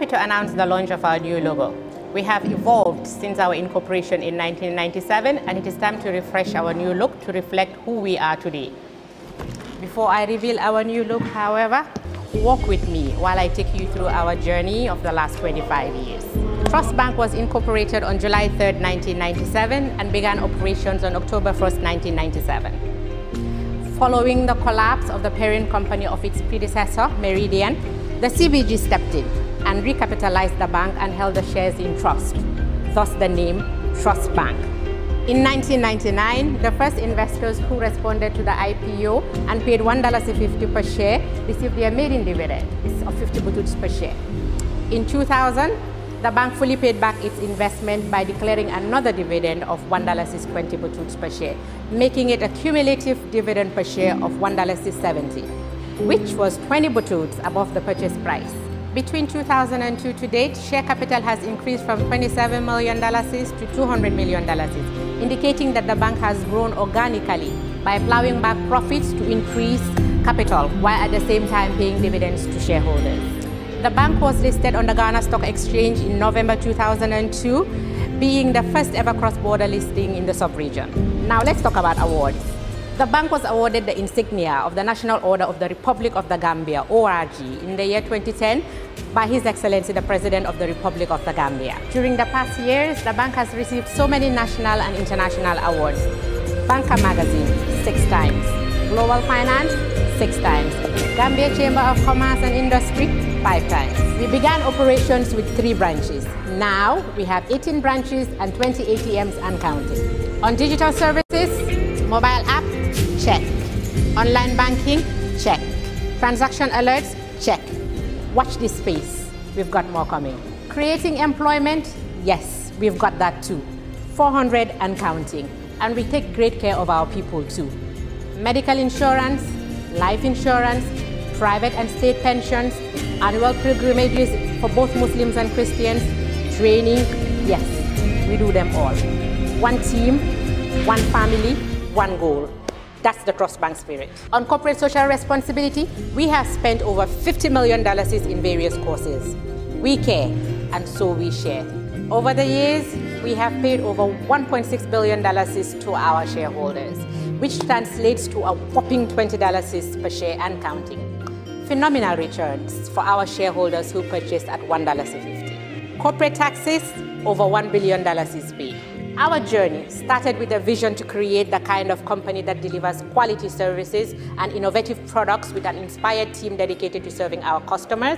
to announce the launch of our new logo. We have evolved since our incorporation in 1997, and it is time to refresh our new look to reflect who we are today. Before I reveal our new look, however, walk with me while I take you through our journey of the last 25 years. Trust Bank was incorporated on July 3rd, 1997 and began operations on October 1st, 1997. Following the collapse of the parent company of its predecessor, Meridian, the CBG stepped in and recapitalized the bank and held the shares in trust, thus the name Trust Bank. In 1999, the first investors who responded to the IPO and paid $1.50 per share received their maiden dividend of 50 bututs per share. In 2000, the bank fully paid back its investment by declaring another dividend of $1.20 bututs per share, making it a cumulative dividend per share of $1.70, which was 20 bututs above the purchase price. Between 2002 to date, share capital has increased from $27 million to $200 million, indicating that the bank has grown organically by plowing back profits to increase capital while at the same time paying dividends to shareholders. The bank was listed on the Ghana Stock Exchange in November 2002, being the first ever cross-border listing in the sub-region. Now let's talk about awards. The bank was awarded the insignia of the National Order of the Republic of the Gambia, ORG, in the year 2010 by His Excellency the President of the Republic of the Gambia. During the past years, the bank has received so many national and international awards. Banker Magazine, 6 times. Global Finance, 6 times. Gambia Chamber of Commerce and Industry, 5 times. We began operations with 3 branches. Now, we have 18 branches and 20 ATMs and counting. On digital services, mobile app, check. Online banking, check. Transaction alerts, check. Watch this space. We've got more coming. Creating employment, yes, we've got that too. 400 and counting. And we take great care of our people too. Medical insurance, life insurance, private and state pensions, annual pilgrimages for both Muslims and Christians, training, yes, we do them all. One team, one family, one goal. That's the Trust Bank spirit. On corporate social responsibility, we have spent over $50 million in various causes. We care, and so we share. Over the years, we have paid over $1.6 billion to our shareholders, which translates to a whopping $20 per share and counting. Phenomenal returns for our shareholders who purchased at $1.50. Corporate taxes, over $1 billion is paid. Our journey started with a vision to create the kind of company that delivers quality services and innovative products with an inspired team dedicated to serving our customers,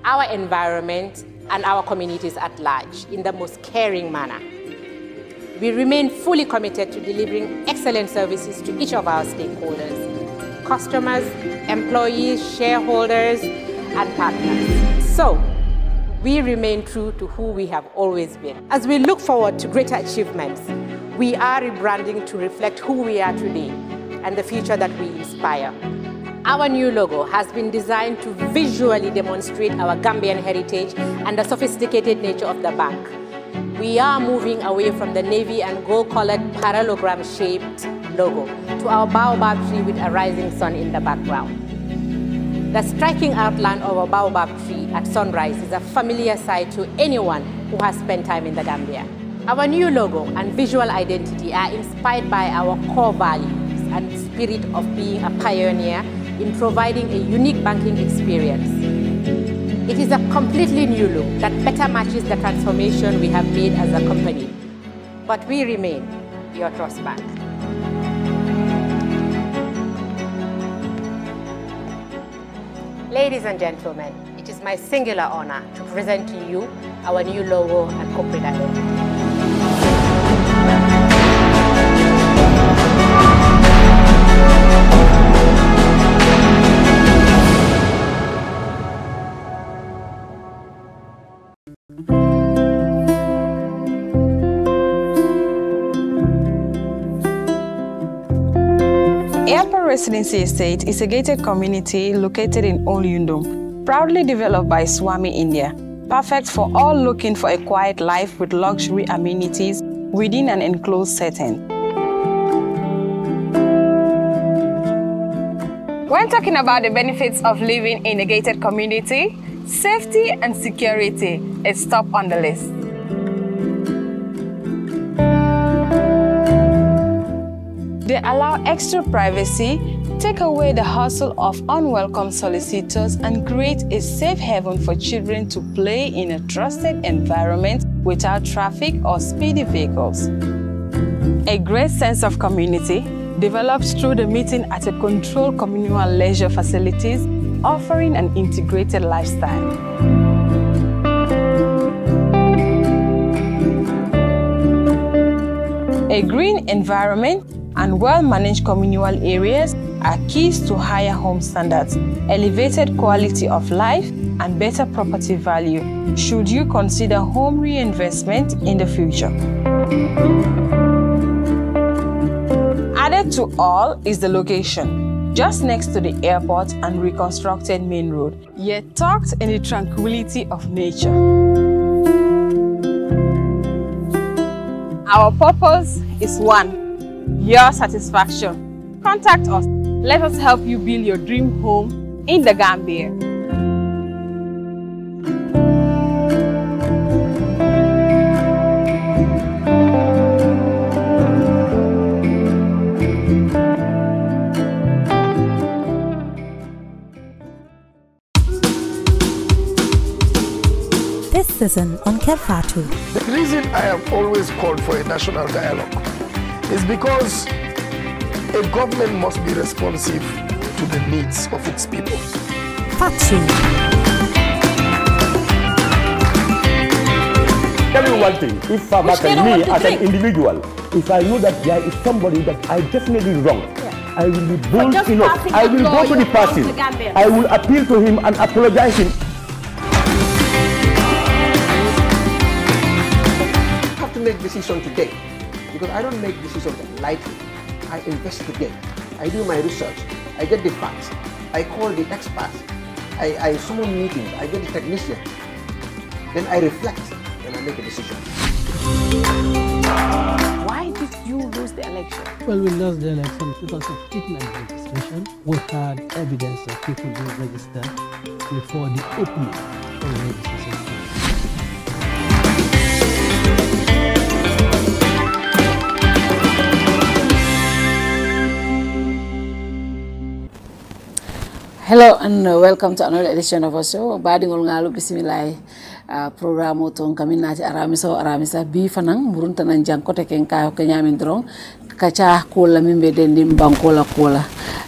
our environment, and our communities at large in the most caring manner. We remain fully committed to delivering excellent services to each of our stakeholders, customers, employees, shareholders, and partners. So, we remain true to who we have always been. As we look forward to greater achievements, we are rebranding to reflect who we are today and the future that we inspire. Our new logo has been designed to visually demonstrate our Gambian heritage and the sophisticated nature of the bank. We are moving away from the navy and gold-colored parallelogram-shaped logo to our baobab tree with a rising sun in the background. The striking outline of a baobab tree at sunrise is a familiar sight to anyone who has spent time in the Gambia. Our new logo and visual identity are inspired by our core values and spirit of being a pioneer in providing a unique banking experience. It is a completely new look that better matches the transformation we have made as a company. But we remain your Trust Bank. Ladies and gentlemen, it is my singular honor to present to you our new logo and corporate identity. Residency Estate is a gated community located in Old Yundum, proudly developed by Swami India, perfect for all looking for a quiet life with luxury amenities within an enclosed setting. When talking about the benefits of living in a gated community, Safety and security is top on the list. They allow extra privacy, take away the hustle of unwelcome solicitors, and create a safe haven for children to play in a trusted environment without traffic or speedy vehicles. A great sense of community develops through the meeting at a controlled communal leisure facilities, offering an integrated lifestyle. A green environment and well-managed communal areas are keys to higher home standards, elevated quality of life, and better property value should you consider home reinvestment in the future. Added to all is the location, just next to the airport and reconstructed main road, yet tucked in the tranquility of nature. Our purpose is one, your satisfaction. Contact us. Let us help you build your dream home in the Gambia. This season on Kerr Fatou. The reason I have always called for a national dialogue is because a government must be responsive to the needs of its people. Fatou. Tell you one thing, if me as an individual, if I know that there is somebody that I definitely wrong, I will be bold enough. I will go to the person. I will appeal to him and apologize him. I have to make decision today because I don't make decisions lightly. I investigate. I do my research. I get the facts. I call the experts. I summon meetings. I get the technicians. Then I reflect and I make a decision. Why did you lose the election? Well, we lost the election because of treatment registration. We had evidence of people being registered before the opening of the registration. Hello and welcome to another edition of our show. Badingol ngalu bismillah program oton kaminati aramisa bi fanang murunta nan jankote ken kayo kenyamin drong kacha kola mimbe dendim bankola kola.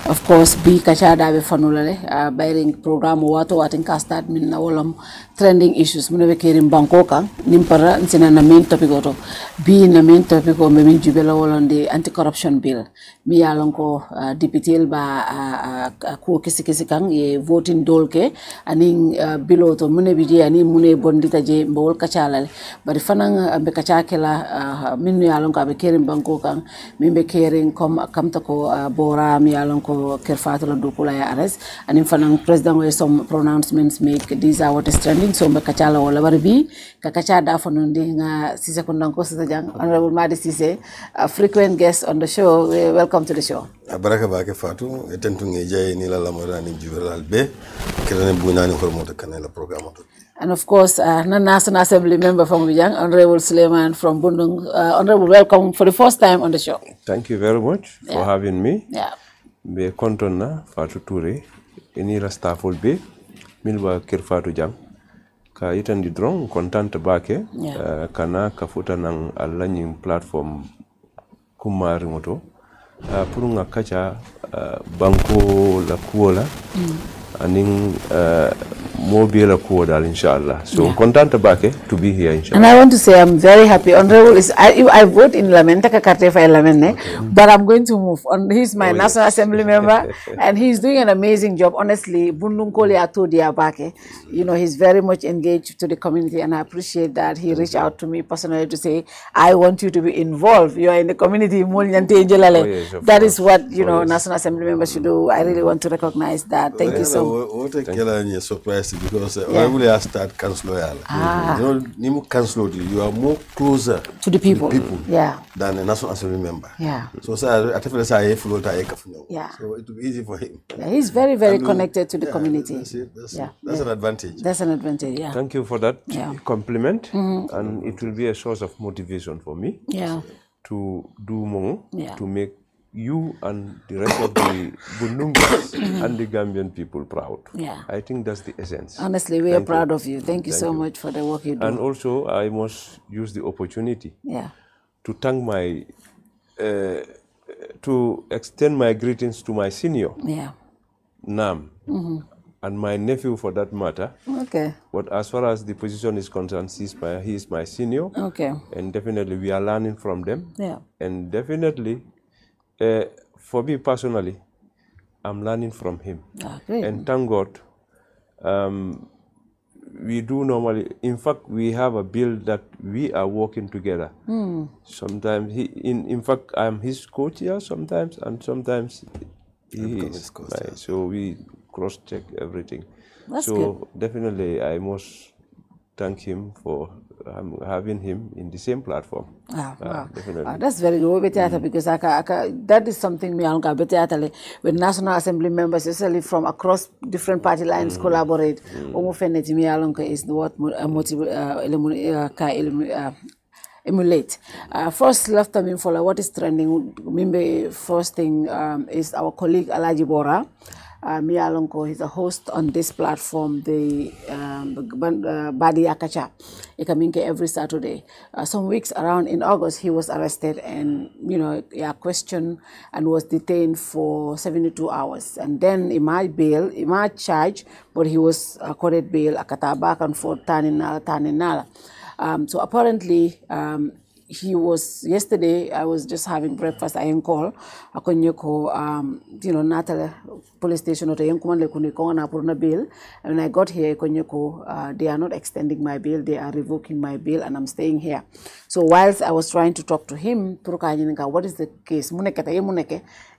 Of course bi kacha dabe fanulale bayring program wato watin ka start min na wolam trending issues munebe kerim banko kan nimpara nsina na main topic oto bi na main topic o me min jubela wolonde anti corruption bill mi yalonko député ba ko kisi kan ye voting dolke aning biloto mune bidi ani mune bondita je mbol kachalale bari fanang be kachakela min yalonko be kerim banko kan min be kering kam to ko bora mi yalonko Kerr Fatou la dukula ya arrest aning fanang president we some pronouncements make these are what is trending so be kachala wala bari bi ka kacha da fonondi nga sise ko ndanko sa jang honorable Madi Ceesay, a frequent guest on the show. Welcome to the show. Baraka bake Fatou etentu ngeje ni la lamora ni juvelal be kelane bunani hormota kanela programme to. And of course, National Assembly member from Vijang, Honorable Sulayman from Bundung. Honorable, welcome for the first time on the show. Thank you very much for having me. Yeah. Be kontonna Fatou Touré enira staffol be milwa Kerr Fatou jam ka itandi drong content bake kana kafuta nang alanying platform kumari moto pour nga kacha banko la kuola aning mobile kuola inshallah. So content bake to be here inshallah. And I want to say I'm very happy. Honorable is I vote in Lamen, take a carte for Lamen, but I'm going to move on. He's my National Assembly member and he's doing an amazing job. Honestly, Bundungkoli Atu Diabake, you know, he's very much engaged to the community and I appreciate that he reached out to me personally to say, I want you to be involved. You are in the community. That is what, you know, National Assembly members should do. I really want to recognize that. Thank you so what a killer surprise because when I start council loyal, you know, Nimu council, you are more closer to the people, than a National Assembly member. So I feel so it will be easy for him. He's very, very connected to the community. That's an advantage. That's an advantage. Yeah. Thank you for that compliment, and it will be a source of motivation for me. To do more, to make you and the rest of the Bunungas and the Gambian people proud. I think that's the essence. Honestly, we are proud of you. Thank you so much for the work you do. And also, I must use the opportunity to thank my, to extend my greetings to my senior, Nam, and my nephew for that matter. But as far as the position is concerned, he is my senior. And definitely we are learning from them. And definitely, for me personally, I'm learning from him. And thank God, we do normally, in fact, we have a bill that we are working together. Sometimes, in fact, I'm his coach here sometimes, and sometimes he is. So we cross-check everything. So definitely, I must thank him for having him in the same platform. That's very good, because that is something me with National Assembly members, especially from across different party lines, collaborate. Is what emulate. First, left time follow what is trending. First thing is our colleague Alaji Bora. Mialonko is a host on this platform, the Badi Akacha. Ikaminke every Saturday. Some weeks around in August, he was arrested and, questioned and was detained for 72 hours. And then he might charge, but he was accorded bail, akata back and forth, taninala. So apparently, he was, yesterday, I was just having breakfast, I call, Natale police station, and when I got here, they are not extending my bail, they are revoking my bail, and I'm staying here. So whilst I was trying to talk to him, what is the case?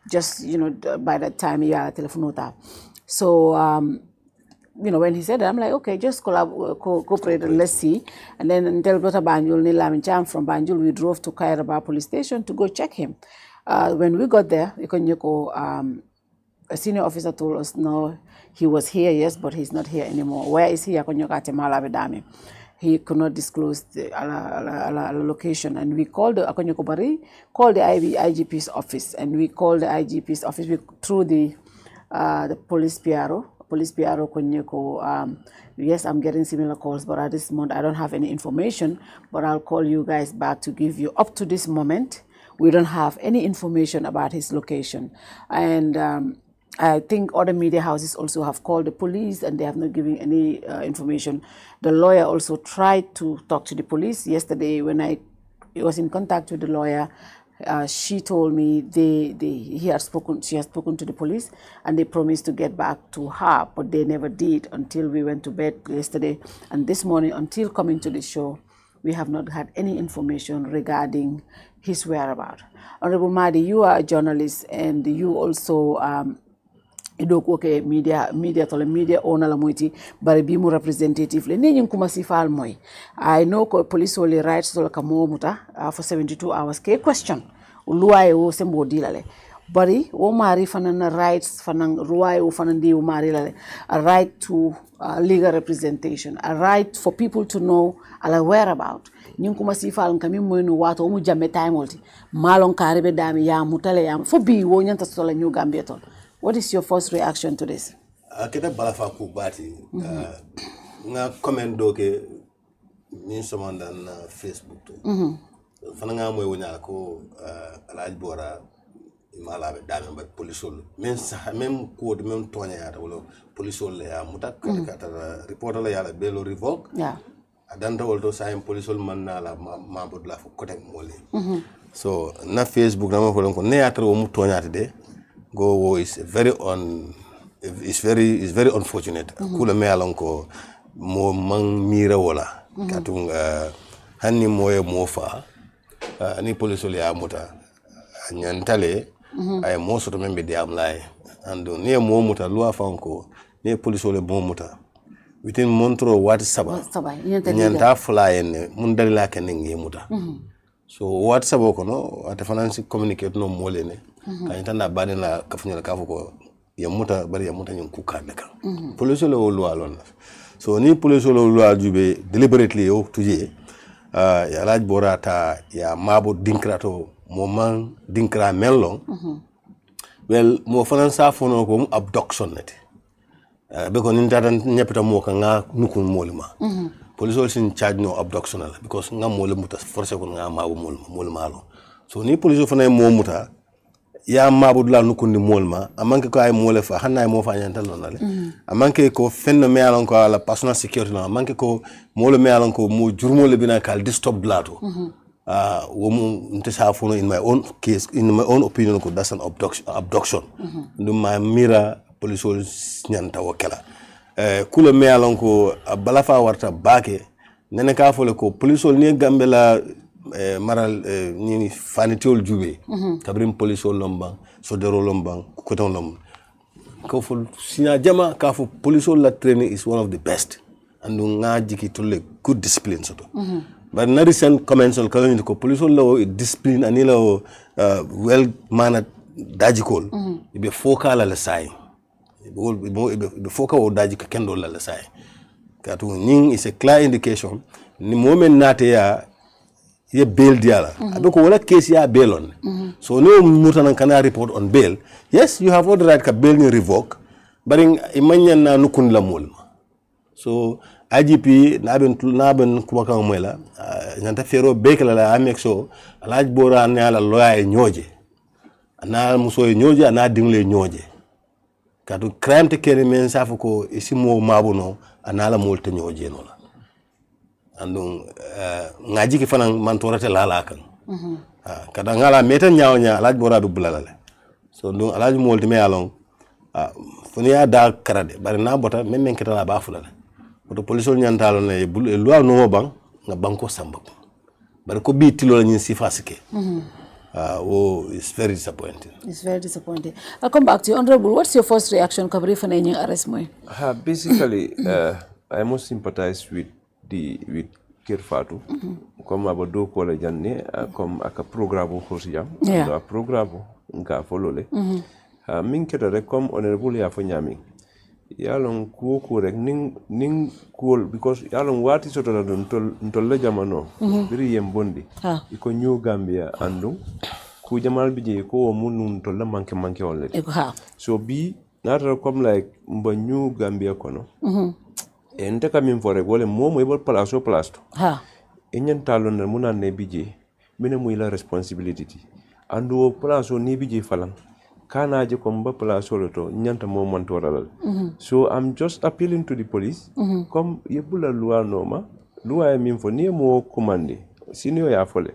Just, by that time, telephone. So, when he said that, I'm like, okay, just cooperate and let's see. And then until Brother Banjul, Nilamin Cham from Banjul, we drove to Kairaba police station to go check him. When we got there, a senior officer told us, no, he was here, yes, but he's not here anymore. Where is he? He could not disclose the location. And we called the IGP's office, and we called the IGP's office through the police PRO. Yes, I'm getting similar calls, but at this moment, I don't have any information, but I'll call you guys back to give you, up to this moment, we don't have any information about his location. And I think other media houses also have called the police and they have not given any information. The lawyer also tried to talk to the police. Yesterday, when I was in contact with the lawyer, she told me she has spoken to the police and they promised to get back to her, but they never did until we went to bed yesterday. And this morning, until coming to the show, we have not had any information regarding his whereabouts. Honorable Madi, you are a journalist and you also media owner la moiti bari bi mu representative le ne kuma sifal moy I know ko police only rights to ka momuta for 72 hours ke question luwaye wo sembo dilale bari wo mari fanan rights fanan ruwaye wo fanan di wo mari lale a right to legal representation, a right for people to know ala whereabout nyum kuma sifal kami moyno wato mu jamme time wolti malon karibe dami ya mutale ya fo bi wo nyanta sola ñu Gambia ton. What is your first reaction to this? Kita balafa kubati nga comment doke ni somanda na Facebook to. Fana nga moy wonya ko alaj bora imala be dame ba polisol même ko de même tonya ya wala polisol ya mutak kata report la ya la belo revoke adanda wolto sa polisol man na la membre de la côté molé. So na Facebook na mo ko ne atra wo mu tonya de go is very unfortunate. Kula me alonko mo mang mira wala katung hanni moye mofa ni police ya muta nyantale ay mo soto membe de am lay ando ne mo muta loi fanko ne police ole mo muta within montro wat saba nyanta fly en mun dalila ken ngi muta so wat saba ko no ate finance communicate no mole ne kan tanda bade na kafunya ka ko ya muta bari ya muta nyum ku ka de kan police ole wo loi lon so ni police ole loi jube deliberately o tuje ya laaj borata ya mabo dinkrato moment dinkra melong well mo finance fono ko abduction nete be ko ninta tan nyepta mo ka nga nukun molima police also in charge no abduction la because nga mole muta force ko nga mabo molima lo so ni police fana mo muta ya mabo dula nukun ni molma amanke ko ay mole fa hanay mo fa nyantal non la amanke ko fenno me alon ko la personal security no amanke ko mole me alon ko mo jurmole bina kal disturb blato womu ntesa fono in my own case in my own opinion ko that's an abduction ndum ma mira police nyanta wakela kula me alon ko balafa warta bake nene ka fole ko police ni gambela maral ni fanitiol jube kabrim police lomba so dero lomba ko ton lom ko fol sina jama ka fo police la training is one of the best and nga jiki to le good discipline soto but na recent comments on calling ko police law discipline anila well mannered dajikol be fokala la sai be foka o daji ka kendo la sai katu ning is a clear indication ni moment nate ya ye bail diala abeko wala case ya bail on so no mutanan kana report on bail yes you have all the right ka bail ni revoke but imanya na nukun la mol so IGP naben kuma kan moyla nyanta fero bekala la amexo alaj bora ne ala loya nyoje ana muso nyoje ana dingle nyoje kadu crime te kene men safu ko isimo mabuno ana la molte nyoje no la andung ngaji ki fanan man torate lala kan kada ngala meten nyaawnya alaj bora be bulalale so ndung alaj molte me alon funia da karade bari na bota men ketala ba fulale to police nyantalo ne loi no bang nga banko samba bari ko bi tilo la nyin sifasike it's very disappointing. It's very disappointing. I'll come back to you. Honorable, what's your first reaction kabri for any arrest moy? Basically, I must sympathize with Kerr Fatou. Comme abado ko la janne comme aka programme ko si jam. A programme nga folole. Min kedere comme honorable ya fo nyami. Yalong ko rek ning cool because yalong wati soto la don tol la jamano biri yem bondi iko New Gambia andu ku jamal bije ko munun tol la manke wala so bi nata comme like mba New Gambia kono e ndeka min fore wala momo e bol place e nyantalon na munan ne bije mine muy la responsibility andu place ni bije falang kana je ko mba place to nyanta mo mantoralal so I'm just appealing to the police comme yebula loi noma loi min fo ni mo commande sinio ya fole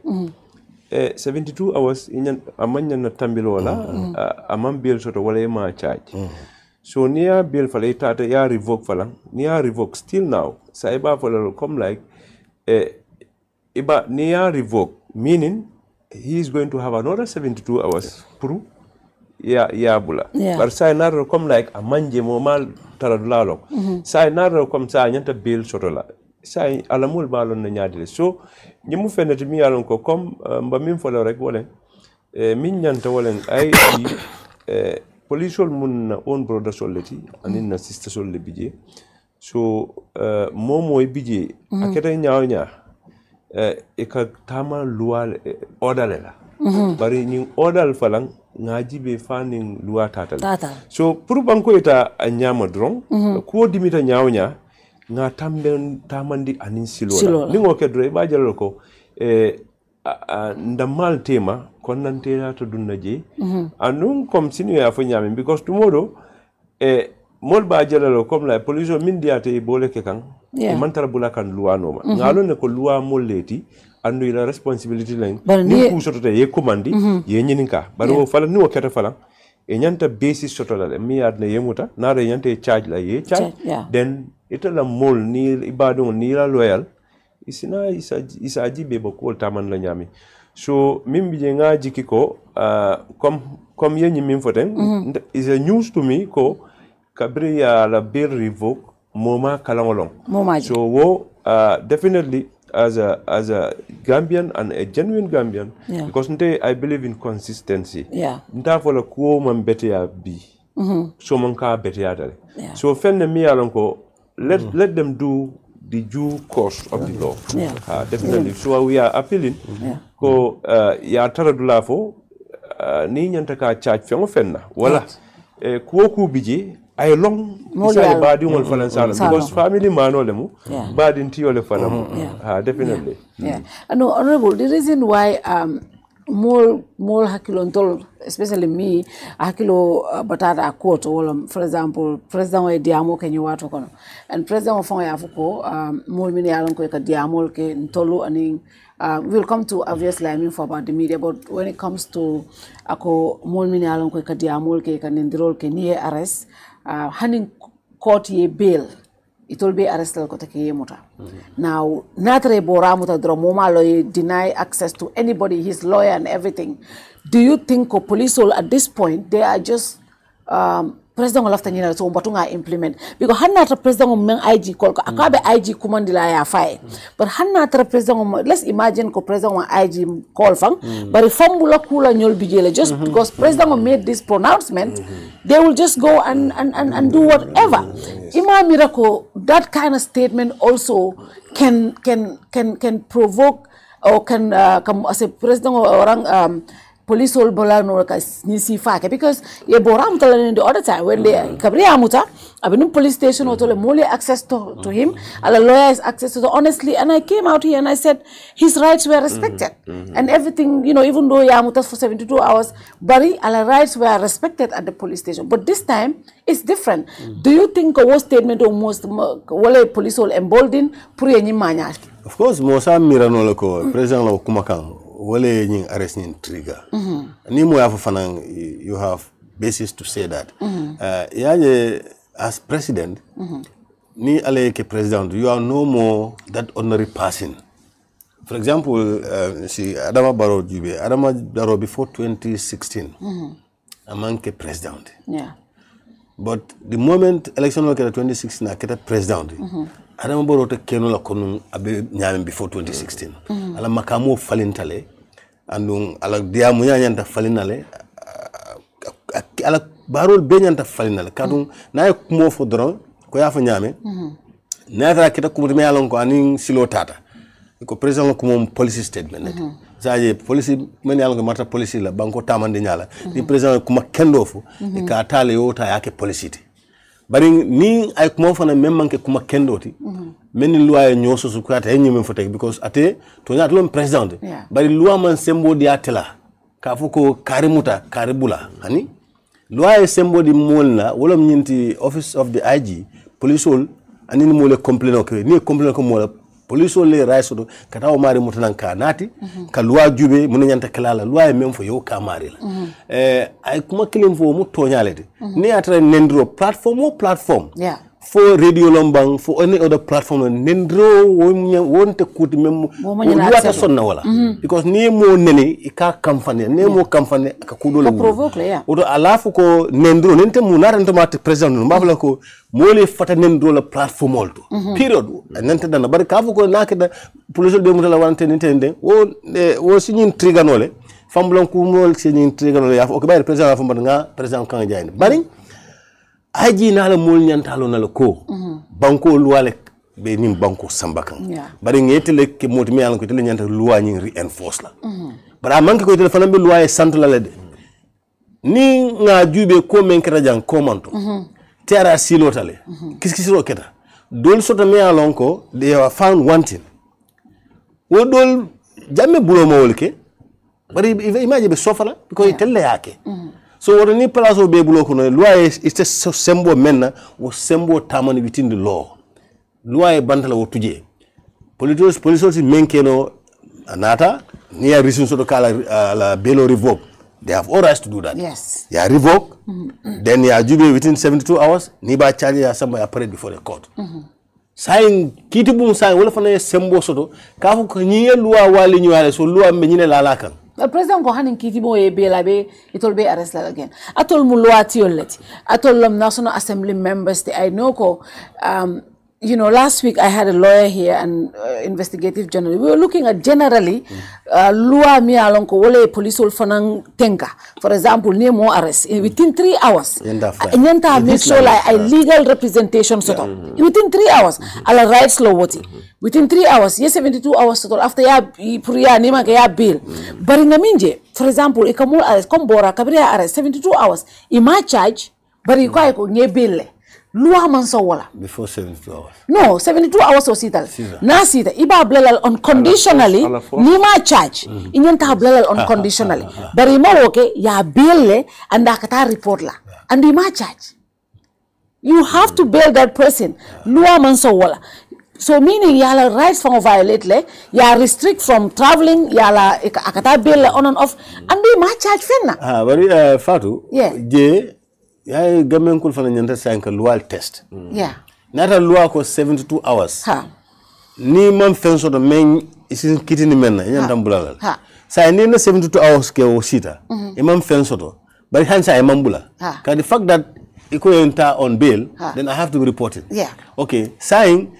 72 hours amanya na tambilo wala amam bill soto wala ma charge so near bill fale tata ya revoke falang near revoke still now sa iba fole come like iba near revoke meaning he is going to have another 72 hours proof bula but say naro come like a manje mo mal taradula lok say naro come sa nyanta bill sotola say alamul balon na nyaadile so nyimu fenati mi yalon ko comme mba min folo rek wolen min nyanta wolen ay police mun na on brother soleti anin na sister sol le bije so momo e bije aketa nyaawnya e ka tama lual order la bari ni order falang ngaji be fanin luwa tatal so pour banko eta anyama dron ko dimita nyaawnya nga tamben tamandi anin silola ningo ke dre ba jallo ko ndamal tema konante to dunnaje anun comme sinu ya fo nyame because tomorrow mol ba jallo comme la police min diate bole ke kan man tara bulakan luwa noma ngalo ne ko luwa molleti andu ila responsibility len ni ku soto ye commandi ye nyininka baro fala ni o keta fala e nyanta basis soto la mi adna yemuta na re nyanta charge la ye charge then itala mol ni ibado ni la loyal isina isa jibe bako taman la nyami so mimbi je nga jikiko comme yenyi min foten is a news to me ko kabri ya la bail revoke moma kalangolong. So definitely as a Gambian and a genuine Gambian, because I believe in consistency. Nta fola kuo man bete ya bi. So man ka bete ya dale. So fenne mi alonko let them do the due course of the law. Definitely. So we are appealing. Ko ya taradula fo ni nyanta ka charge fengo fenna. Wala kuo ku biji ay long isale badi ngol falan sala because family man ole mu badi nti ole falan definitely. No, honorable, the reason why more hakilo ntol, especially me hakilo batata court or for example president wa diamo ke nyiwato kono and president of ya fuko more mini alon ko ka diamo ke ntolu ani we'll come to obviously I mean for about the media, but when it comes to ako more mini alon ko ka diamo ke ka ndirol ke ni arrest handing court ye bail it will be arrested ko take muta. Now natre bora muta dro moma lawyer deny access to anybody, his lawyer and everything. Do you think police will at this point they are just president will have to so batunga implement because hanna president men IG call akabe IG kumandila ya fai but hanna president let's imagine ko president IG call fang but formula kula nyol bijele just because president made this pronouncement they will just go and do whatever. Ima miracle that kind of statement also can provoke or can come as a president or orang police will bola no ka nisi fake because ye boram tala the other time when they kabri amuta abinu police station or tole mole access to him ala lawyers access to honestly, and I came out here and I said his rights were respected and everything, you know, even though yamuta for 72 hours bari ala rights were respected at the police station, but this time it's different. Do you think a statement almost wale police will embolden puri enyi manya? Of course mosa mirano lako president la kumakang wale nying arrest nying trigger. Ni mo yafu fanang you have basis to say that. Yaje as president, ni ale ke president, you are no more that ordinary person. For example, see Adama Barrow Jube, Adama Barrow before 2016, among ke president. But the moment election look at 2016, I get president. Adama Barrow te keno la konung abe nyame before 2016. Ala makamo falintale, andung ala diamu nyanta falinale, ala Barrow be nyanta falinale. Kadung na kumo fo dron ko ya fa nyame. Na ta kita kumutime alon ko aning silo tata. Ko president ko mom policy statement. Zaje policy men alon ko mata policy la banko tamande nyala. Ni president kuma kendo fu e ka tale yota yake policy ti. Bari ni ay kuma fana même ke kuma kendoti meni loi nyoso su kwata enyi men fotek because ate to nyata lom president bari loi man sembo di atela ka fuko karimuta karibula hani loi sembo di molna wolom nyinti office of the IG police all anini mole complain okay ni complain ko mola police all le rights do kata o mari mutanan ka nati ka loi jube mun nyanta kala loi même fo yo ka mari la ay kuma kilim fo mu tonyalete ni atra nendro platform for radio lombang for any other platform nendro wonte kuti mem wata sonna wala because ni mo nene ka campagne ni mo campagne ka kudo le odo alafu ko nendro nente mu narante mat president mbafla ko mole fata nendro la platform olto period nente dana bar ka fu ko nakeda police be mutala wante nente wo signin triganole famblon ku mol signin triganole ya ko bayre president afu nga president kan jayne bari aji na la mol nyantalo na la ko banko luwale be nim banko sambakan bari ngetele ke motimi alan ko tele nyanta luwa nyi reinforce la bara manke ko tele fanambe luwa e centre la lede ni nga jube ko men kata jang komanto tera silo tale kiskisiro keta dol sota me alon ko they have found wanting wo dol jamme bulo mo wolke bari imagine be sofala because tele yake so what ni place o be bulo ko no loi is a sembo menna wo sembo tamani within the law loi bantala wo tuje police menkeno anata ni a reason so to kala la belo revoke they have all rights to do that ya revoke then ya jube within 72 hours ni ba charge ya samba ya parade before the court sign kitibum sign wala fana sembo soto ka fu ko nyi loi wali nyi wala so loi me nyine la kan The president go hanin kiti mo e be labe it will be arrested again. Atol mulwati oleti. Atol National Assembly members I know ko you know, last week I had a lawyer here and investigative journalist. We were looking at generally lua mi alonko wole police will fanang tenka. For example, near more arrest within 3 hours. Nyenta make sure like a legal representation sort of within 3 hours. Ala rights law woti. Within 3 hours, yes 72 hours sort of after ya priya nima ke ya bail. But in minje, for example, ikamul arrest kombora kabria arrest 72 hours. Ima charge, but iko ko nye bail. Lua manso wala. Before 72 hours. No, 72 hours or sital. Na sita iba blelal unconditionally nima charge. Inyenta blelal unconditionally. Bari mo okay ya bail and akata report la. And ima charge. You have to bail that person. Lua manso wala. So meaning yala rights from violate le, ya restrict from traveling, yala akata bail on and off, and ima charge fenna. Bari Fatou. Yeah. Ya gamen kul fana nyanta sanka lual test. Yeah. Nata lua ko 72 hours. Ni man fenso do men isin kitini menna nyanta mbulala. Sa ni na 72 hours ke o sita. Imam fenso do. But hansa imambula. Ka the fact that iko enter on bail, then I have to report it. Yeah. Okay, saying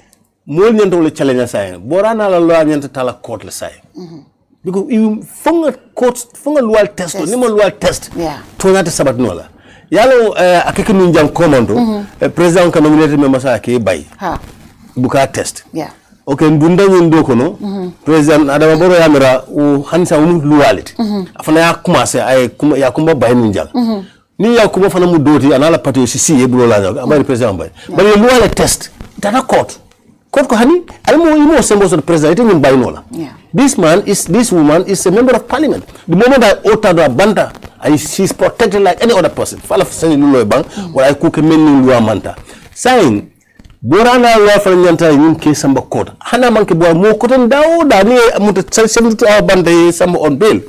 mol nyanta wala challenge saying. Borana la loi nyanta tala court le saying. Because you funga court funga lual test, ni mo lual test. Yeah. To nata sabat nola. Yalo akeke ninjang commando president ka nominated member sa ke bay buka test okay ndunda nyindo kono president adama boro yamira u hansa wu luwalit afana ya commencer ay ya kumba bay ninjang ni ya kumba fana mu doti anala pati si e bulo la amari president bay bari luwale test data court ko hani almo imo sembo so president ite bay nola this woman is a member of parliament. The moment I utter the banta, she's protected like any other person. Fala fsani lulo bang, wala kuke meni luwa manta. Saying, borana luwa fala nyanta yun ke samba court. Hana manke buwa mo koten dao da ni muta 72 hour banta ye samba on bail.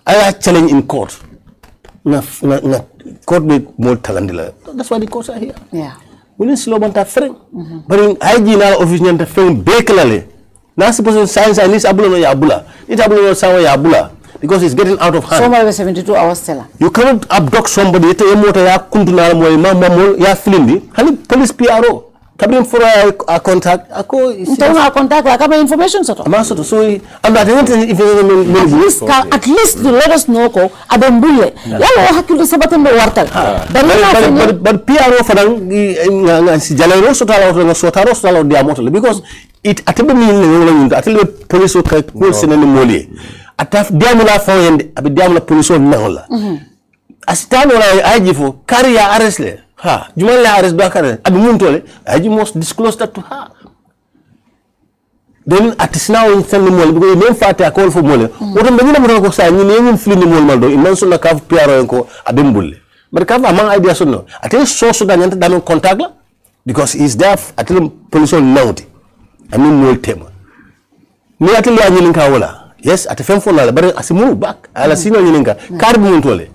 I challenge in court. Na court be more talandila. That's why the courts are here. Yeah. We need slow banta frame. But in IG na office nyanta frame bekelale. Now suppose science and this abula no yabula. It abula no sawa yabula because it's getting out of hand. Somebody 72 hours seller. You cannot abduct somebody. Ite emota ya kuntuna mo mama ya filindi. Hani police PRO. Kabrin for a contact. Ako a contact like have information sort of. Maso so I'm not even at least to let us know ko adambule. Yalo hakilo sabaten be wartal. But PRO fadang si jalero sotalo dia moto because it atebe mi atebe police ka ko senani moli ataf diamula fawende abi diamula police on nahola asitano la aji fo career arrest le ha jumal la arrest do kare abi muntole aji must disclose that to her then atisna on senani moli because même fate a call for moli woto be nyina mo ko sa ni ngin flini moli maldo in man sunna ka PRO ko adembulle but ka among idea sunno ate so da nyanta damen contact la because is there atel police on nauti I mean no tema. Ni ateli anyilinka wala. Yes, at a fem phone but as move back. I'll see no yininka. Card muntole.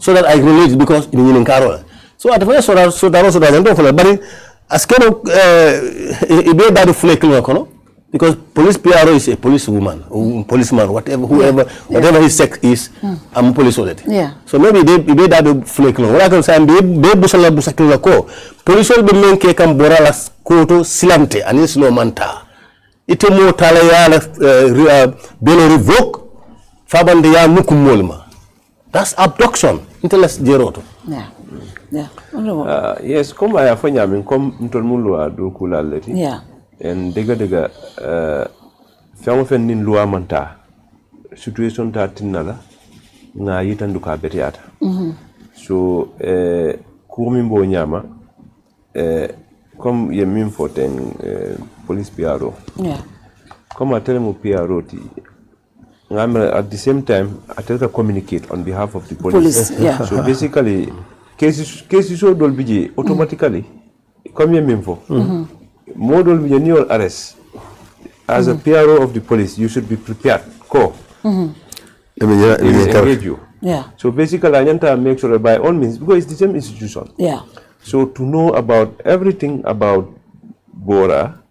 So that I relate because in yininka rola. So at the first so that also doesn't follow. But as kind of ibe that flake no because police PRO is a police woman, policeman, whatever his sex is, I'm police already. Yeah. So maybe they that flake no. What I can say be busala busakila ko. Police will be men ke kam borala koto silante and is no manta. Ite mo tala ya belo revoke fabande ya nukumolma. That's abduction. Inteles jeroto. Yeah. Yeah. Yes, comme aya fanya min comme ntol mulu adu kula leti. Yeah. En dega fengo fen nin loi manta situation ta tinala nga yitandu ka betiata. So kurmi mbo nyama comme ye min foten police PRO. Yeah. Comme I tell mu PRO ti at the same time I tell to communicate on behalf of the police. Yeah. So basically cases so dolbiji automatically come ye min fo. Model renewal arrest as a PRO of the police, you should be prepared. Engage you. Yeah. So basically, I want to make sure that by all means, because it's the same institution. Yeah. So to know about everything about Bora,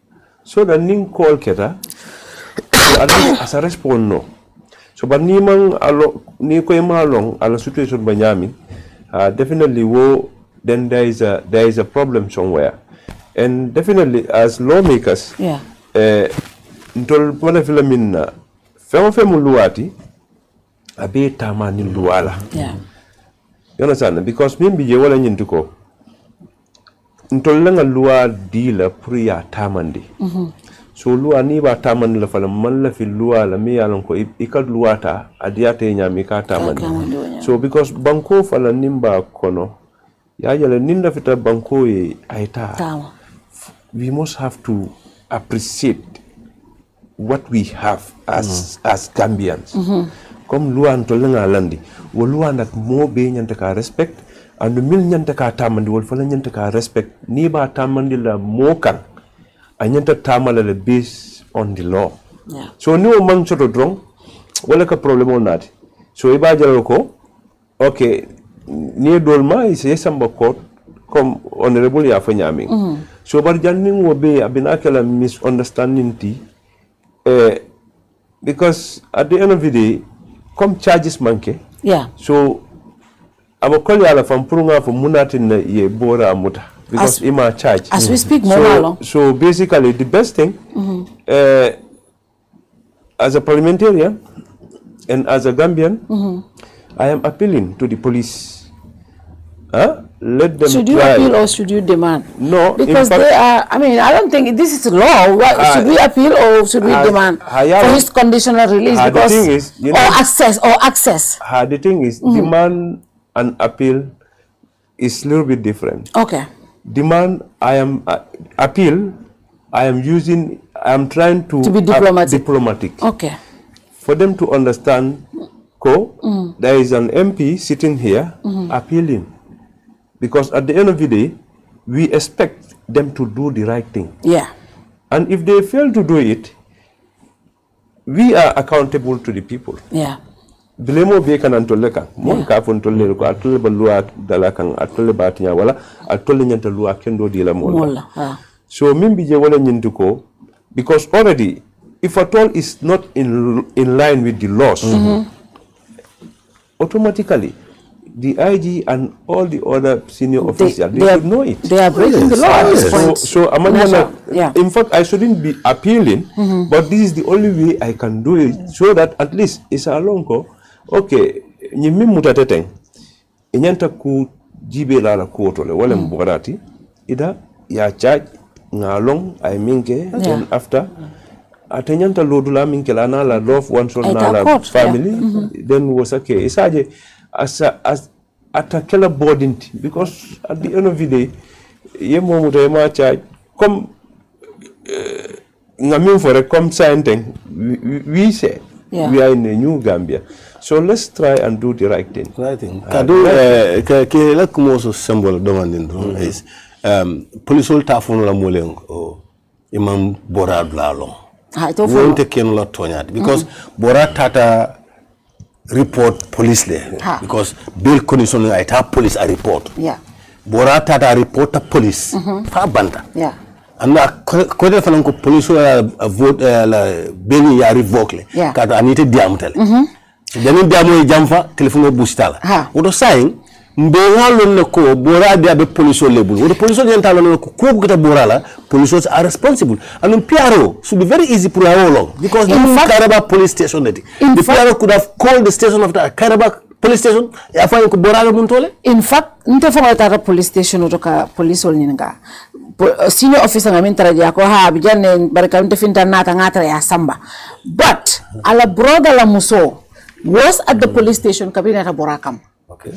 so that Ning call Keta, so at least as a response no. So but ni mang alo ni ko ma long ala situation ba nyami definitely then there is a problem somewhere. And definitely as lawmakers ntol pala fila minna femu luati abe tamani luala. You understand? Because mimi je wala nyintuko ntol nga lua dila priya tamandi. So lua ni ba tamandi la fala man la fi lua la mi yalon ko ikad luata adiate nyami ka tamandi. So because banko fala nimba kono ya yale ninda fita banko e aita. We must have to appreciate what we have as Gambians. Comme loi ntolanga landi, wo loi that mo be nyanta ka respect and mil nyanta ka tamandi wol fala nyanta ka respect ni ba tamandi la mo kan anyanta tamala le based on the law. So ni o man choto drong wala ka problem on that. So iba jalo ko okay ni dolma ise samba court comme honorable ya fa nyaming. So bar janning wo be abinakala misunderstanding ti because at the end of the day come charges manke so aba call ya la fam purunga for munatin na ye bora muta because ima charge as we speak more so basically the best thing as a parliamentarian and as a Gambian I am appealing to the police. Let them should you try. appeal or should you demand? No, because they are. I mean, I don't think this is law. Should we appeal or should we demand for his conditional release? Because the thing is, you know, access. The thing is, demand and appeal is a little bit different. Okay. Demand, appeal. I am trying to be diplomatic. Okay. For them to understand, there is an MP sitting here appealing. Because at the end of the day, we expect them to do the right thing. Yeah. And if they fail to do it, we are accountable to the people. Yeah. Bilemo be kan antolle kan mon ka fon tolle ko atolle balua dala kan atolle batinya wala atolle nyanta lua kendo di la mola. So mimbi je wala nyintu ko because already if at all is not in line with the laws, automatically the IG and all the other senior officials, they should know it. They are breaking the law at this point. So in fact, I shouldn't be appealing, but this is the only way I can do it, so that at least it's a long call. Okay, nyimi mutateteng, inyanta ku jibe la kuotole, wale mborati, ida ya charge ngalong ay minke, then after, atenyanta lodula minke la na la love one son na la family, then was okay. Isaje as atakela burden because at the end of the day ye momu to ma charge come ngamin for a come something we say we are in a new Gambia, so let's try and do the right thing. Kadu ke la kumoso symbol domandin is police ol tafon la molen o imam bora blalong wonte ken la tonyat because bora tata report police there because bill condition I have police a report. Bora tata report to police fa banta. And ko de fanan ko police la vote la beni ya revoke kata anite diamtel. Deni diamo jamfa telephone boostala. Odo saying mbe walon ne ko bora dia be police label. Odo police nyanta lon ko ko gata bora la police are responsible. And PRO should be very easy for how long because the Karaba police station the PRO could have called the station of the Karaba police station afan ko bora la muntole. In fact nte fo ta police station otoka police ol ninga senior officer ngamin taraja ko ha bijanne barka nte finta nata ngata ya samba, but ala brother la muso was at the police station kabina ta borakam. Okay.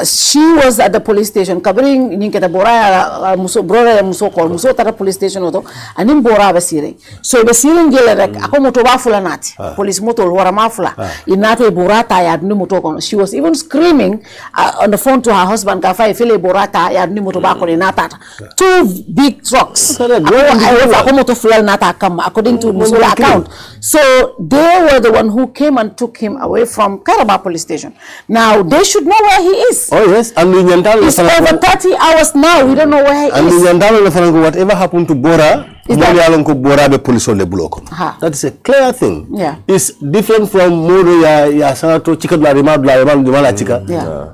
She was at the police station. Kabring ninketa bora muso brother muso call muso tara police station oto anim bora basire. So basire ngela rek ako moto ba fula nati. Police moto wara mafula. Inate bora ta ya ni moto kono. She was even screaming on the phone to her husband ka fa fele bora ta ya ni moto ba kono nata. Two big trucks. Ako moto fula nata kam according to muso account. So they were the one who came and took him away from Karaba police station. Now they should know know where he is. Oh yes, and it's over 30 hours now. We don't know where he is. And whatever happened to Bora, that is a clear thing. Yeah. It's different from Moro ya Sanato Chikabla Rimabla Chika.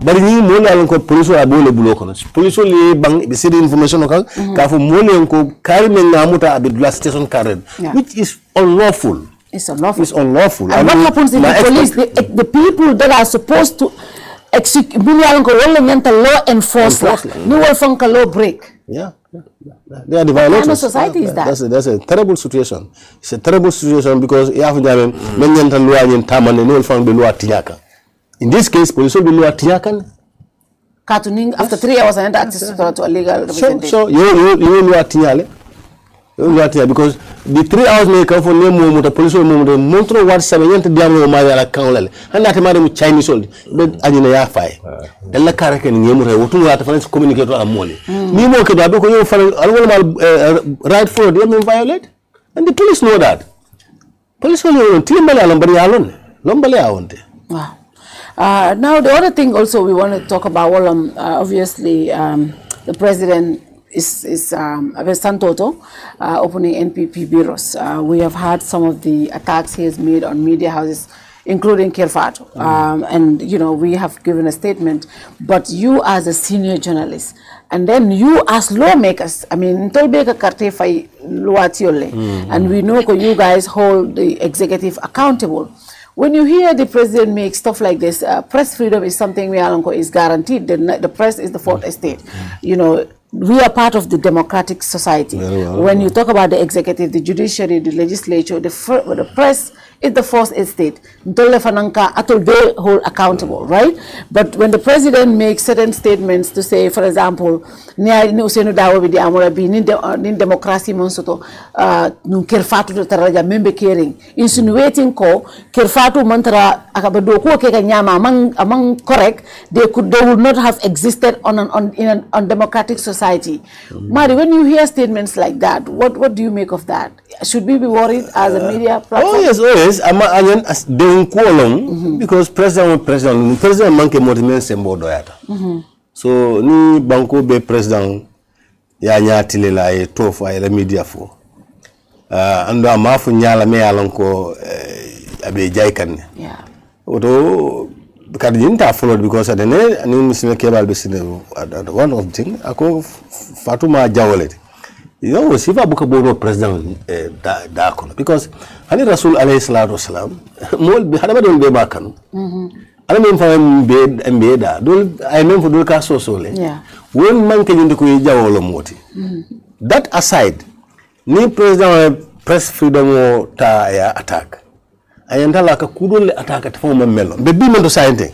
But in Moli Alonco police or Abole Bulokon. Police only bang the city information local, Kafu Moli Unco Karimen Namuta Abidula station carried, which is unlawful. It's unlawful. It's unlawful. And what happens if the police, the people that are supposed to execute law enforcement, no will funk a law break? Yeah. They are the violators. What kind of society is that? That's a terrible situation. It's a terrible situation because in this case, police will be law tiyakan. After 3 hours, I had access to a legal representation. So you law tiyale. Because the 3 hours may come for name the police will montre what 7 diamo maya kaulale and that madam Chinese old but anina ya fai ella karake ni yemure wotu wata fana communicate to amole ni mo ke do ko yo fara right for them violate and the police know that police will timbale alambari alon lombale awonte. Wow. Now the other thing also we want to talk about obviously the president is Santoto opening NPP bureaus. We have had some of the attacks he has made on media houses, including Kerr Fatou. And, you know, we have given a statement. But you as a senior journalist, and then you as lawmakers, I mean, and we know you guys hold the executive accountable. When you hear the president make stuff like this, press freedom is something is guaranteed. The press is the fourth estate. You know, we are part of the democratic society. When you talk about the executive, the judiciary, the legislature, the press is the fourth estate. They hold accountable, right? But when the president makes certain statements to say, for example, democracy Kerr Fatou taraja membe caring, insinuating ko Kerr Fatou mantra akabado ko ke kanyama among correct, they would not have existed in an undemocratic society. Madi, when you hear statements like that, what do you make of that? Should we be worried as a media platform? Oh yes. Because president manke motimen sembo doyata. So ni banko be president ya nyatile la e tofu ay la media fo. Ando amafu nyala me alonko abe jaykan. Yeah. Oto because didn't follow because at the end ani misime kebal be sine one of thing ako Fatuma Jawolete. You know, sifa buka bono president da kono because hani Rasul alayhi salatu wasalam mol bi hadama don be bakanu. Ala men fa mbe da dol ay men fo dol ka sosole. Yeah. When man ke jinde ko jawolo moti. That aside, ni president press freedom o ta ya attack. Ayantala ka kudol attack at fo melo. Be bi men do sayente.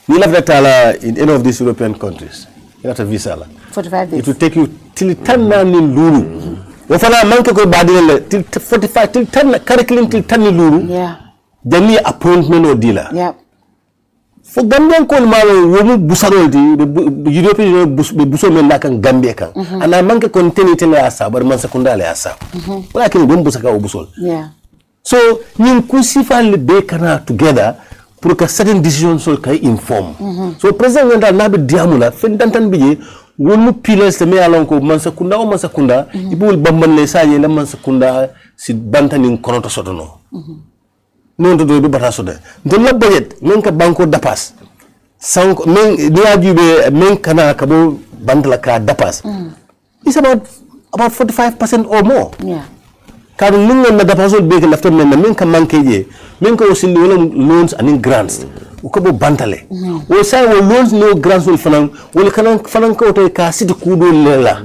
Ni lafta tala in any of these European countries. You have a visa. 45 days. It will take you till 10 in Lulu. Wafana manke ko badile till 45 till 10 curriculum till 10 Lulu. Yeah. Jami appointment or dealer. Yeah. For Gambian call malo womu busarol di European buso menda kan Gambia kan. And I manke continue tele asa bar man sekundale asa. Wala kini gum busaka busol. Yeah. So nin kusifa be kana together pour que certain decisions soient inform. So president wenda nabe diamula fendantan bije wonu pillars te me alonko man sakunda ibul bamban le saje la man sakunda si bantanin konoto sotono. Non to do bata soda. De la budget men ka banko dapas. Sanko men dia jube men kana kabo bandla ka dapas. It's about 45% or more. Yeah. Kadu lunga na dapasol beke lafta men ka mankeje men ko osindi wala loans and grants ukabo bantale wo say wo loans no grants wol fanan wol fanan ko to ka sidi kudo lela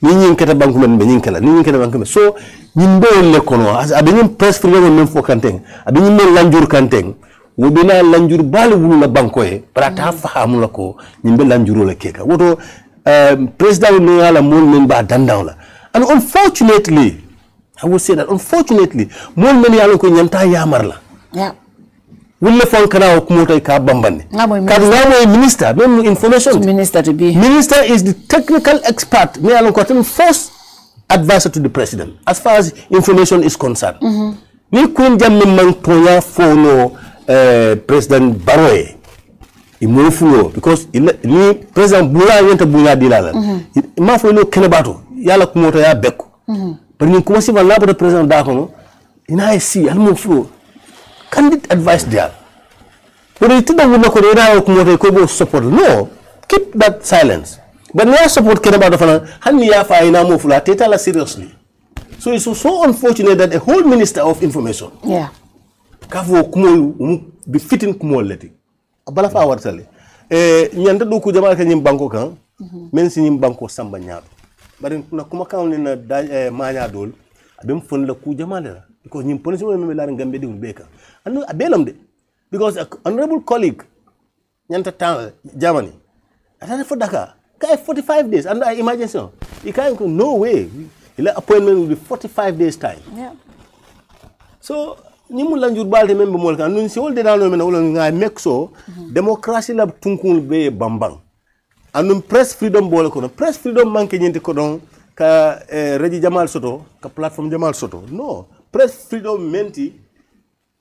ni nyin kata banku men be nyin kala ni nyin kata banku so nyin be le kono abi nyin press freedom men fo kanteng abi nyin men lanjur kanteng wo bina lanjur bal wulu la banko e para ta fahamu la ko nyin be lanjuro la keka woto president no ala mon men ba dandaw la and unfortunately I will say that unfortunately, more many are looking at Yamarla. Yeah. Will the phone canal Kumota Kabambani? Minister, no information. Minister to be. Minister is the technical expert, me along first advisor to the president, as far as information is concerned. We couldn't jam Mantoya for no President Baroe. imo fulo because ni president bula yenta bula dilala ma fo lo kenebato yalla ko moto ya bekko but ni kuma sifa labo de president da kono ina si al mo fulo candid advice dia but it don't know ko ina ko moto ko bo support no keep that silence but no support kenebato fana hanni ya fa ina mo fulo teta la seriously so it's so unfortunate that a whole minister of information kafo kumol be fitting kumol leti bala fa wartale nyanda do ku jamal ka nyim banko kan men si nyim banko samba nyaato bari na kuma kan ni na maanya dol abem fon la ku jamal la because nyim police mo la ngambe di beka and abelam de because honorable colleague nyanta tan Germany atana for Dakar kay 45 days and emergency you can't no way the appointment will be 45 days time so ni mu lanjur balde membe mol kan nun si wolde dano men wala nga mekso democracy la tunkul be bambang anum press freedom bol ko press freedom manke nyenti ko don ka raji jamal soto ka platform jamal soto no press freedom menti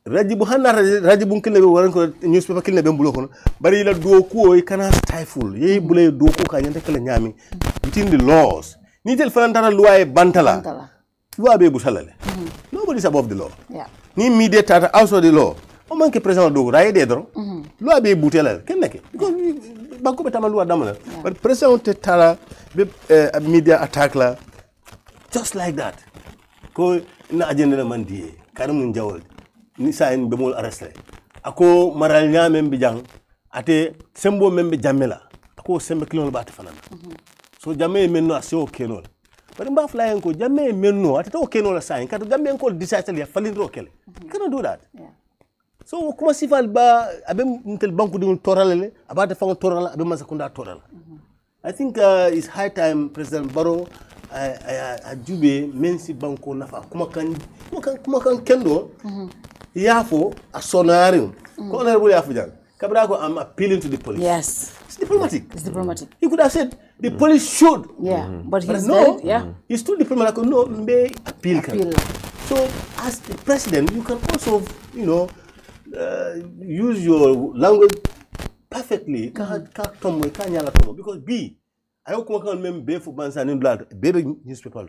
raji bu hanna raji bu kille be waran ko newspaper kille be mbulo ko bari la do ko e kana stifle ye bule do ko ka nyente kala nyami within the laws ni tel fanantara loi bantala loi be bu salale nobody is above the law ni media tata also the law o manke president do raye de dro loi be butela keneke because banko be tamal loi damala but president tata be media attack la just like that ko na agenda man die kanum njawol ni sa en be mol arresté ako maral nyamem bi jang ate sembo membe jamela ako sembe kilon ba tafanana so jamme menno aso kenol but mba flying ko jamme menno ate to kenol sa en kat gambe ko disaster ya falindro kele cannot do that so kuma sifal ba abe mtel banku di toralele abade fa torala abe masakunda torala I think it's high time President Barrow ajube mensi banko nafa kuma kan kendo yafo a sonarium ko honorable yafu jang kabra ko I'm appealing to the police. Yes, it's diplomatic. It's diplomatic. He could have said the police should. But he's no. Yeah, he's too diplomatic. No, may appeal. So as the president, you can also, use your language perfectly. Because I don't remember be for Bansan blood, baby newspaper.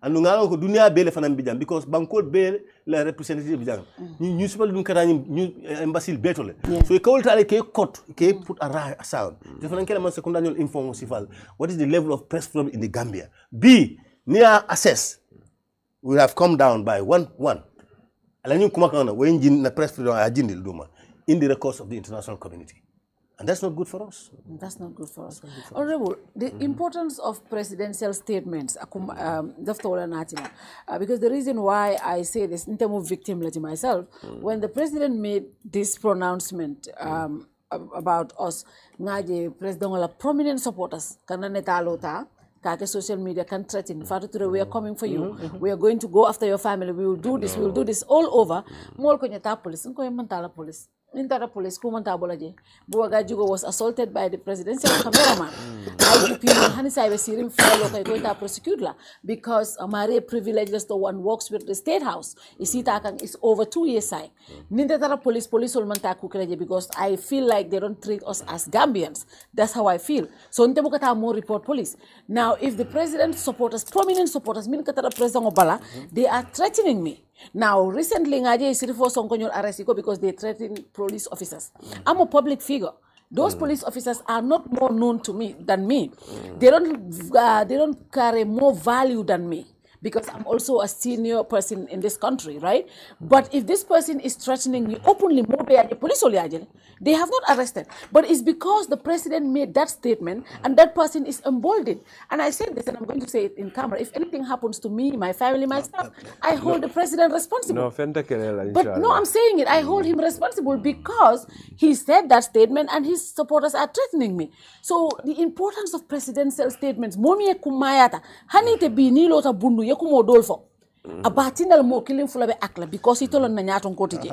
And Lunga Dunia Bele Fanam Bijan because Banco Bale la representative Bijan. Newspaper Dunkarani embassy Betole. So he called it court, put a sound. The Frankel secondary inform what is the level of press freedom in the Gambia? B near assess will have come down by one. Alanyu Kumakana, when the press freedom Ajindil Duma in the records of the international community. And that's not good for us. That's not good for us. Honorable, the importance of presidential statements, because the reason why I say this, in terms of victim myself, when the president made this pronouncement about us, president prominent supporters, social media can threaten. Fatou, we are coming for you. We are going to go after your family. We will do this. We will do this all over. More police. Police. Intara police Kumanta Buaga Jugo was assaulted by the presidential cameraman. IGP Hanisai was hearing fellow prosecute because Amare privileges the one works with the State House. Isitakan is over 2 years side. Nindara police ulmanta kukreje because I feel like they don't treat us as Gambians. That's how I feel. So Ntemukata more report police. Now if the president's supporters, prominent supporters, Minkatara President Obala, they are threatening me. Now, recently, Ngaje is arrested because they threaten police officers. I'm a public figure. Those police officers are not more known to me than me. They don't carry more value than me because I'm also a senior person in this country, right? But if this person is threatening me openly, they have not arrested. But it's because the president made that statement and that person is emboldened. And I said this and I'm going to say it in camera. If anything happens to me, my family, my staff, I hold the president responsible. But no, I'm saying it. I hold him responsible because he said that statement and his supporters are threatening me. So the importance of presidential statements, Momi Kumayata, Hanite Binilo Bundu Yakumo Dolfo. Abatinal mo killing fulabe akla because it all na nyaton kotije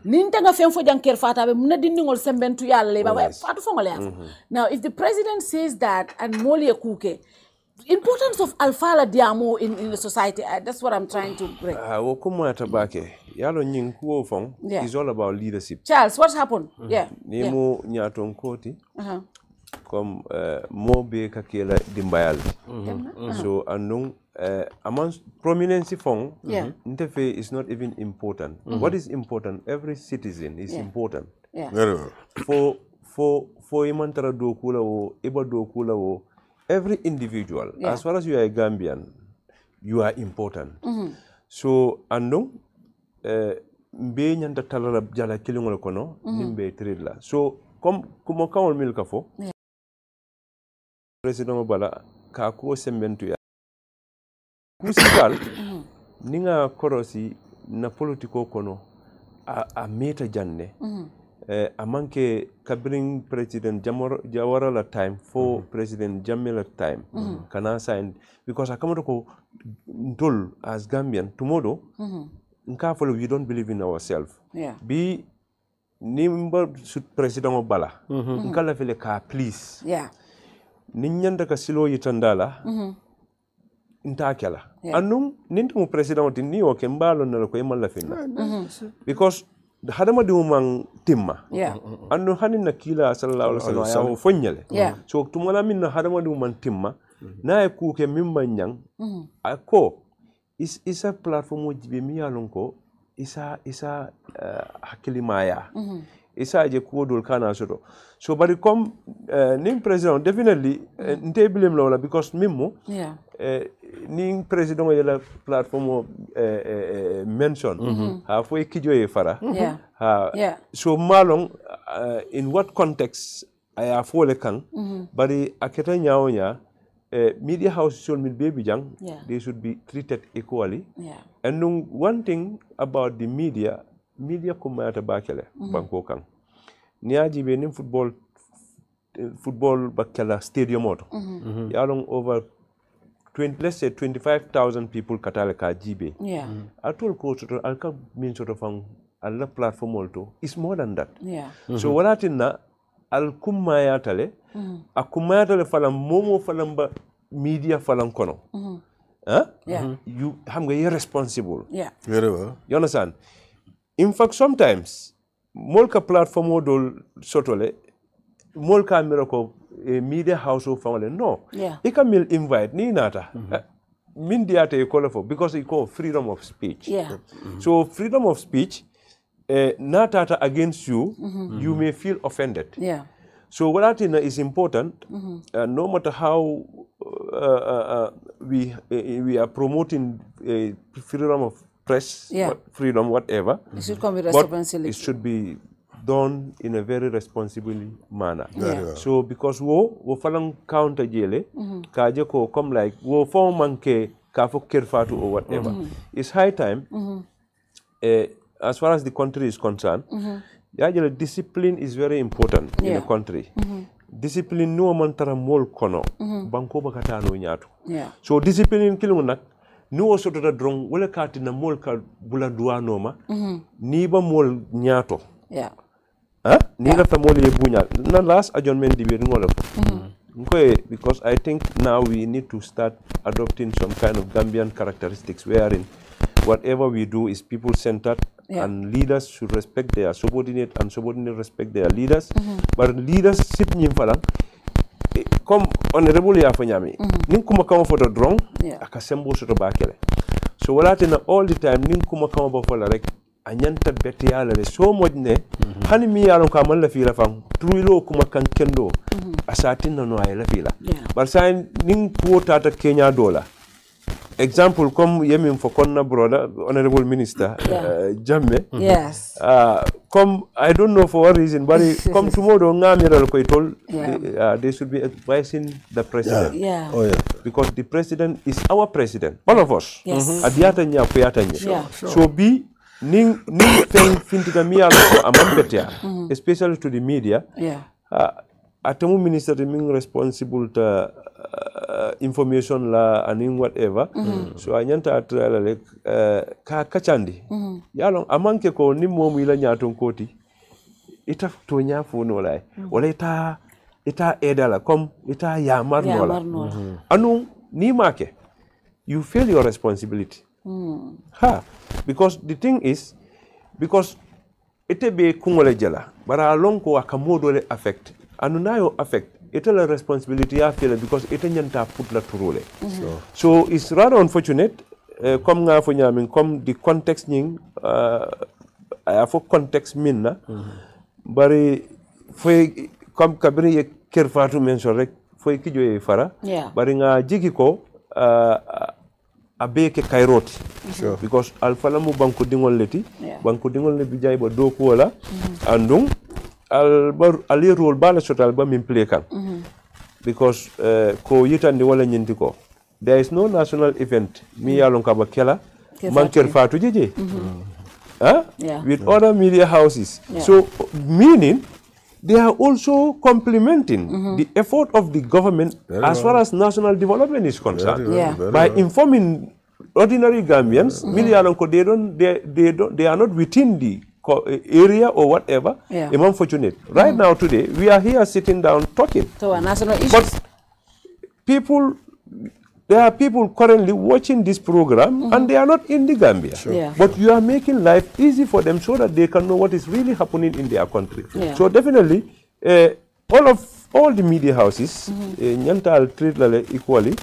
nintanga fem fo janker fata be muna dindingol sembentu yalla ba fatu fo ngale. Now if the president says that and moli kuke importance of Alfala Diamo in the society. That's what I'm trying to bring. It's all about leadership. Charles, what's happened? Yeah. Nemo nyaton koti. Comme mo be kakela dimbayal. So anung among prominence fong interface is not even important. What is important? Every citizen is important. Very well. For imantara dokula o eba dokula o every individual, as far as you are a Gambian, you are important. So anung mbe nyanda talala jala kilingol kono nimbe tridla. So como kawol milka fo President Bala ka ko sembentu ya kusikal ninga korosi na politiko kono a meta janne amanke kabring President Jawara la time for President Jammeh la time kana sign because akamoto ko ndol as Gambian tomorrow nka follow we don't believe in ourselves be nimba President Bala nka la fele ka please ninyanda ka silo yitandala ntakela anum nintu president ni o ke mbalo na ko yemalla finna because hadama di man timma annu hanin na kila sallallahu alaihi wasallam ya fonyale so tumala min na hadama di man timma na e ku ke mimma nyang ako isa platform jibe mi yalon ko isa hakilimaya isa je kodol kana soto so bari comme ning president definitely nte blame lola because mimmo ning president yela platform mention ha fo kijo e fara so malong in what context aya fo le kan bari aketa nyaonya media house should be baby jang they should be treated equally and one thing about the media kumayata bakele banko kan niaji be nim football bakela stadium auto yalong over 20 let's say 25,000 people katale ka jibe atol ko to alka min sort of alla platform auto is more than that so walatinna al kumayata le akumayata le falam momo falam ba media falam kono you have to be responsible very well you understand in fact sometimes molka platform odol sotole molka mirako media house of family no ikamil invite ni nata min diate e call for because it call freedom of speech so freedom of speech natata against you you may feel offended so what I think is important no matter how we are promoting freedom of press, freedom, whatever. It should come with responsibility. It should be done in a very responsible manner. So because wo falang counter jele, kaje ko come like wo form manke ka fo Kerr Fatou or whatever. It's high time. As far as the country is concerned, discipline is very important in the country. Discipline no mantara mol kono banko bakata no nyatu. So discipline kilunnak no soto da drong wala kati na mol ka bula duano ma ni ba mol nyato ni la ta mol ye bunya na last adjournment di be ngolo because I think now we need to start adopting some kind of Gambian characteristics wherein whatever we do is people centered and leaders should respect their subordinate and subordinate respect their leaders but leaders sit nyim falang comme honorable ya fanyami nin kuma kama photo drone akasembo soto bakele so wala tena all the time nin kuma kama ba fola rek anyanta beti yala le so modne hani mi yalon ka man la fi la fam truilo kuma kan kendo asatin no ay la fi la bar sa nin quota ta Kenya dollar example comme yemin for konna brother honorable minister Jammeh come I don't know for what reason but come tomorrow ngamira ko itol they should be advising the president because the president is our president all of us adiata nya ko yata nya so be ning fintiga mi ala ko amam betia especially to the media atamu minister being responsible to information la and whatever so anyanta atrala le ka kachandi yalon amanke ko ni momu ila nyaton koti ita to nyafu no lai wala ita edala kom ita yamar no la anu ni make, you feel your responsibility. Because the thing is, because ite be kungole jela, but along ko akamodole affect, anunayo affect, ite la responsibility ya feel because ite nyanta put la turole. So it's rather unfortunate, comme nga fo nyamin, comme the context nying, for context minna, bari foi comme kabiri ye Kerr Fatou mention rek foi kijo e fara, bari nga jigi ko abe ke kairoti. Because alfala mu banko dingol leti, banko dingol le bijay ba do ko wala andung ali role bala sotal ba min play kan. Because ko yitandi wala nyinti ko. There is no national event mi yalon ka ba kela man Kerr Fatou jeje. With other media houses. So meaning they are also complementing the effort of the government as far as national development is concerned. By informing ordinary Gambians, they are not within the area or whatever. I'm unfortunate. Right now, today, we are here sitting down talking. So a national issue. But there are people currently watching this program and they are not in the Gambia. But you are making life easy for them so that they can know what is really happening in their country. So definitely, all the media houses, Nyantal treat lale equally,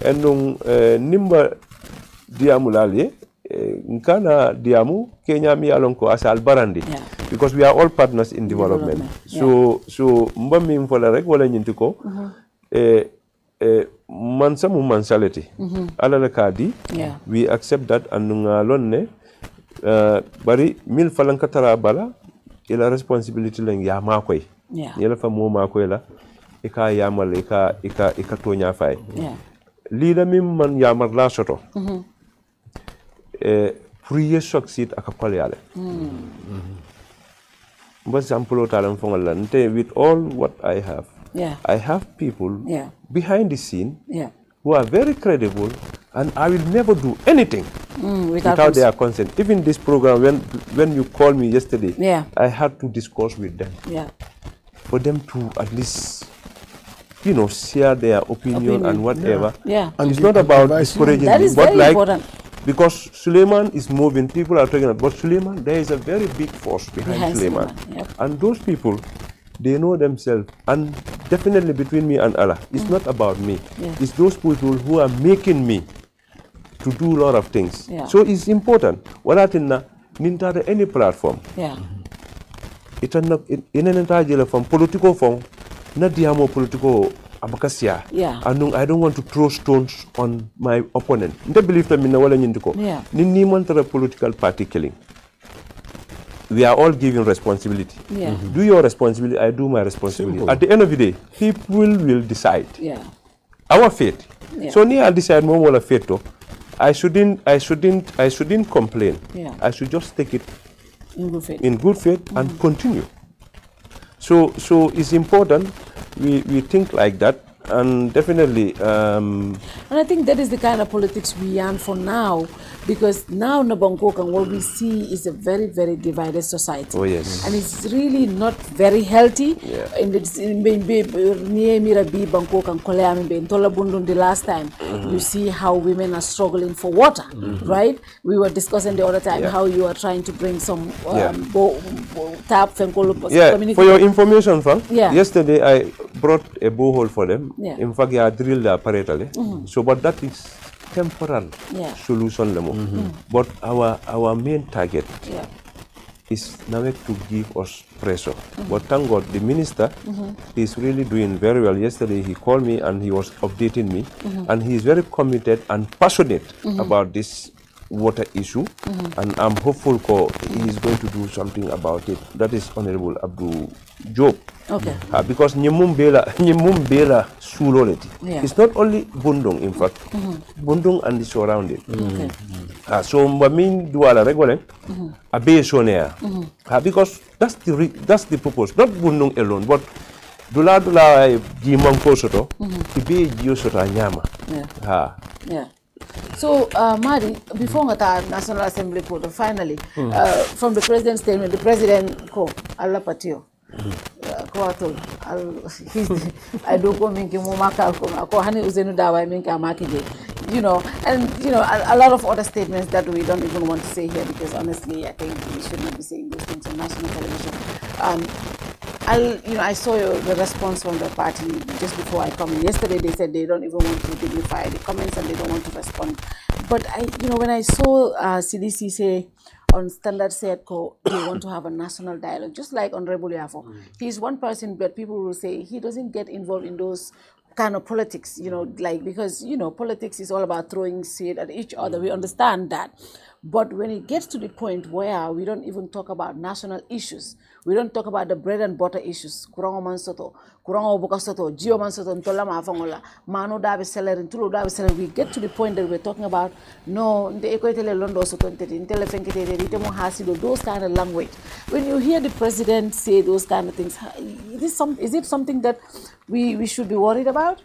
and Nimba diamu lale, Nkana diamu, Kenya mi alonko as albarandi, because we are all partners in development. So mbami mfola rek wala nyintiko, mansamu mansality. Alala kadi, we accept that and ngalonne, bari mil falankatara bala, ila responsibility leng ya makwe. Yela fa mo makwe la, ika yamal ika tonya fay. Lida mim man yamar la soto. Priye succeed akapale yale. But sample talam fongal nte with all what I have. I have people behind the scene who are very credible, and I will never do anything without their consent. Even this program, when you called me yesterday, I had to discuss with them for them to at least, share their opinion and whatever. And it's not about discouraging me, but like important. Because Sulayman is moving, people are talking about Sulayman. There is a very big force behind Sulayman, and those people, they know themselves, and definitely between me and Allah, it's not about me. It's those people who are making me to do a lot of things. So it's important. Walatinna nintare any platform. It's not in an entire from political form, not diamo political abakasia. I don't want to throw stones on my opponent. They believe that minna wala nyindiko. Nini mantara political party killing. We are all given responsibility. Do your responsibility, I do my responsibility. Simple. At the end of the day, people will decide. Our fate. So near I decide more wala fate though. I shouldn't complain. I should just take it in good faith and continue. So it's important we think like that. And definitely and I think that is the kind of politics we yearn for now, because now Nabangkok and what we see is a very, very divided society. And it's really not very healthy. In Bangkok and Koleam the last time, you see how women are struggling for water, right? We were discussing the other time how you are trying to bring some tap community. For your information, Fang, yesterday I brought a borehole for them. In fact, I drilled the apparatus. So, but that is temporary solution. But our main target is now to give us pressure. But thank God, the minister is really doing very well. Yesterday, he called me and he was updating me. And he is very committed and passionate about this water issue. And I'm hopeful he is going to do something about it. That is Honorable Abdul Job. Because Nyemum Bela Suloleti. It's not only Bundung, in fact. Bundung and the surrounding. So Mbamin Duala Regole, Abe Sonea. Because that's the purpose. Not Bundung alone, but Dula Gimanko Soto, Ibe Giosota Nyama. So, Madi, before the National Assembly photo, finally, from the president's statement, the president, Allah Patio, Akwato, I do go minki mumaka ako hani uzenu dawa minka makije. You know, and you know, a lot of other statements that we don't even want to say here because honestly, I think we should not be saying those things on national television. I saw the response from the party just before I come in. Yesterday they said they don't even want to dignify the comments and they don't want to respond. But when I saw Madi Ceesay on Standard said they want to have a national dialogue, just like Honorable Yafo. He's one person, but people will say he doesn't get involved in those kind of politics, because politics is all about throwing shade at each other. We understand that. But when it gets to the point where we don't even talk about national issues, we don't talk about the bread and butter issues, kurango mansoto, kurango bukasoto, jio mansoto, ntola mafangola, mano dabe seller, ntulo dabe seller, we get to the point that we're talking about, no, the ekwetele londo soto ntele fenkete, itemo hasido, those kind of language. When you hear the president say those kind of things, is it something that we should be worried about?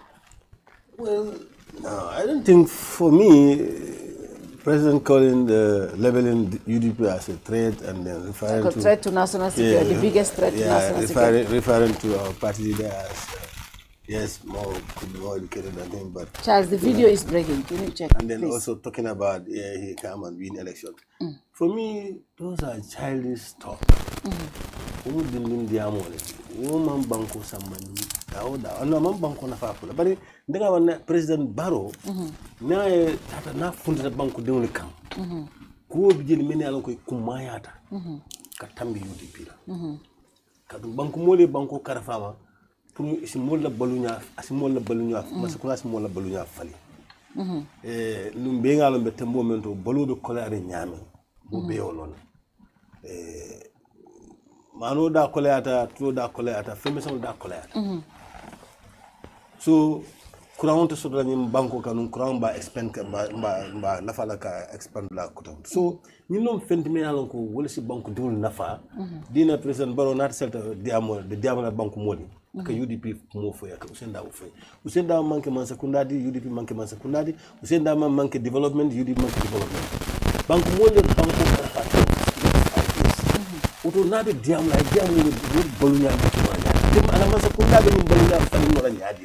Well, no, I don't think for me, President calling the labeling UDP as a threat and then referring to threat to national security, the biggest threat to national security. Referring to our party leader as yes, could be more educated than him, but Charles, the video is breaking. Can you check? And then please? Also talking about he come and win election. For me, those are childish talk. Who didn't woman banko samani no man banko na fakula bari ndaga wana President Barrow na tata na fundita banko dewle kam ko bijeli meni alon koy kumayata ka tambi UDP la kadu banko mole banko karafama pour isimola balunya masakuna isimola balunya fali lumbe ngalo be tembo mento baludo kolare nyame bo beolon mano da koleata tulo da koleata femeson da koleata so kuran to sodra nyim banko kanun kuran ba expand ba nafa la ka expand la kutam so ni non fenti me alon ko wala si banko dul nafa dina president Barrow nat selta diamo la banko modi ka UDP mo fo ya ka usenda manke man sekundadi UDP manke man sekundadi usenda manke development UDP manke development banko modi banko ka uto nabe diam la ni bolunya tim ala masa kunda be bolunya fani no la nyaadi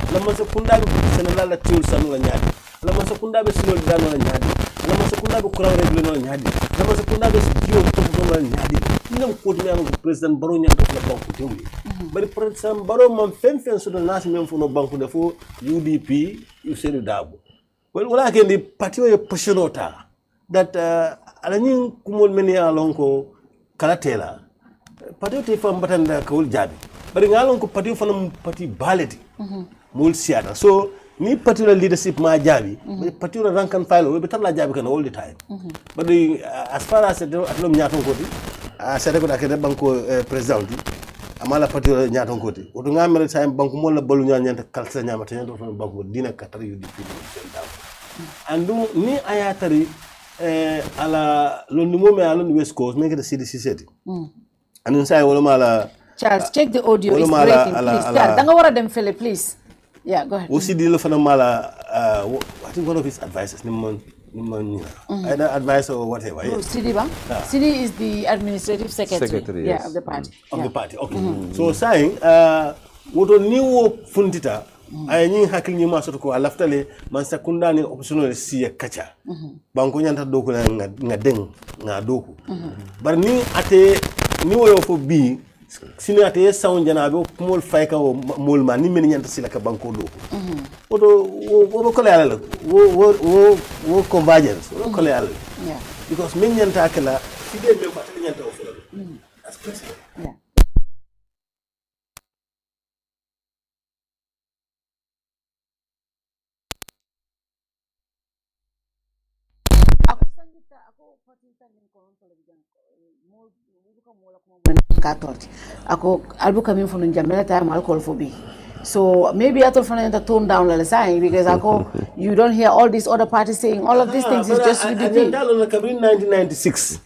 ala masa kunda be senala la tiul sanu la nyaadi ala masa kunda be sinol dano la nyaadi ala masa kunda be kuran regle no la nyaadi ala masa kunda be dio to la nyaadi ngam ko di am president Barrow nyam to la banku dewli bari president Barrow man fen so do nasi mem fu no banku defo UDP Usedu Dabo wala ke ndi parti o positionota that ala nyin kumol meni alonko kala tela patio te fam batanda kawul jabi bari ngalon ko patio fanam pati baleti mul siata so ni patio leadership ma jabi patio rank and file we betar la jabi kan all the time but as far as atlom nyaton koti sede ko dakede banko president amala patio nyaton koti o do ngamere time banko mo la balu nyanta kalsa nyamata nyando fam banko dina katar UDP andu ni ayatari ala londi mo me ala West Coast make the CDC set and inside wala mala Charles check the audio is breaking please danga wara dem fele please yeah go ahead OCD lo fana mala I think one of his advisors either advisor or whatever CD ba CD is the administrative secretary yes. Of the party the party okay so saying woto niwo fundita ay ñi hakil ñi ma soto ko alaftale man sakunda ni optional siya kacha banko nyanta do ko nga deng nga do ko bar ni ate ni woyo fo bi sini ate sawn janabe mol fayka o mol ma ni men nyanta sila ka banko do ko odo ko la wo convergence wo ko la yeah because men nyanta kala fide be ko nyanta o fo as president yeah ako albuka min funu jamela time alcohol phobia so maybe I thought to tone down the sign because ako you don't hear all these other parties saying all of these things is just UDP. In 1996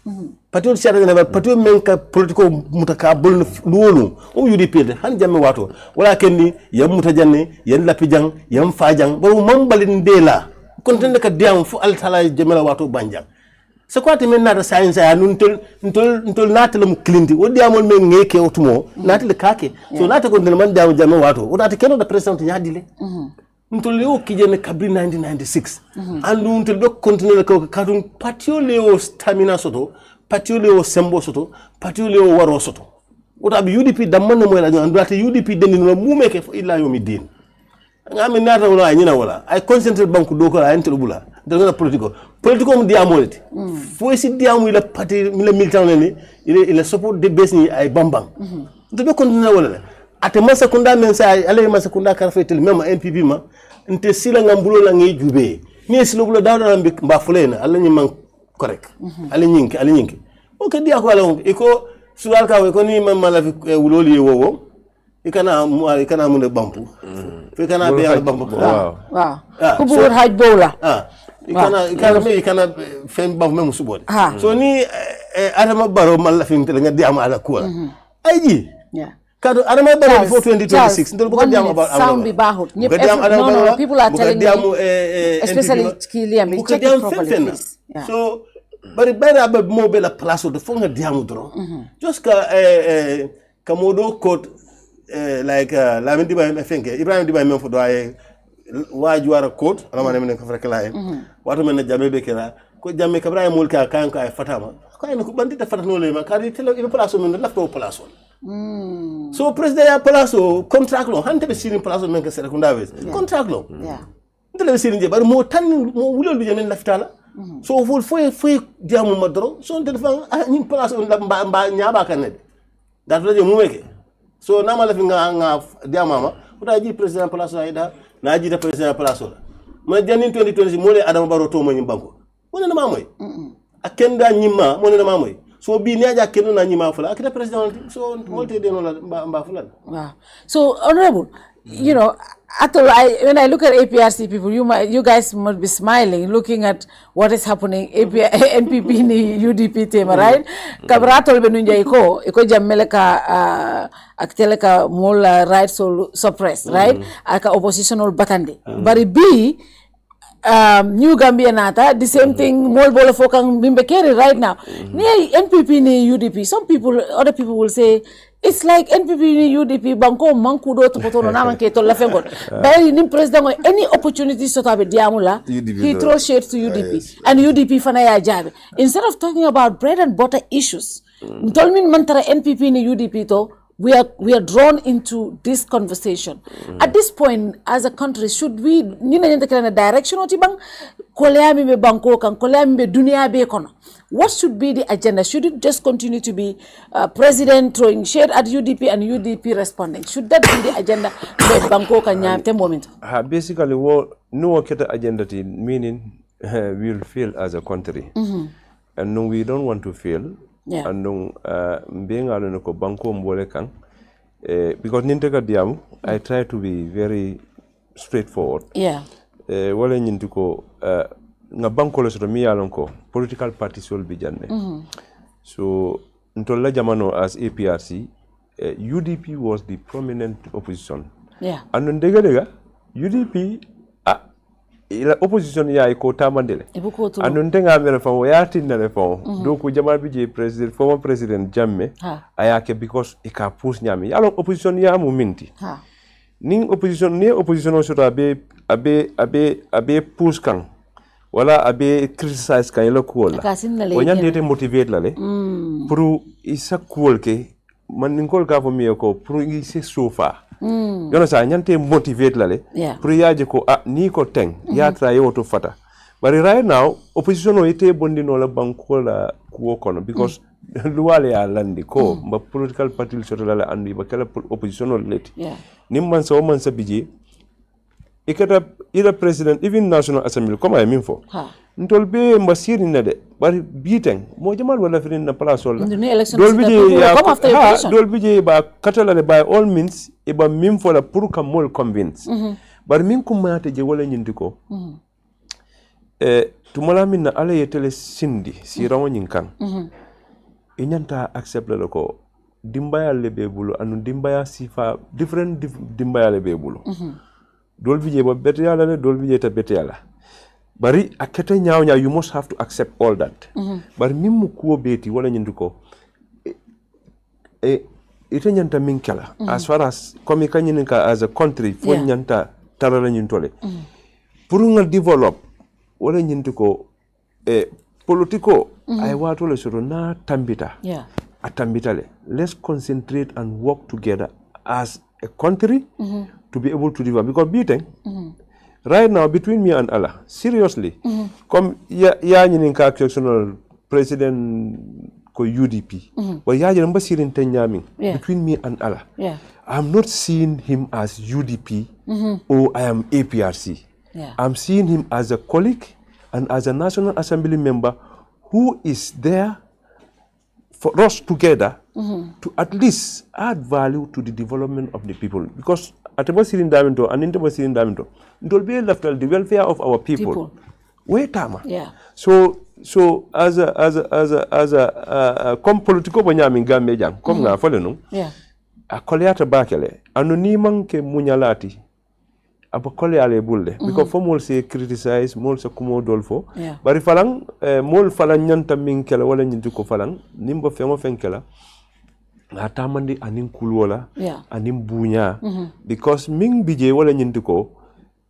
patio chara na patio menka political mutakabul lulu o UDP de han jamme wato wala kenni yam mutajanne yen lapijang yam fajang bo mambalin de la kontende ka diam fu altala jamela wato banjang c'est quoi te men nata science ya ntol nata lam clinti o diamol men ngeke otumo nata le kake so nata ko ndel man diamu jamme wato o nata keno da president nyadile ntol yo kijene kabri 1996 andu ntol be continuer ko kadum patio leo stamina soto patio leo sembo soto patio leo waro soto o tabi UDP damman mo la andu ata UDP dendi no mumeke fo illa yomi din ngami nata wala nyina wala ay concentrate banku do ko ay ntol bula de politico mo diamolete fo si diamu ila parti mi le militant ni il support de besni ay bambam to be continuer wala ate masa kunda men sa ale masa kunda karfetel même NPP ma nte sila ngambulo la ngi jube ni silo bulo dawda mbik mba fulena alla nyi man correct ali nyinki o dia ko ala iko suwal ka ko ni man mala fi wuloli wowo ikana mu de bampu fi kana be ala bampu waaw ko bu wor haj bowla ikana fen bampu mem subode so ni adama baro mala fi ntel nga diam ala ko ayji kado adama baro before 2026 ndol ko diam about sound bi bahut ñep no people are telling me especially Kiliam check it properly so bari bayra ba mo be la place de fo nga diamu dro just ka modo code like la men diba me fenke Ibrahim diba men fo do ay waju wara code ala man men ko frekla wato men jamme be kera ko jamme ka Ibrahim mul ka kan ko ay fatama ko ay ko bandita fatano le ma kadi tele e place men la ko place so president ya place contract lo hante be sini place men ka sere ko ndawes contract lo ndele sini je bar mo tan mo wulol bi men laftala so foi diamu madro so ndel fa ni place mba nyaaba kanede dat la je mu meke so nama la fi nga diamama uta ji president place ayda na ji da president place la ma janin 2020 mo le adama baro to mo nyim banko mo ne ma moy akenda nyima mo ne ma moy so bi ne aja kendo na nyima fula akita president so mo te de no la mba fula wow so honorable you know when I look at APRC people, you guys must be smiling, looking at what is happening. NPP ni UDP tema, right? Kabratol benunja iko jammele ka akitele ka mol right so suppress, right? Aka oppositional batande. Bari B New Gambia nata the same thing mol bola fokang bimbe carry right now. Ni NPP ni UDP. Some people, other people will say it's like NPP ni UDP banko mankudo to potono na manke to lafengon. But ni president any opportunity so tabe diamula he throws shade to UDP and UDP fana ya jabe. Instead of talking about bread and butter issues, ntolmin mantara NPP ni UDP to we are drawn into this conversation. At this point, as a country, should we the direction or bang koleami be banko kan koleami be dunia be kono? What should be the agenda? Should it just continue to be president throwing shade at UDP and UDP responding? Should that be the agenda? Be banko kan nyamte moment. Basically, no agenda meaning we'll fail as a country, and no, we don't want to fail. Yeah. And being alone ko banko mbole kan because ninteka diam I try to be very straightforward. Yeah. Wala nyintiko nga banko le so mi alon ko political parties will be janne. So ntolla jamano as APRC UDP was the prominent opposition. Yeah. And ndega UDP ila opposition ya iko tamandele anu ndenga amere fa yati na refon donc jamal bije president former president Jammeh ayake because ika push nyami alors opposition ya mu minti ning opposition o sota abe push kan wala abe criticize kan ila ko la o nyande motivate la le pour isa ko ke man ngol ka fo mi ko pour isi sofa yono sa nyante motivate lale pour yaje ko ni ko teng ya try to fata but right now opposition o ite bondino la banko la kuo kono because luwale ya landi ko ba political party soto la andi ba kala opposition o leti nimman so man sa biji ikata ira president even national assembly comme ay min fo ntol be mbasiri na de bari biteng mo jamal wala firin na place wala dol bije ba katala le by all means e ba mim fo la pour ka mol convince bari min ko mate je wala nyindi ko tumala min na ala yetele sindi si rawo nyin kan e nyanta accept la ko dimbaya le be bulu anu dimbaya sifa dimbaya le be bulu dol bije ba bete yalla le dol bije ta bete yalla Bari akete nyawnya, you must have to accept all that. Bari mimu kuo beti wala nyinduko. Ite nyanta minkela. As far as komika nyininka as a country, fo nyanta tarala nyintole. Purunga develop wala nyinduko politiko ay watole soro na tambita. Atambitale. Let's concentrate and work together as a country to be able to develop. Because beating right now between me and Allah, seriously, come ya nyininka exceptional president ko UDP. But ya jamba sirin tenyami between me and Allah. I'm not seeing him as UDP or I am APRC. I'm seeing him as a colleague and as a National Assembly member who is there for us together to at least add value to the development of the people. Because at the Basirin Daminto and in the Basirin Daminto, it will be left the welfare of our people. Wait, Tama. So as a come political banyami gambe jang come na follow no. A koleata bakele anonymang ke munyalati. Aba koleale bulde because for mol se criticize mol se kumo dolfo bari falang mol falang nyanta min kala wala nyintu ko falang nimba fengo fenkela atamandi anin kulwola anin bunya because min bije wala nyintu ko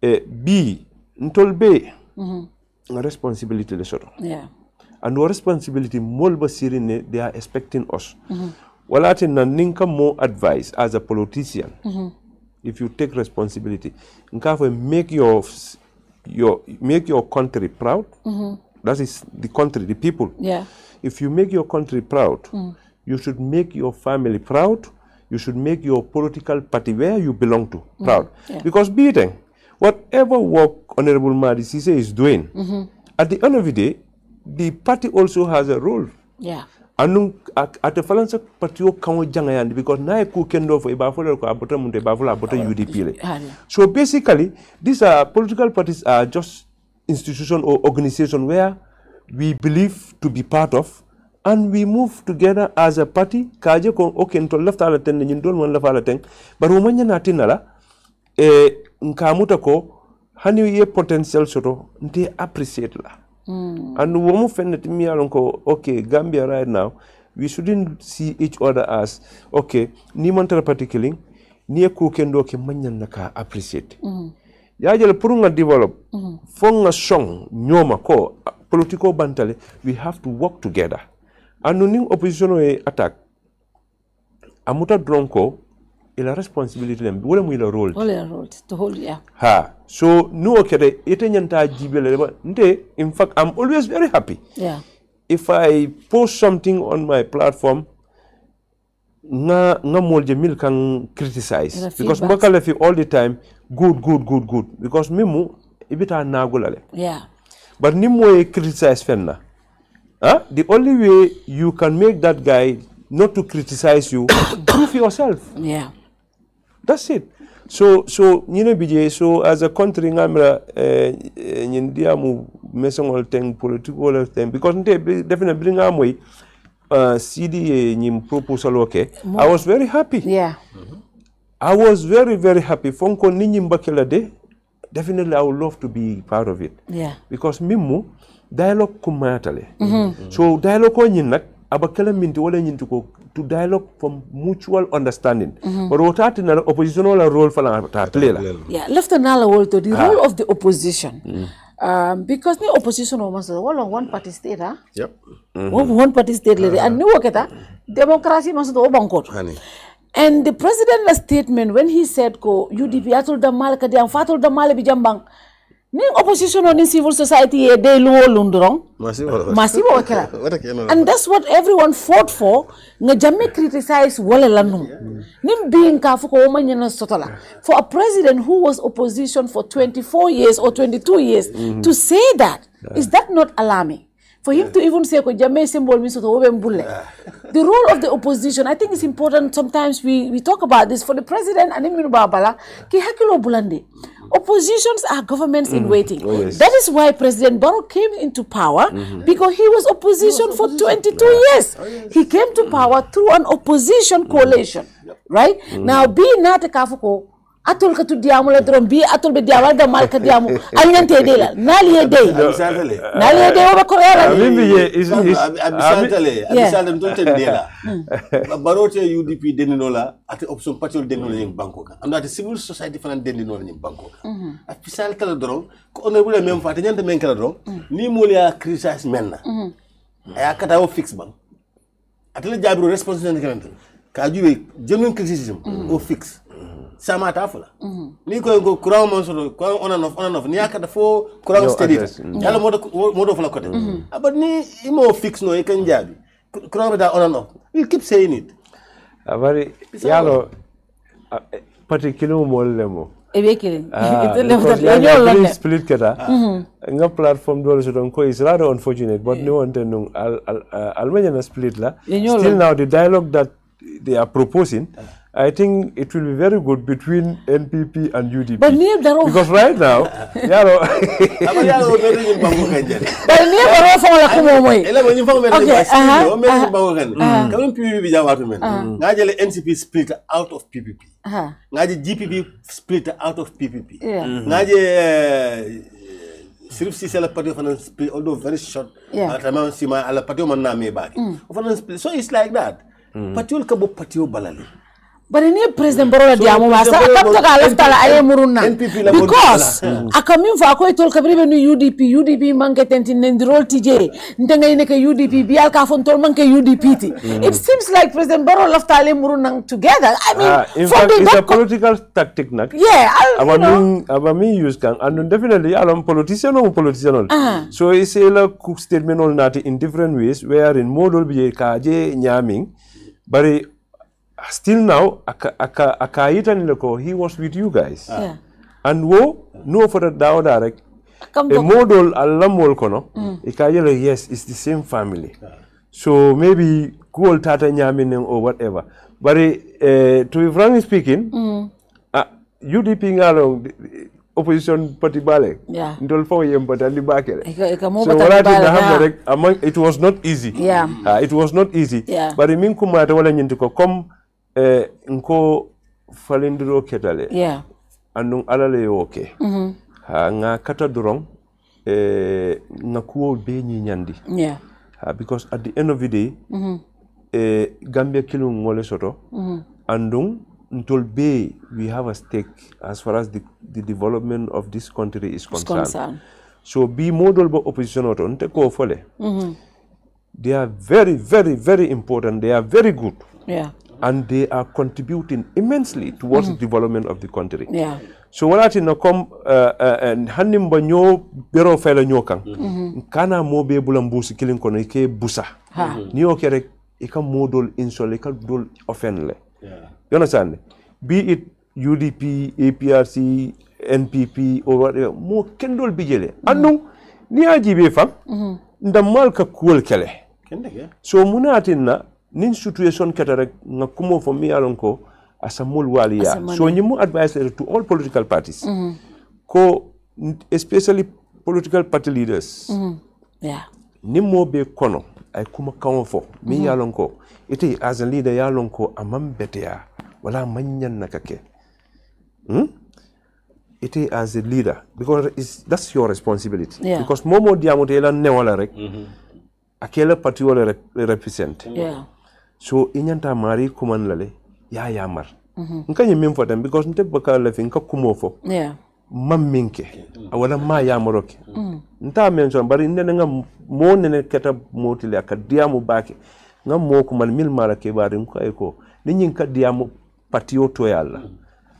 bi ntolbe a responsibility le soto and our responsibility mol basirine they are expecting us wala tin ninka more advice as a politician if you take responsibility make your country proud. That is the country, the people. If you make your country proud, you should make your family proud. You should make your political party where you belong to proud. Because beating, whatever work Honorable Madi Ceesay is doing, at the end of the day, the party also has a role. Anung at the balance patio kango jangayandi because na ku kendo for ibafolo ko abota munde ibafolo abota UDP. So basically these are political parties are just institution or organization where we believe to be part of and we move together as a party kaje ko okay to left ala ten ñun don won la fala ten bar mo manya tinala nkamuta ko hani ye potential soto nte appreciate la. And womu fennet mi alonko okay Gambia right now we shouldn't see each other as okay ni mantara particularly ni ko kendo ke manyan naka appreciate ya jël pour nga develop fo nga song ñoma ko political bantale we have to work together and ni opposition e attack amuta dronko et la responsabilité lem wala muy le rôle to hold so no okay ite nyanta jibele nte in fact I'm always very happy if I post something on my platform nga molje mil kan criticize because mbakala fi all the time good because mimu ibita nagulale but nimu criticize fenna the only way you can make that guy not to criticize you prove yourself that's it. So BJ, so as a country ngamra ndia mu mesongol teng political thing because definitely bring amwe CD nyim proposal okay. I was very happy. I was very happy. Fonko ninyi mbakela de definitely I would love to be part of it. Because mimu dialogue kumatale. So dialogue ko nyinak abakela minti wala nyintu ko to dialogue from mutual understanding. But what at na opposition wala role fala ta play la. Left another role to the role of the opposition. Because the opposition was one party state, one party state and new waketa democracy must do bankot. And the president's statement when he said ko UDP atul da mal ka de fatul da mal bi jambang ni opposition on civil society de luo lundrong masibo wakela and that's what everyone fought for nga jamme criticize wala lanu nim being ka fuko manyana sotola for a president who was opposition for 24 years or 22 years to say that is that not alarming for him to even say ko jamme symbol mi soto wobe mbulle the role of the opposition I think is important. Sometimes we talk about this for the president and Eminu Babala ki hakilo bulande. Oppositions are governments in waiting. That is why President Barrow came into power because he was opposition for 22 years. He came to power through an opposition coalition, right? Now, being not a kafuko, atol ka tu diamu la drom bi atol be diawal da mal ka diamu alnyante de la nali de wa ko yala abisantale mtonte de la barote UDP denino la ate option patrol denino la nyim banko ka ando ate civil society fanan denino la nyim banko ka abisal kala drom ko honorable même fa te nyante men kala drom ni molia criticize menna aya kata o fix bang atele jabiro responsibility kan ka juwe genuine criticism o fix sama tafula ni ko courant mon so ko on and off ni akata fo courant steady yalla modo fala côté but ni imo fix no e kan jabi courant da on and off we keep saying it abari yalo particular mo lemo ebe killing split kata nga platform do so don ko is rather unfortunate but no one tenung almenya split la still now the dialogue that they are proposing I think it will be very good between NPP and UDP. But because right now, NCP split out of PPP. GPP split out of PPP. Sirif si la party of split, although very short. So it's like that. Patiol kabo patio balali. But in the President Borola Diamo Masa, I because I come in for a quite told Cabri UDP Manket and Nendrol TJ, Ntanganeka UDP, Bialka Fontolmanke UDP. It seems like President Borola left Ale Murunang together. I mean, in fact, it's a political tactic. Yeah, Abami use can, and definitely I'm politician or politician. So it's a cook statement on that in different ways, where in model be Kaje Nyaming, but still now, he was with you guys. And no for the down direct. A model alamol kono. Yes, it's the same family. So maybe cool tata nyamin or whatever. But to be frankly speaking, UDP ngalong opposition party bale. Ndol fo yem but ali bakere. So it was not easy. It was not easy. But min kumata wala nyintiko come nko falindiro ketale andung alale okay nga kata durong nga kuo be nyi nyandi because at the end of the day Gambia kilu ngole soto andung ntol be we have a stake as far as the development of this country is concerned. So be model bo opposition oto nte ko fole they are very very very important, they are very good and they are contributing immensely towards the development of the country. So what I think come and handim banyo bero fela nyokang kana mo be bulambusi killing kono ike busa ni okere ika model insole ika dol offenle. You understand? Be it UDP, APRC, NPP or whatever, mo kendol bijele anu ni ajibe fam ndamal ka kuol kele. So munatin na nin situation katarek nga kumo for me alonko asamul waliya. So nyimu advice to all political parties. Ko especially political party leaders. Nimo be kono ay kuma kawo fo mi yalonko ite as a leader yalonko amam betea wala manyan nakake. Ite as a leader because that's your responsibility. Because momo diamote ela newala rek akela party wala represent. So inyanta mari kuman lale ya yamar nka nyem fo tam because nte baka la fi nka kumo fo mamminke wala ma yamaroke nta mention bari nene nga mo nene keta motile akadiamu bake nga mo kuman mil mara ke bari nko eko ninyin ka diamu patio to yalla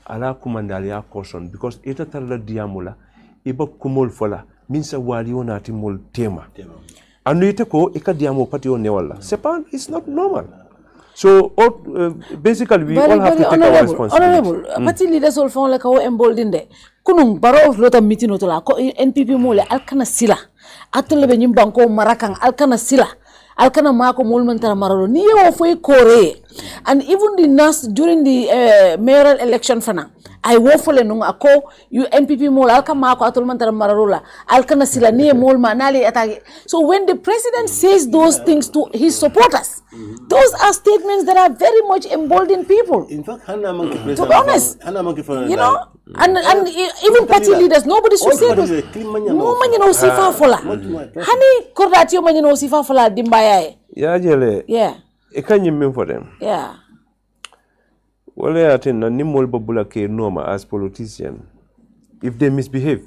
ala kumandal ya caution because ita talla diamula iba kumol fola min sa wali onati mol tema anu ite ko ika diamu patio ne wala it's not normal. So basically we all have to take our responsibility. Honorable, party leaders all font like how emboldened. Kunung baro lota meeting otola ko NPP mole alkana sila. Atole be nyim banko marakang alkana sila. Alkana mako mol mantara maralo ni yo foi kore. And even the nurse during the mayoral election fana, I work for lenung ako you MPP mol alka mako atulman tara mararula alka na sila niye mol manali atagi. So when the president says those things to his supporters, those are statements that are very much emboldening people. In fact, to be honest, you know, and even party leaders, nobody should say this. Mo manyino sifa fola. Hani kordatio manyino sifa fola dimbaya. Yeah, jele. Yeah. Ekanyim for them. Yeah. Well, I think that Nimol Babula ke norma as politician, if they misbehave,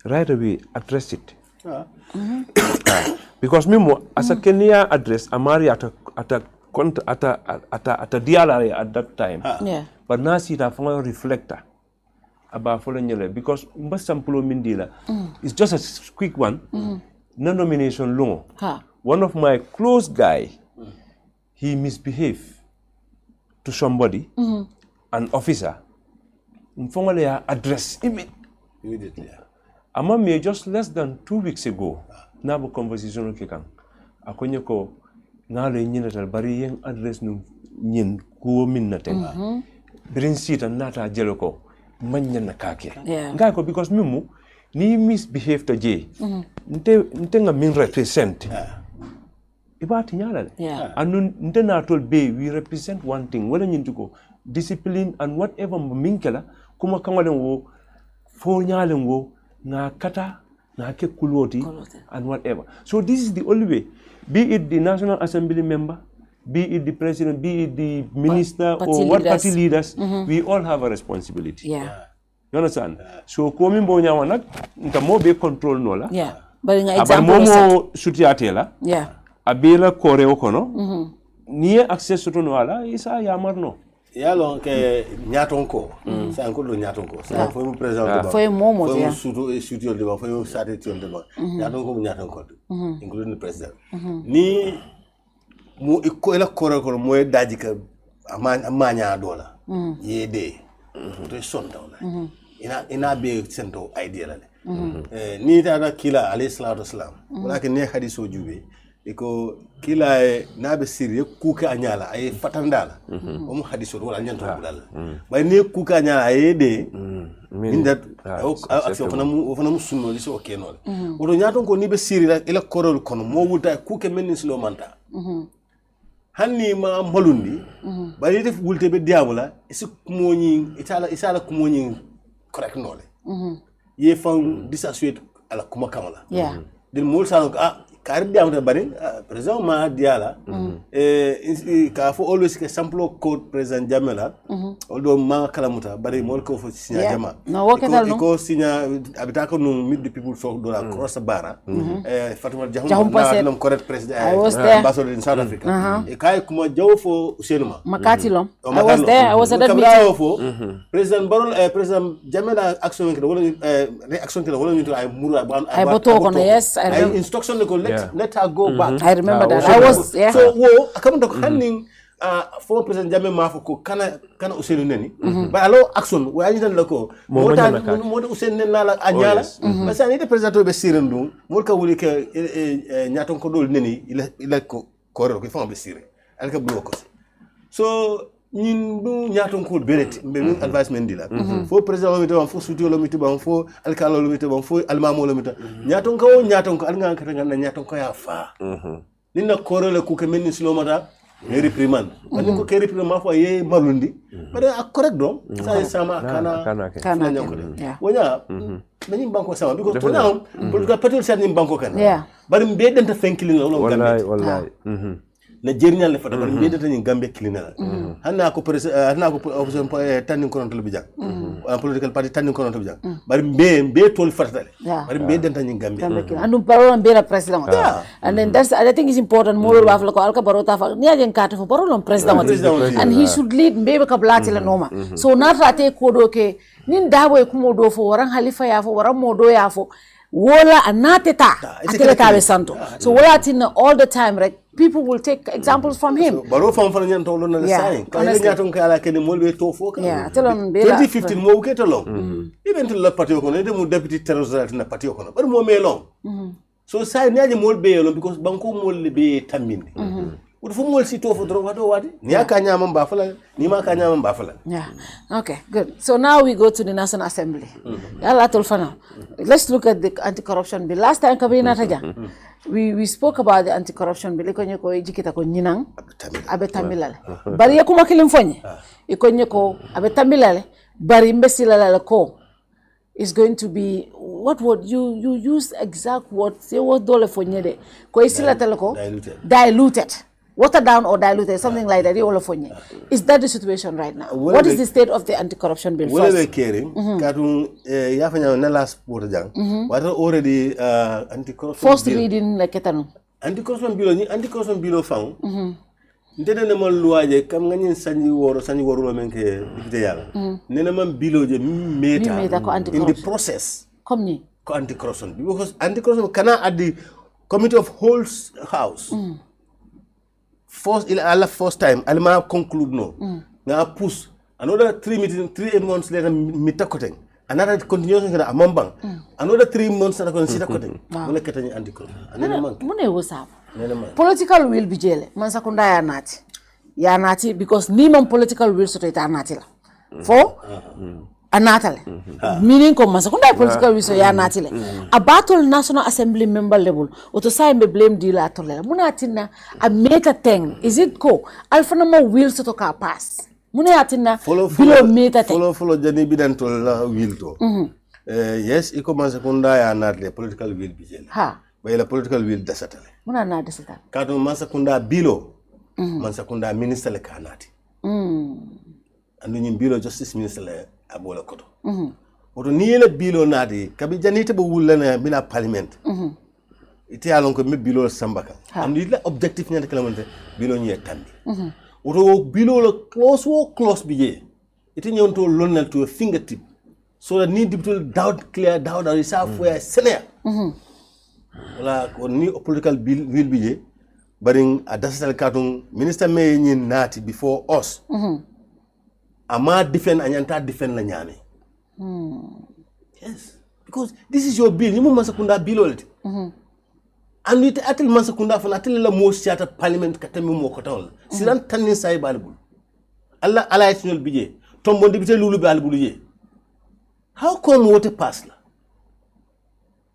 right away address it. Because Mimo, as a Kenya address, Amari at a dialary at that time. Yeah. But now see that from reflector about following because Mbasampulo Mindila is just a quick one. No nomination long. One of my close guy, he misbehaved to somebody, an officer, informally address immediately. Among just less than 2 weeks ago, na bo conversation okay kan. Akonyo ko ngalo nyinatal bari yang address nu nyin ko min na ten. Birin sita nata jelo ko manya na kake. Ngai ko because mimu ni misbehave to je. Nte nga min represent. Ibati nyala. Anu nte na tol be we represent one thing. Wala nyintu ko discipline and whatever minkela kuma kangalen wo fo nyalen wo na kata na ke kuloti and whatever. So this is the only way. Be it the National Assembly member, be it the president, be it the minister or what party leaders, we all have a responsibility. You understand? So komi mbonya wanak nta mo be control nola. But in example momo sutiatela. Abela kore okono. Niye access to no ala isa yamarno. Yalo ke nyatonko sa anko nyatonko sa foi mo president foi momo foi studio de foi mo strategy de nyatonko including the president ni mo ko ela ko mo daji ka amanya dola yede to son dawla ina be sento idea la ni ta kila alayhi salatu wassalam wala ke ne hadiso jube iko kila nabe siri kuka anyala ay fatandala o hadiso wala nyanto bulal bay ne kuka anyala ay de min that action fana mu sunno li so kenol wodo nyaton ko ni be siri la ila korol kono mo wuta kuke men silo manta hanni ma malundi bay def wulte be diamula isi kumoñi itala kumoñi correct nole ye fan disasuet ala kuma kamala din mol sano Carib diamata bari president ma diala ka fo always ke sample code president Jamela although ma kalamuta bari mol ko fo signa jama ko signa abitaka no meet the people talk do la cross bara Fatima Jahum na correct president ambassador in South Africa e kay kuma jaw fo Usenuma Makati lom I was there I was at that meeting president Barol president Jamela action ke wala reaction ke wala ñu ay mura ay boto ko yes I remember instruction ko let her go back. I remember that. I was so wo akam dok handing for president Jammeh mafoko kana Usenu neni but allo action wa ñu dan lako mo Usenu nen la anyala parce que ni president be sirendu mo ka wuli ke ñaton ko dol neni ila ko ko fa be sire al ka bloco so ñin du ñaton ko belet be advisement dila fo president lo mito fo studio lo mito fo alkalo lo mito fo almamo lo mito ñaton ko al nga kata nga ñaton ko ya fa ninna korole ku ke menni silo mata ne reprimand man ko ke reprimand fo ye malundi bare ak correct do sa sama kana ñoko wonya nañu banko sama biko to now pour que patul sen ni banko kana bare mbe denta fenkilin lo wallahi na jernyal le fata bari mbe denta ni gambe kilina hanna ko opposition tanni kono to bijak political party tanni kono to bijak bari mbe tol fatale bari mbe denta ni gambe andu baro mbe na president and then that's I think is important more wa ko alka baro ta fa ni ajen kata fo baro lon president and he should lead mbe ka blati la noma so na rate ko do ke nin dabo e kumo do fo waran halifa ya fo waran modo ya fo wola anateta atele tabe santo so wala tin all the time right people will take examples from him baro fam fam nyan to lo na sai ka nyaton ka ala ken molbe to fo ka 2015 mo wuketo long even to la party ko ne de mu deputy terrorist na party ko bar mo melong so sai nyaje molbe long because banko molbe tambinde Would for more sit over draw what? Niakanya Bafala, Nimakanya Bafala. Yeah. Okay, good. So now we go to the National Assembly. Let's look at the anti-corruption bill. Last time we spoke about the anti-corruption bill. Ikonye ko ejikita ko nyinang abetamilale. Bari yakuma kilimfonye. Ikonye ko abetamilale. Bari mbesilale ko is going to be what would you use exact words? Say what dole fonye de. Ko isila teleko diluted. Watered down or diluted, something like that. Is that the situation right now? What is the state of the anti-corruption bill? What are we caring? Last what are already anti-corruption first reading like etano. Anti-corruption bill found. Ndene na man luaje kam ngani sanyi woro menke dipite yalla. Nene man bilo je meta in the process. Comme ni ko anti-corruption because anti-corruption kana at the committee of whole house. First time, I'll conclude no. Now push another 3 months later, mitakoting. Another continuation a mambang. Another 3 months and I consider cutting. Political will be jail. Mansakunda ya nati because niman political will so natila. For anatale. Meaning ko mansakunda political will so ya natile. A battle National Assembly member level. Oto sa me blame deal atole. Muna atina a make a thing. Is it ko? Alpha number will so to ka pass. Muna atina below meter thing. Follow jani bidantol will to. Yes, iko mansakunda ya natle political will be jail. Ha. But the political will desatale. Muna na desatale. Kato mansakunda bilo. Mansakunda minister le kanati. Anu nyim justice minister le abola koto. Oto niele bilo nadi kabi janite bo wulana bina parliament. Ite alon ko me bilo sambaka. Andu ila objectif nyande kalamante bilo nye tambi. Oto bilo lo close bije. Ite nyonto lonal to a fingertip. So that need to doubt clear doubt or is where senior. Wala ko ni political bill will bije baring a dasal katung minister may nyin nati before us. Ama defend anyanta defend la nyame. Yes, because this is your bill. You must sakunda bill already. And it atil man sakunda fana atil la mo siata parliament katami mo kotol. Siran tanin say balbul. Allah national bije. Tombo dibite lulu balbul ye. How come water pass la?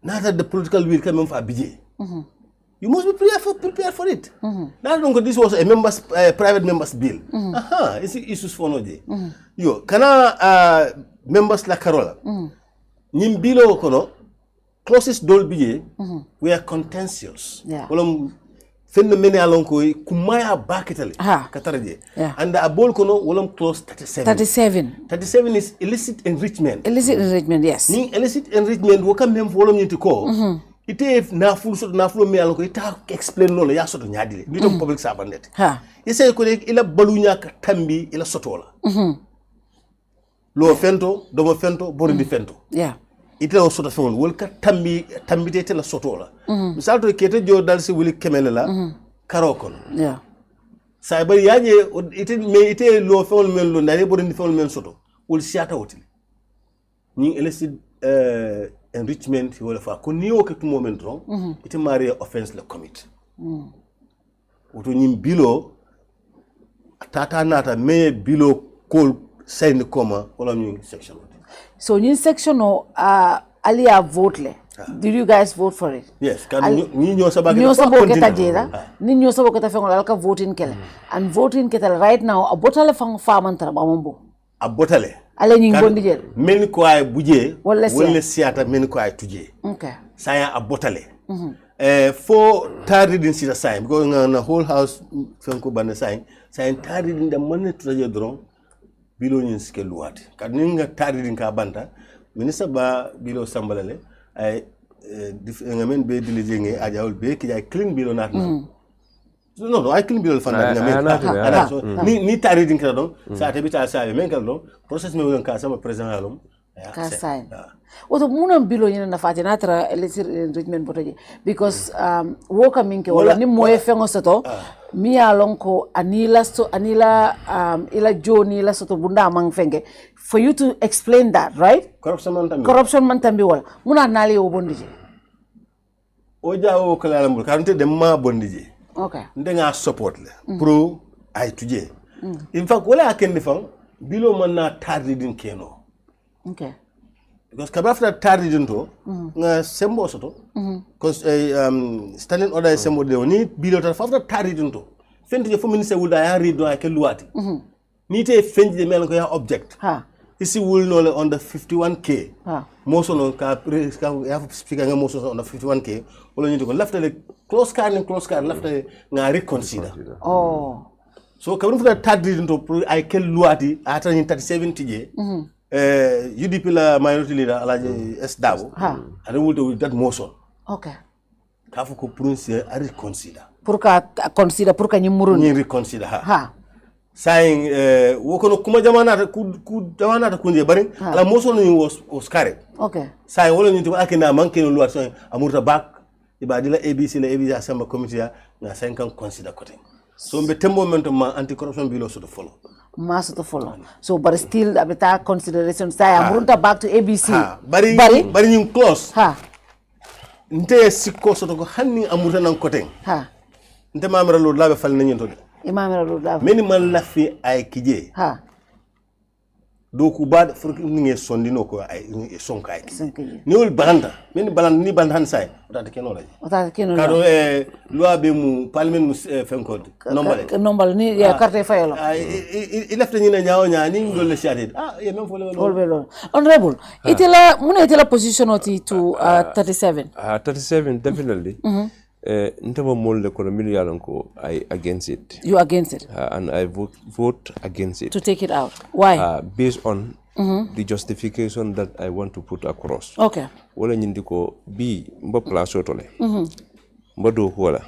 Now that the political will come for bije. You must be prepared for it. Now don't this was a members private members bill. It's issues for no day. Yo, kana members la Carola. Nim bilo kono closest dol biye we are contentious. Wolom fenno mene alon ko kumaya baketale kataraje. And a bol kono wolom close 37. 37 is illicit enrichment. Illicit enrichment, yes. Ning illicit enrichment woka mem wolom nyinti ko. Ite na full me alon ko ita explain no ya soto nyaadile. Ni tom public sabandet. Ise ko ila balunya ka tambi ila sotola. Lo fento, domo fento, borindi fento. Yeah. Ite la soto fenol wol ka tambi te la sotola. Misal to kete jo dalsi wuli kemele la karo kono. Yeah. Sa bari yaje ite lo fenol men lo ndare borindi fenol men soto. Wol siata woti. Ni illicit enrichment wala fa ko ni o ke to moment wrong. Ite mari offense la commit. Oto nyim bilo tata nata me bilo call sign the comma wala ñu section. So in section no alia vote le. Did you guys vote for it? Yes, kan ni ñoo sabaka ñoo sabo keta jeda ni ñoo sabo keta fengol alka voting kele and voting keta right now a botale fang famantara bamambo a botale ale ñi ngondi jel men ko ay bujé wala siata men ko ay tujé. Okay. Saya a botale for third reading sita sign because na whole house fenko bande sign third reading da man traje dron bilo ñin ske luwati kad ni nga third reading ka banta ministre ba bilo sambalale ay ngamen be dilige nge ajawul be ki ay clean bilo nat no I clean bilo fana ngamen ni third reading ka don sa te bita sa men ka don process me won ka sama president alum ka sign oto munam bilo ñina na fati natra electric enrichment botaje because woka minke wala ni moye fengo soto mi alon ko anila ila joni la soto bunda mang fenge for you to explain that, right? Corruption man tambi wala muna nali o bondije o jawo kala lambul karante dem ma bondije Okay. Ndenga support le. Pro ay tuje. In fact, wala akendi fang bilo man na tardi din keno. Okay. Because kabafta tardi din to nga sembo soto. Because standing order sembo de ni bilo ta fafta tardi din to. Fendi je fo ministre wulda ya rido ay ke luwati. Ni te fendi de mel ko ya object. Ha. Isi will no on the 51k. Most on ka have speaker nga most on the 51k. Wala ñu ko lafta le close card lafta nga reconsider. Oh. So kabun fu tardi din to ay ke luwati ata ni 37 tije. UDP la minority leader Alaji S Dabo. Ada wulto with that motion. Okay. Ka fu ko pronouncer a reconsider. Pour ka consider pour ka nyimurun. Ni reconsider ha. Saying wokono kuma jamanata ku jamanata kunje bari ala motion ni was carried. Okay. Saying wala ni to akina manke no loi so amurta back ibadila ABC Assembly Committee na 5 kan consider kote. So mbe tembo momentum ma anti corruption bill so to follow. Must to follow. So but still abita consideration say amurta back to ABC. Bari ni close. Ha. Nte sikko so to ko hanni amurta nan kote. Ha. Nte mamara lo labe fal nanyen to de. Imamira lo labe. Meni man lafi ay kije. Ha. Do ku bad fur ni sondino ko ay sonka ay. Ni wol balanda. Meni balanda ni band han say. Otata keno la. Otata keno. Kado loi be mu parlement mu fenkod. Nombal ni ya carte fayolo. Il lafta ni na nyaaw nya ni ngol le shated. Ye même fo le wol. Honorable. Itela muna itela position oti to 37. 37 definitely. Ntaba molde kono million ko I against it. You against it? And I vote against it. To take it out. Why? Based on the justification that I want to put across. Okay. Wala nyindiko B mba place otole. Mba do wala.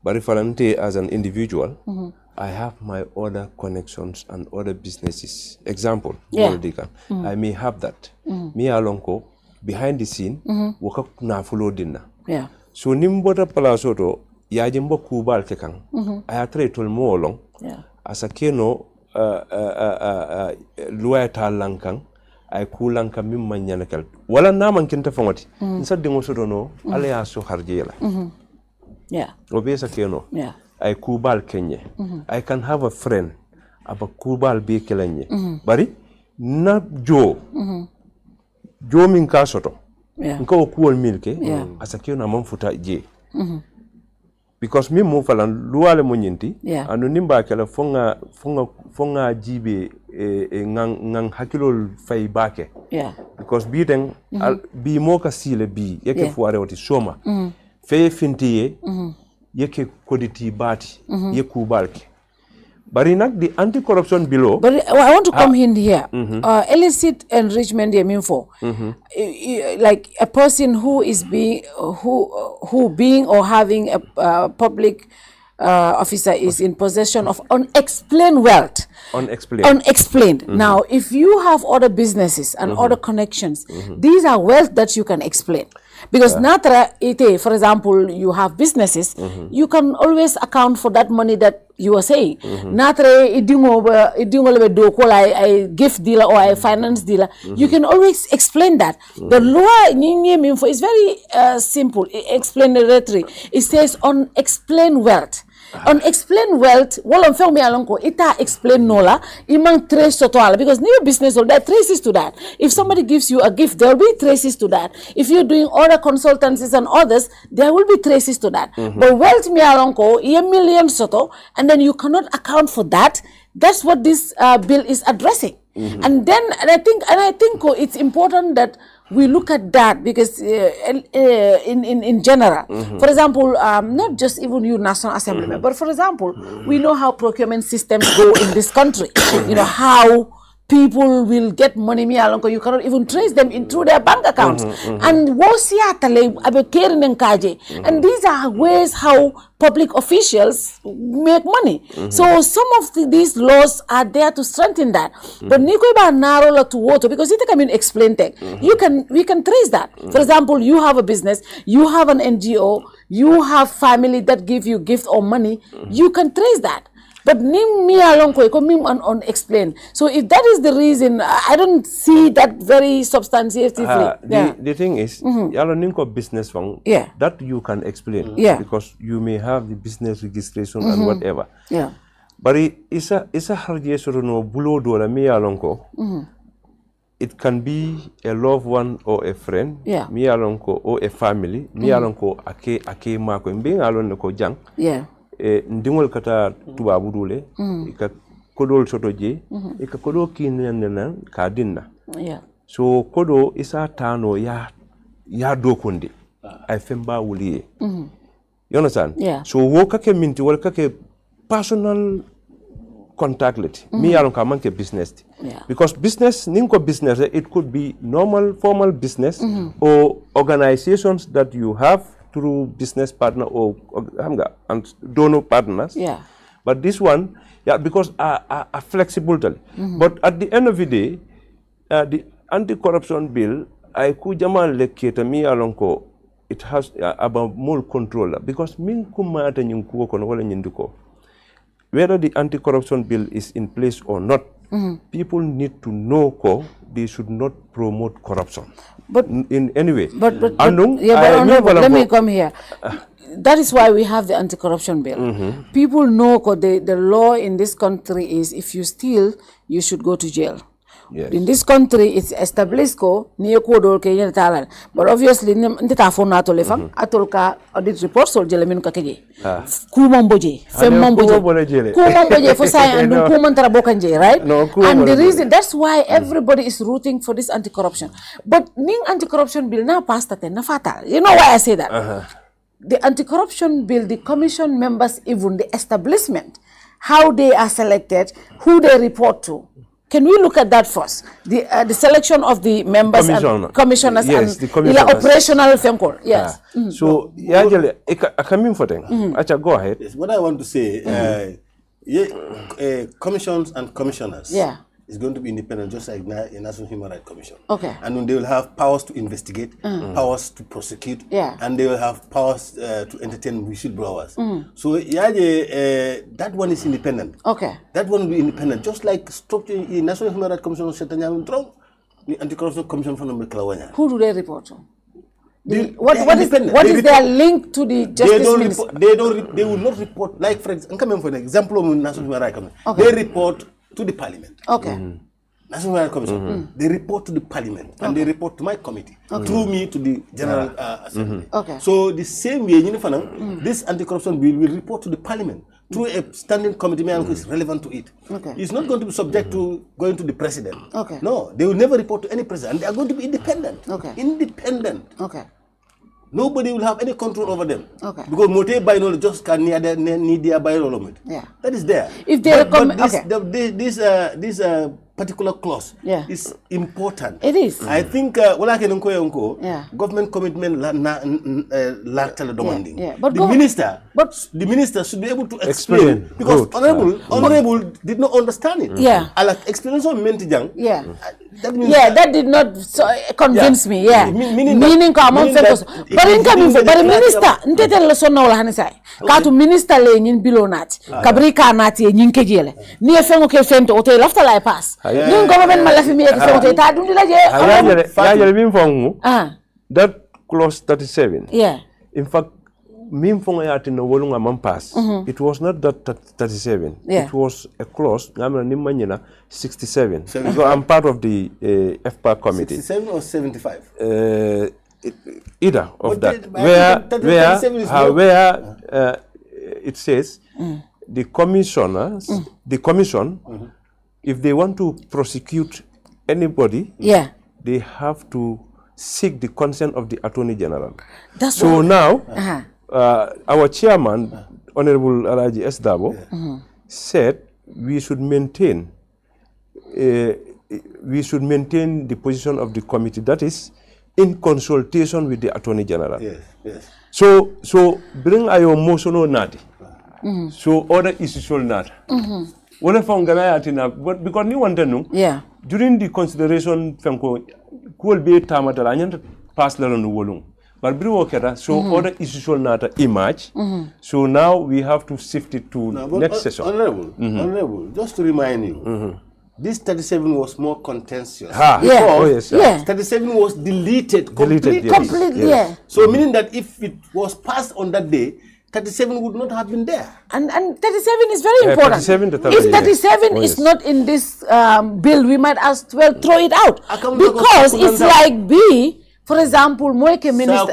But if I'm as an individual, I have my other connections and other businesses. Example, I may have that. Me alonko behind the scene, waka na follow dinner. Yeah. So nimbota palasoto yajimbo kubal kekan. I atre tol mo long. As a keno lueta lankang ay kulanka mimma nyanakal. Wala naman kinta fangoti. Insa dingo soto no ale aso harjela. Yeah. Obesa keno. Yeah. I kubal kenye. I can have a friend aba kubal be kelenye. Bari na jo. Jo min ka soto. Nko kuol milke asakio na mamfuta je. Because me mo falan luale mo nyinti anu nimba kala fonga jibe ngang hakilol fay bake. Because bi den bi mo ka sile bi yake fuare wati soma. Fe fintiye yake koditi bati yeku balke. But in the anti-corruption below. But I want to come in here. Illicit enrichment, I mean for like a person who is being or having a public officer is in possession of unexplained wealth. Unexplained. Now, if you have other businesses and other connections, these are wealth that you can explain. Because natra ite, for example, you have businesses, you can always account for that money that you are saying. Natra idingo do call I gift dealer or I finance dealer. You can always explain that. The law is very simple, explanatory. It says unexplained wealth. Unexplained wealth, well, on me alonko, ita explain nola, imang trace to toala, because new business, there are traces to that. If somebody gives you a gift, there will be traces to that. If you're doing other consultancies and others, there will be traces to that. But wealth me alonko, a million soto, and then you cannot account for that. That's what this bill is addressing. And I think it's important that we look at that because in general, for example, not just even you National Assembly, but for example, we know how procurement systems go in this country. You know how people will get money, you cannot even trace them through their bank accounts. And and these are ways how public officials make money. So some of these laws are there to strengthen that. But because it can explain tech. We can trace that. For example, you have a business, you have an NGO, you have family that give you gift or money, you can trace that. But nim mi along ko mim unexplained. So if that is the reason, I don't see that very substantiatively. The thing is, yalo ninko business fund that you can explain because you may have the business registration and whatever. Yeah. But isa harje soro no bulo do la mi along ko. It can be a loved one or a friend, mi along ko or a family, mi along ko ake mako mbing alon ko jang. Yeah. Ndingol kata tubabu dule ika kodol soto je ika kodo kinena ka dinna so kodo isa tano ya dokundi ay femba wuliye you understand so wo kake minti wal kake personal contact let mi yalon ka manke business because business ninko business it could be normal formal business or organizations that you have through business partner or and donor partners. Yeah. But this one, because are flexible. But at the end of the day, the anti-corruption bill, I could jamal leketa mi alonko. It has about more control because min kumata nyunkuo kono wala nyinduko. Whether the anti-corruption bill is in place or not, people need to know they should not promote corruption. But in any way. But let me come here. That is why we have the anti-corruption bill. People know the law in this country is if you steal, you should go to jail. Yes. In this country, it's established near Kodol Kenyan Talan. But obviously, the phone atolefang atolka audit report so jelemin kakeje. Kumamboje, Femmamboje. Kumamboje for science and Kumantarabokanj, right? No, and the reason that's why everybody is rooting for this anti-corruption. But Ning anti-corruption bill now passed at na fatal. You know why I say that? The anti-corruption bill, the commission members, even the establishment, how they are selected, who they report to. Can we look at that first? The selection of the members and commissioners and the operational FEMCOR. Yes. So, I come in for them. Acha, go ahead. Yes, what I want to say, commissions and commissioners is going to be independent, just like a National Human Rights Commission. Okay. And they will have powers to investigate, powers to prosecute, and they will have powers to entertain whistleblowers. So that one is independent. Okay. That one will be independent, just like structure in National Human Rights Commission the Anti-Corruption Commission for Kalawanya. Who do they report to? What is their link to the Justice Minister? They will not report, like for example, National Human Rights Commission. They report to the Parliament. Okay. National Human Rights Commission. They report to the Parliament and they report to my committee through me to the General Assembly. Okay. So the same way, this anti-corruption bill will report to the Parliament through a standing committee who is relevant to it. Okay. It's not going to be subject to going to the president. Okay. No, they will never report to any president. They are going to be independent. Okay. Independent. Okay. Nobody will have any control over them. Okay. Because Mote by no just can need their by yeah. That is there. If they this particular clause is important. It is. I think government commitment demanding. But the minister should be able to explain because honorable did not understand it. Yeah. Explanation meant that means that did not convince me. Yeah. Meaning but in coming for but minister ntetel so na wala hanisai ka to minister le nyin bilonat kabri kanati nyin kejele ni fengo ke fento o te lafta la pass ni government malafi mi ke fengo te ta dundi la je that clause 37 in fact min fonga yati no wolunga man pass it was not that 37 it was a clause ngamna ni manyina 67 so I'm part of the FPA committee 67 or 75 either of that where it says the commissioners the commission if they want to prosecute anybody they have to seek the consent of the Attorney General. That's so now our chairman Honorable Alaji S. Dabo said we should maintain the position of the committee, that is in consultation with the Attorney General. Yes, yes. So bring ayo motion nati. So other issues nati. Wala fangana yatina, but because ni want to know. During the consideration fenko could be tamatala and pass la no wolung. But so other issues will not emerge. So now we have to shift it to next session. Honorable, just to remind you, this 37 was more contentious. Yes. 37 was deleted completely. Yes. So meaning that if it was passed on that day, 37 would not have been there. And 37 is very important. 37 if 37 is not in this bill, we might as well throw it out. Because it's like B, for example, Moike minister.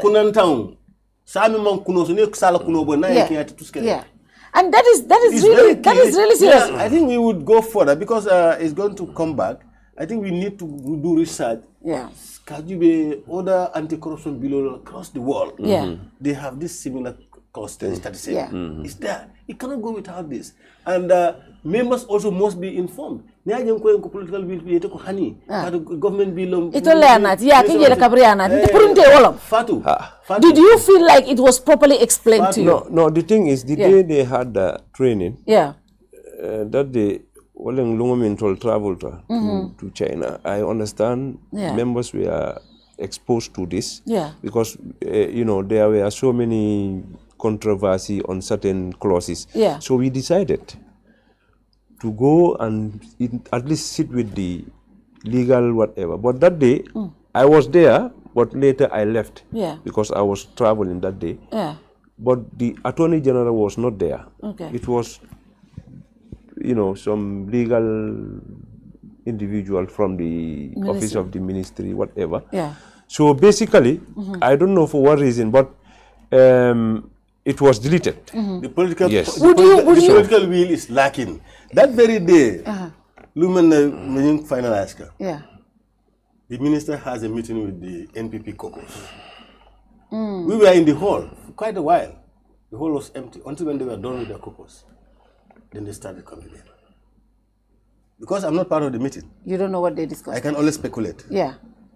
And that is really serious. Yeah, I think we would go further because it's going to come back. I think we need to do research. Yeah. Other anti-corruption bills across the world. Yeah. They have this similar clause 37. Yeah. It's there. It cannot go without this. And members also must be informed. Political bill, government bill. Did you feel like it was properly explained to you? No, the thing is, the day they had the training, that day, travel to China. I understand members were exposed to this because, there were so many controversy on certain clauses. So we decided to go and at least sit with the legal whatever. But that day, I was there, but later I left because I was traveling that day. But the Attorney General was not there. It was, some legal individual from the office of the ministry, whatever. So basically, I don't know for what reason, but it was deleted. The political, political will is lacking. That very day, Lumen finalized. The minister has a meeting with the NPP caucus. We were in the hall for quite a while. The hall was empty until when they were done with their caucus. Then they started coming in. Because I'm not part of the meeting. You don't know what they discussed. I can only speculate.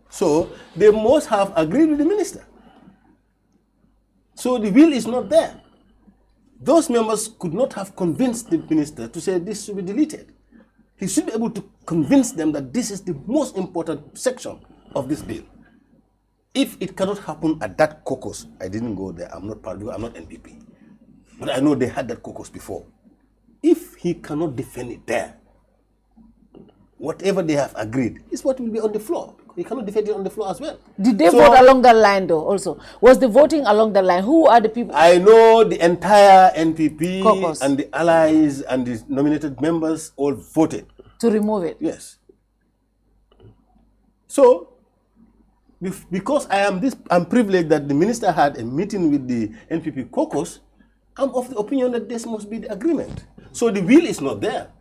So they must have agreed with the minister. So the will is not there. Those members could not have convinced the minister to say this should be deleted. He should be able to convince them that this is the most important section of this bill. If it cannot happen at that caucus, I didn't go there, I'm not part of it, I'm not NPP. But I know they had that caucus before. If he cannot defend it there, whatever they have agreed is what will be on the floor. He cannot defend it on the floor as well. Did they vote along that line though also? Was the voting along the line? Who are the people? I know the entire NPP caucus and the allies and the nominated members all voted. To remove it? Yes. So, because I'm privileged that the minister had a meeting with the NPP caucus, I'm of the opinion that this must be the agreement. So the will is not there.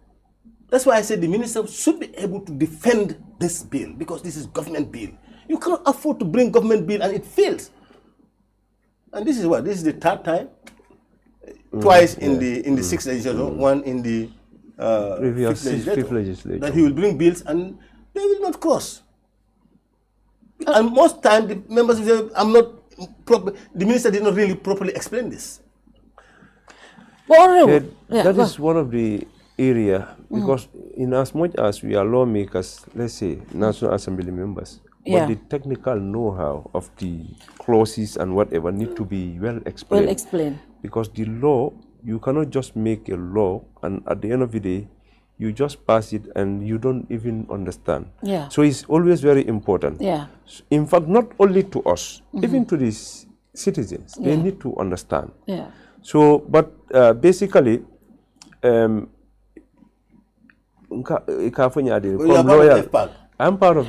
That's why I said the minister should be able to defend this bill, because this is government bill. You cannot afford to bring government bill and it fails. And this is what? This is the third time. Twice in the sixth legislature, one in the fifth legislature. That he will bring bills and they will not cross. And most time the members will say, I'm not proper. The minister did not really properly explain this. That is one of the area, because in as much as we are lawmakers, let's say National Assembly members, but the technical know-how of the clauses and whatever need to be well explained. Because the law, you cannot just make a law and at the end of the day, you just pass it and you don't even understand. So it's always very important. In fact, not only to us, even to these citizens, they need to understand. So, but basically, I'm part of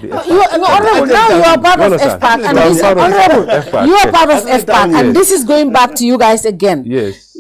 the FPAC. Now you are part of FPAC, and this honorable, you are part of FPAC, and this is going back to you guys again.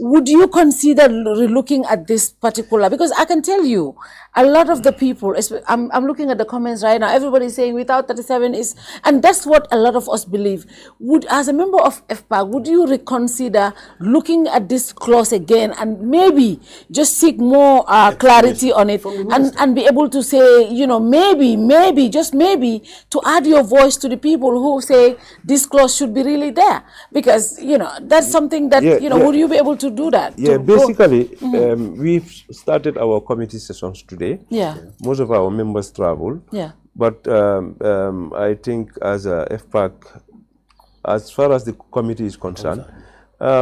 Would you consider looking at this particular? Because I can tell you, a lot of the people, I'm looking at the comments right now, everybody's saying without 37 is, and that's what a lot of us believe. Would, as a member of FPAC, would you reconsider looking at this clause again and maybe just seek more clarity on it and be able to say, you know, maybe, just maybe, to add your voice to the people who say this clause should be really there? Because, you know, that's something that, you know, would you be able to do that? Basically, we've started our committee sessions today. Most of our members travel. But I think as a FPAC, as far as the committee is concerned,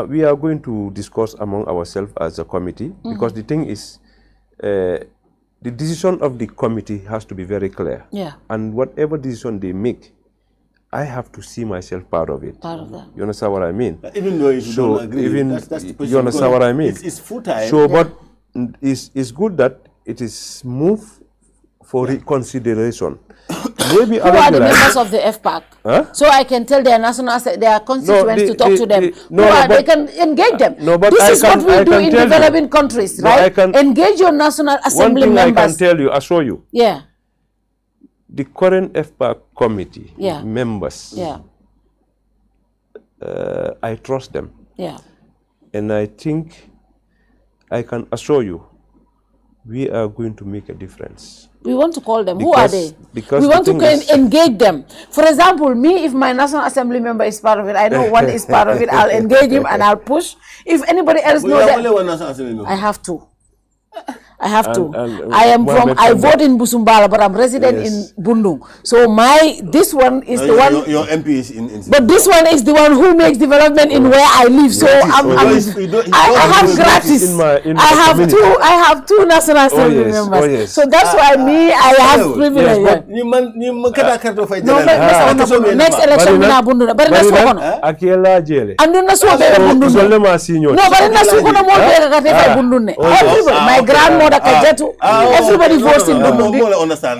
we are going to discuss among ourselves as a committee, because the thing is, the decision of the committee has to be very clear. Yeah. And whatever decision they make, I have to see myself part of it. Part of that. You understand what I mean? Even though you don't agree, even that's the position. you understand what I mean? It's futile. So, but it's good that it is moved for reconsideration. Maybe who are the members of the FPAC? Huh? So I can tell their their constituents to talk to them. They can engage them. This is what we do in developing countries, right? Engage your National Assembly members. One thing I can tell you, assure you. Yeah. The current FPAC committee members, I trust them. Yeah. And I think I can assure you, we are going to make a difference. We want to call them. Who are they? Because we want to engage them. For example, me, if my National Assembly member is part of it, I know one is part of it, I'll engage him and I'll push. If anybody else knows that, I have to. I have to. I vote in Busumbala, but I'm resident in Bundung. So this one is the one. Your MP is in. But this one is the one who makes development in where I live. So I have gratis. I have two National Assembly members. So that's why I have privilege. Next election na Bundung. But na sukono. Akela jele. Anduna suko Bundung. No, but na sukono mo be ka Bundung. Everybody, my grandmother. Everybody votes in Bundung.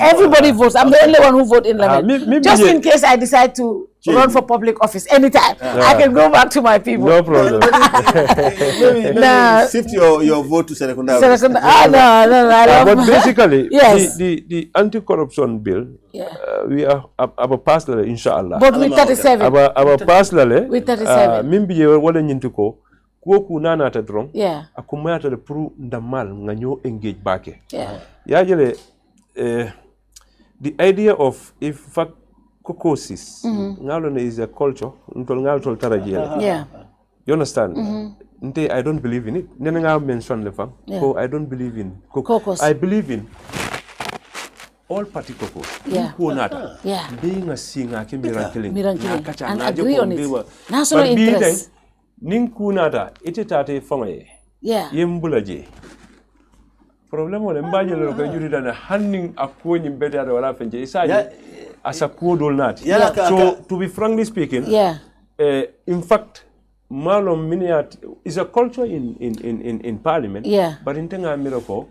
Everybody votes. I'm the only one who votes in Lamel. Just in case I decide to run for public office anytime, I can go back to my people. No problem. Maybe shift your vote to Serekunda. No. But basically, the anti-corruption bill, we are about passed, inshallah. But with 37. About passed, with 37. Mimbi wala nyintuko. Woku nana ta drong akumaya ta pru ndamal nganyo engage bake yajele the idea of if fact kokosis ngalo is a culture ntol ngal tol tarajele you understand nte I don't believe in it nena nga mention le fam ko I don't believe in kokos I believe in all party kokos ko nata being a singer ke miracle and agree on it national interest ning kunata ite fongaye yembula je problem wala mbaje lo ko jurida na hanning akoni betade wala fenje isaji asa kodol nati so to be frankly speaking in fact malom miniat is a culture in parliament but in tenga miracle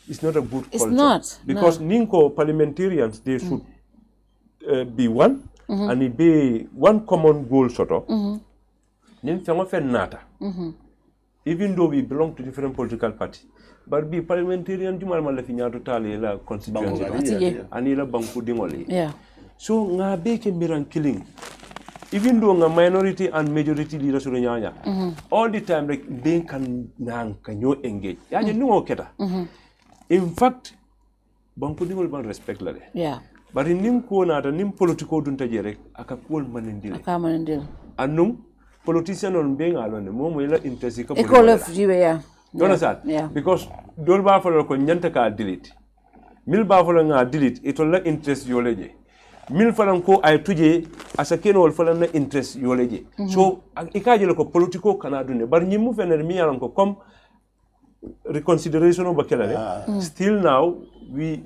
it's not a good culture. It's not because ninko parliamentarians they should be one and it be one common goal sort of even though we belong to different political parties, but be parliamentarian jumal malafinya totally la constituency and ila banku dingoli. So nga beke miran killing. Even though nga minority and majority leaders all the time like being can you engage. Yaje nungo keta. In fact, banku dingol ban respect la de. But in nim ko na nim political dunta jere aka kol manendil. Aka manendil. Anum politician on being alone, momo ila interest ka you understand? Because dol ba follow ko nyanta ka delete. Mil ba follow nga delete it will interest yoleje. Mil falan ko ay tuje asakeno wol falan na interest yoleje. So ikaje ko politico kana dune bar nyimu fener mi yalan ko comme reconsideration of bakela still now we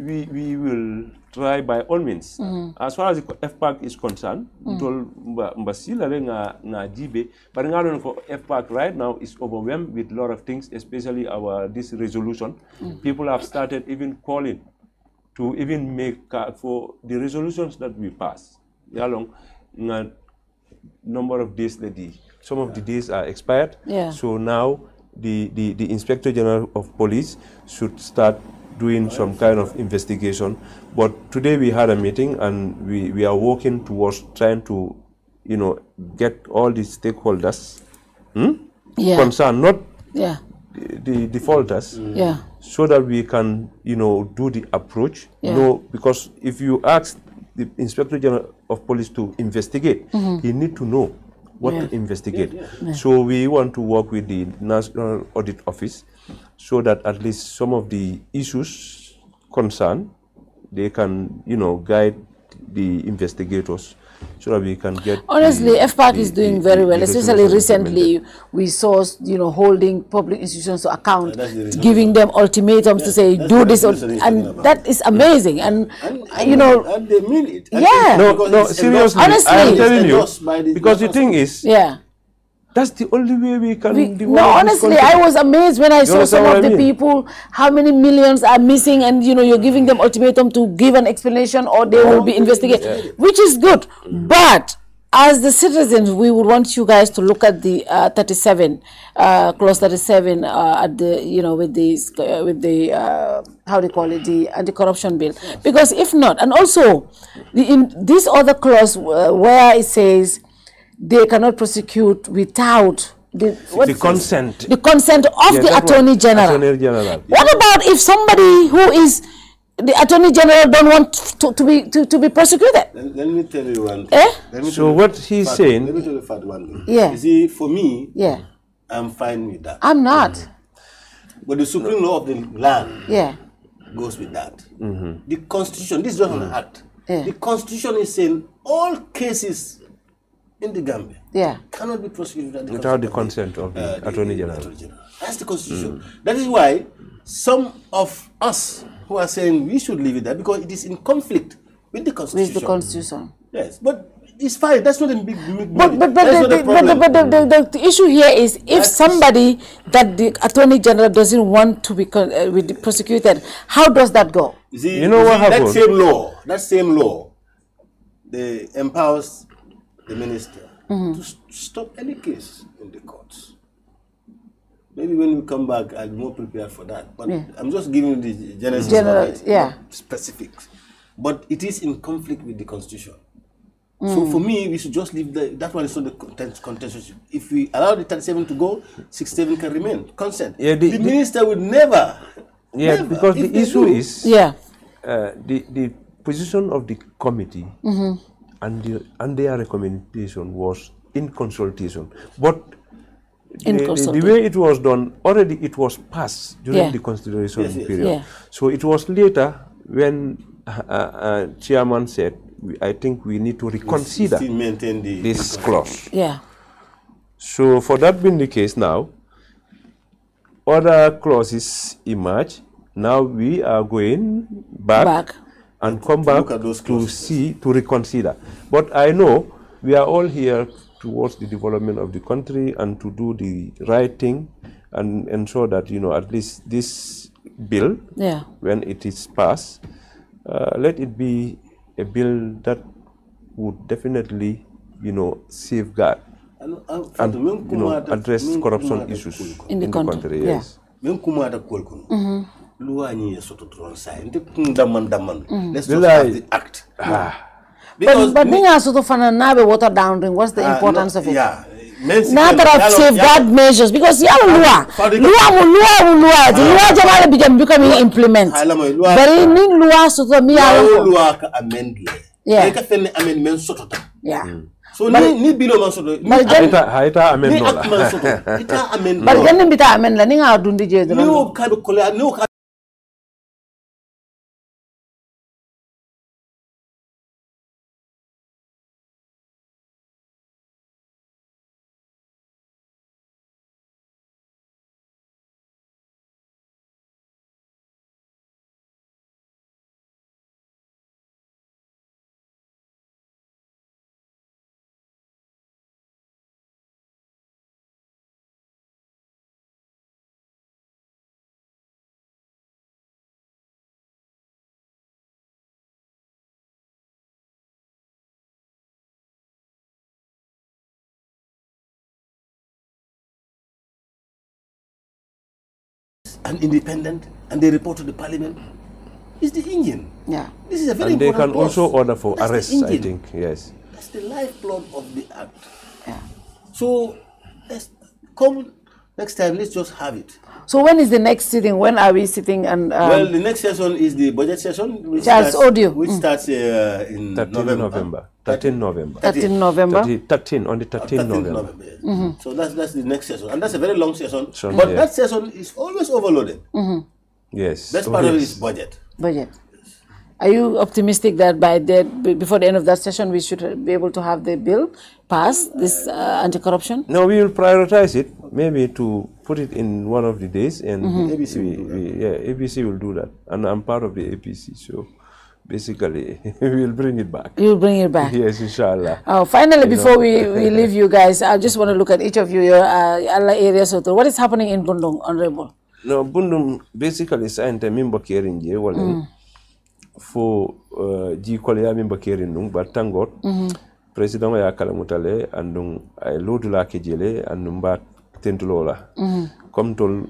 will try by all means. As far as the FPAC is concerned, mbasila nga jibe, but FPAC right now is overwhelmed with a lot of things, especially this resolution. People have started even calling to even make for the resolutions that we pass. Yalong nga number of days some of the days are expired. So now the Inspector General of Police should start doing some kind of investigation. But today we had a meeting and we are working towards trying to, get all the stakeholders concerned, not the defaulters, so that we can, do the approach. Because if you ask the Inspector General of Police to investigate, he need to know what to investigate. So we want to work with the National Audit Office so that at least some of the issues concerned, they can, guide the investigators so that we can get. Honestly, FPAC is doing very well, especially recently. We saw, holding public institutions to account, giving them ultimatums to say, do this, and that is amazing. And they mean it. Yeah. No, seriously, honestly, I'm telling you, because the thing is, that's the only way we can. Honestly, I was amazed when I saw some of the people, how many millions are missing, and you're giving them ultimatum to give an explanation or they will be investigated, which is good. But as the citizens, we would want you guys to look at the 37, clause 37, at the with the how do you call it, the anti-corruption bill, because if not, and also in this other clause where it says they cannot prosecute without the consent of the Attorney General. What about if somebody who is the Attorney General don't want to be prosecuted? Let me tell you one thing. So what he's saying, let me tell you one thing. Yeah. You see, for me, I'm fine with that. I'm not. But the supreme law of the land goes with that. Mm-hmm. The Constitution, this is not an act. The Constitution is saying all cases in the Gambia cannot be prosecuted without the consent of the Attorney General. That's the Constitution. That is why some of us who are saying we should leave it there, because it is in conflict with the Constitution. With the Constitution. Yes, but it's fine. That's not a big but the issue here is if somebody that the Attorney General doesn't want to be prosecuted, how does that go? See, what happened? That same law, they empowers the minister to stop any case in the courts. Maybe when we come back, I'll be more prepared for that. But I'm just giving you the genesis of it, specifics. But it is in conflict with the Constitution. So for me, we should just leave that one is not the contentious. If we allow the 37 to go, 67 can remain. Consent. The minister would never. Because the issue is the position of the committee and their recommendation was in consultation. But the way it was done, already it was passed during the consideration period. So it was later when chairman said, I think we need to reconsider this clause. So for that being the case now, other clauses emerge. Now we are going back and come back to reconsider. But I know we are all here towards the development of the country and to do the right thing and ensure that, at least this bill, when it is passed, let it be a bill that would definitely, safeguard and, address corruption issues in the country. Yes. Let's just have the act. But water down, what's the importance of it? Now that I've safeguard measures, because law becoming implement. But in law so ni bilo man soto haita amen no la bal ganni bita amen la ni nga dundi je do no ka ko la no ka and independent, and they report to the parliament. It's the engine. This is a very important. And they can clause. also order for arrests, I think. Yes. That's the lifeblood of the act. So let's come next time. Let's just have it. So when is the next sitting? When are we sitting? And well, the next session is the budget session, which starts in 13 November. 13 November. 13 November. 13 on the 13 November. Yes. So that's the next session, and that's a very long session. But that session is always overloaded. Yes. That's part of it is budget. Budget. Are you optimistic that before the end of that session, we should be able to have the bill passed, this anti-corruption? No, we will prioritize it, maybe to put it in one of the days, and APC will do that. And I'm part of the APC, so basically, we will bring it back. You will bring it back? Yes, inshallah. Finally, before we leave you guys, I just want to look at each of you, your areas. What is happening in Bundung, Honorable? No, Bundung basically signed a member caring for G-Kolia member caring, but thank God, President ya kalamutale andung ay lodula kejele andum ba tentulola comme tol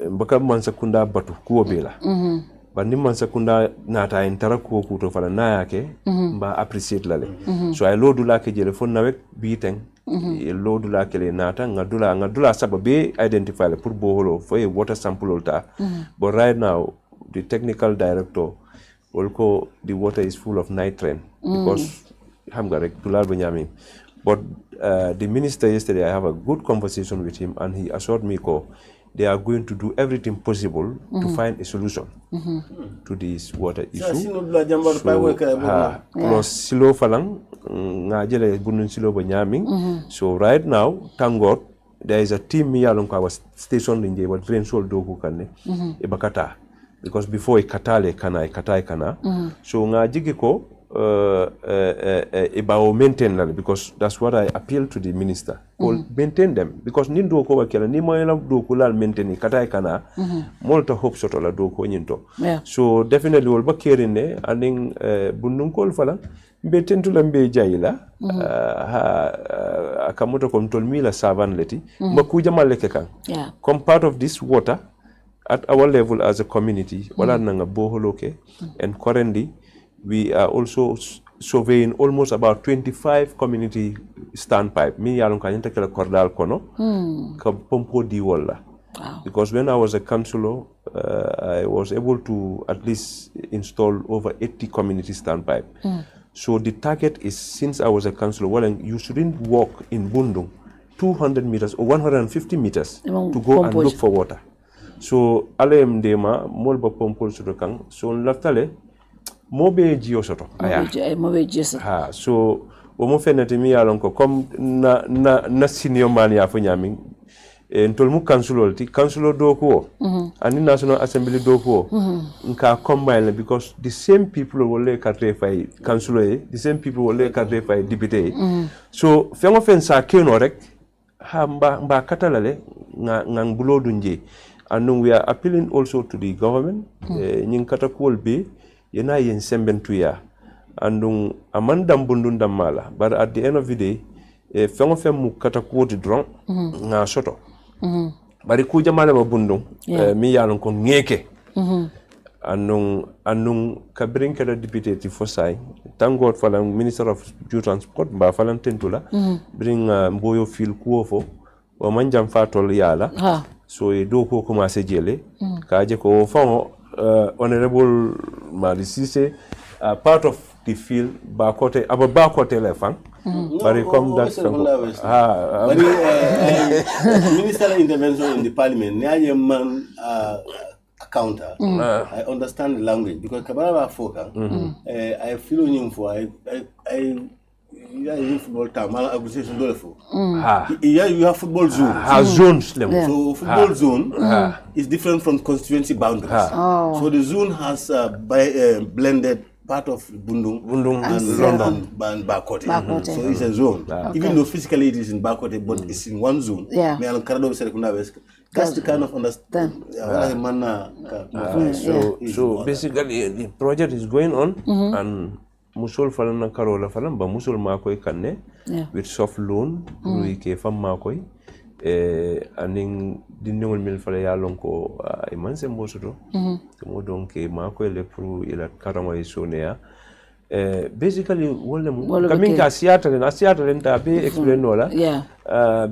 mbaka man sakunda batu ko bela bandi man sakunda nata intara ko to fala na yake mba appreciate lale so ay lodula kejele fon nawek biteng lodula kele nata ngadula sababe identify pour boholo for a water sample ta but right now the technical director also the water is full of nitrate because but the minister yesterday, I have a good conversation with him, and he assured me they are going to do everything possible to find a solution to this water issue. So right now, thank God, there is a team here on our station in the drain soul doku kane ebakata because before ikatale kana so ngajigiko about maintain them because that's what I appeal to the minister. Maintain them because nindo ko wakela ni moyela do ko lal maintain katay kana molta hope soto la do ko nyinto. So definitely will bakerine aning bundun kol fala be tentu lambe jayila akamoto control mila savan leti makuja maleke kan come part of this water at our level as a community wala nanga boholoke and currently we are also surveying almost about 25 community standpipe. Me yalon kanyenta kala kordal kono ka pompo di wala. Because when I was a councillor, I was able to at least install over 80 community standpipe. So the target is, since I was a councillor, well, you shouldn't walk in Bundung 200 meters or 150 meters to go and look for water. So alem dema molba pompo sudokang so laftale mobe jio soto mobe jio ha so omo fenete mi yalon ko comme na senior man ya fo nyami entol mu councilor do ko ani national assembly do ko nka combine because the same people will le carte fay councilor the same people will le carte fay député so fengo fen sa keno rek ha mba katalale ngang bulodu nje and we are appealing also to the government nyin kata ko be yena yen sembentuya andung amandam bundundam mala but at the end of the day fengo fem mu kata ko di dron nga soto bari ku jamala ba bundung mi yalon ko ngeke andung kabrin kala député ti fosay tangod fala minister of transport ba falan tentula bring mboyo fil kuofo o manjam fatol yala so e do ko commencé jele kaaje ko fango honorable Madi Ceesay part of the field ba côté le fang bari comme that bari minister intervention in the parliament nyaje man counter I understand the language because kabara foka I feel him for I you football time, association do you have football zone. Zones. So football zone is different from constituency boundaries. So the zone has blended part of Bundung and London and Bakote. So it's a zone. Even though physically it is in Bakote, but it's in one zone. That's the kind of understand. So basically the project is going on and musul falan na karola falan ba musul makoy kanne with soft loan lui ke fam makoy aning dinngol mil fala ya lonko e manse mbosoto mo donc makoy le pour ila karamo e sonia basically wolem kamin ka siata len ta be explain nola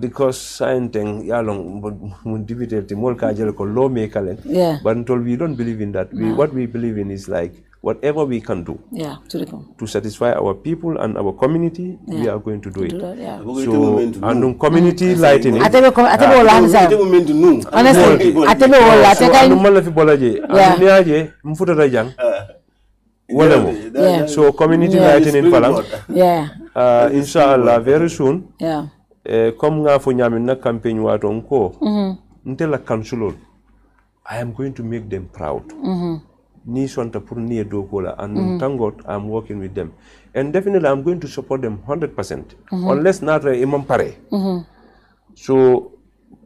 because sainteng ya long mun dividend mol ka jel ko lo me kalen but until we don't believe in that what we believe in is like whatever we can do to satisfy our people and our community, we are going to do it. So, and community lighting. Whatever. So community lighting in Falang. Yeah. Inshallah, very soon. Yeah. Come nga fo nyami na campaign wato nko. Ntela councilor. I am going to make them proud. Ni sonta pour ni dokola and thank God I'm working with them. And definitely I'm going to support them 100%. Unless not imam pare. So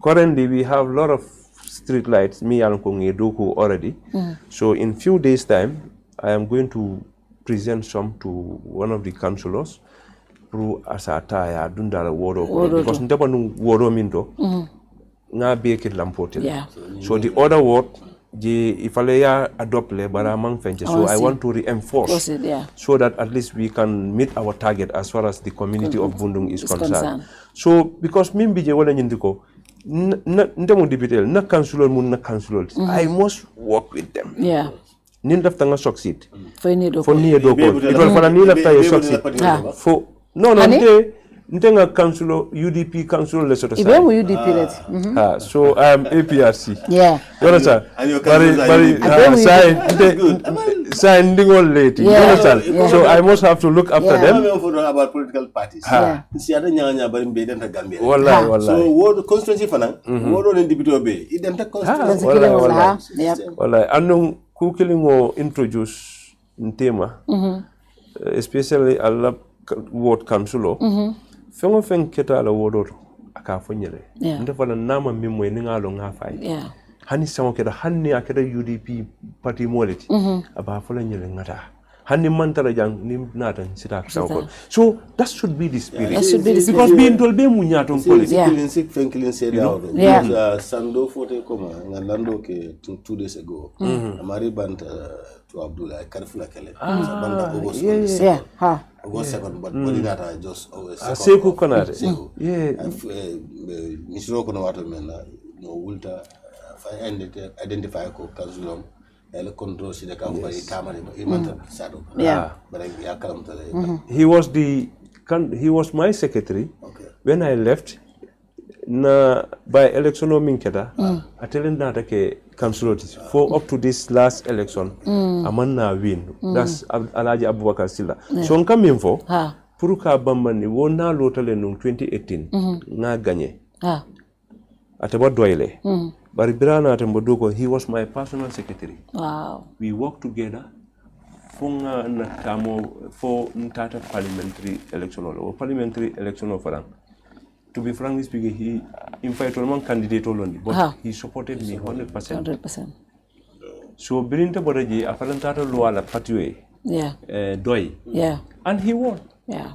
currently we have a lot of street lights, me and Doku already. So in few days time, I am going to present some to one of the councillors through asata dundala woro because ndaba nu woro mindo nga beke lampotel. So the other word if I adopt bara mang fenche. So I want to reinforce so that at least we can meet our target as far as the community of Bundung is concerned. So because mimbi je wala nyindiko ndemo député na councilor mun na councilor I must work with them. Yeah. Nin dafta nga succeed. For ni do. It will fala ni dafta you succeed. For no ntenga councilor UDP councilor le soto. Ibe mu UDP let. So I am APRC. Yeah. You understand? Bari sai ndingol late. You understand? So I must have to look after them. About political parties. Si ada nyanya bari mbeden ta Gambia. Wallahi. So ward constituency fana ward on député obe. Identa constituency. Wallahi. Anu ku kilingo introduce ntema. Especially alla ward councilor. Fengo feng keta la wodoto aka fonyele ndefa na nama mimo ni ngalo ngafai hani samo keda hanni akeda UDP party moleti aba fola nyele ngata hanni mantala jang ni nata sita sawko. So that should be the spirit. Because being told be munyato politics Franklin said out Sando Fote Koma Ngalando ke 2 days ago Amari Bant to Abdullah Karfula Kele Banda August August 2nd, but Bodinata just always Seku Konate. Misro Konawato Mena, no Wilta, identify co Kansulum, El Control Sidaka, Tamari, Imanta Sado. But I come he was my secretary when I left. Na by election minkeda atelin data ke councilors for up to this last election amanna win that's Alaji Abubakar Silla so on come info pour ka bambani wona lotale no 2018 na gagné ataba doyle bari birana atembo doko he was my personal secretary. Wow. We worked together fonga na kamo for ntata parliamentary election or parliamentary election of Farang. To be frankly speaking, he invited one candidate only, but he supported me 100%. 100%. So, Birinta Boraji, a Falantata Luala Patue, Doi. Yeah. And he won. Yeah.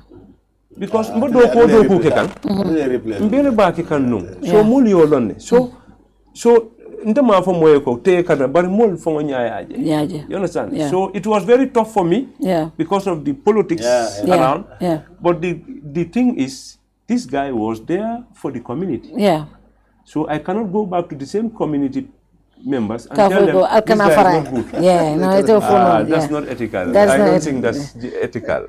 Because Mbodo Kodo Kukekan, Mbele Baki can know. So, Muli Olone. So, Ndama from Moeko, take a but more from Yaja. You understand? Yeah. So, it was very tough for me because of the politics around. Yeah. But the thing is, this guy was there for the community. Yeah. So I cannot go back to the same community members and tell them this guy is not good. Yeah, no, it's that's not ethical. I don't think that's ethical.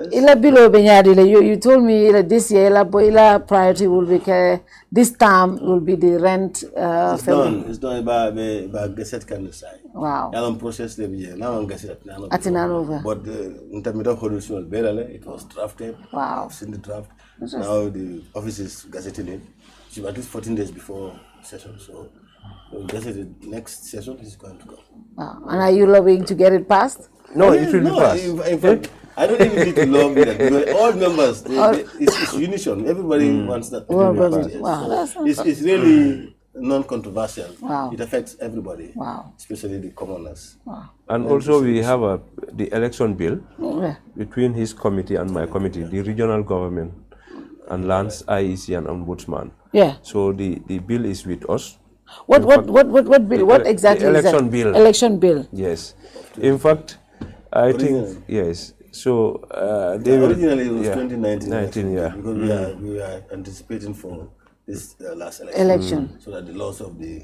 You told me that this year ila priority will be this term will be the rent. It's done by Gazette kind of side. Wow. I'm process now on Gazette. But in terms of production, it was drafted. Wow. I've seen the draft. Now the office is gazetting it. It's at least 14 days before session. So the next session is going to go. Wow. And are you lobbying to get it passed? No, it will be passed. In fact, I don't even need to lobby that because all members, it's unison. Everybody wants that. Wow, it's really non-controversial. Wow. It affects everybody, wow, especially the commoners. Wow. And also we have the election bill between his committee and my committee, the regional government and lands, IEC and ombudsman. Yeah. So the bill is with us. What bill? What exactly is that? Election bill. Election bill. Yes. In fact, I think yes. So they originally it was 2019. 19, yeah. Because we are anticipating for this last election. So that the laws of the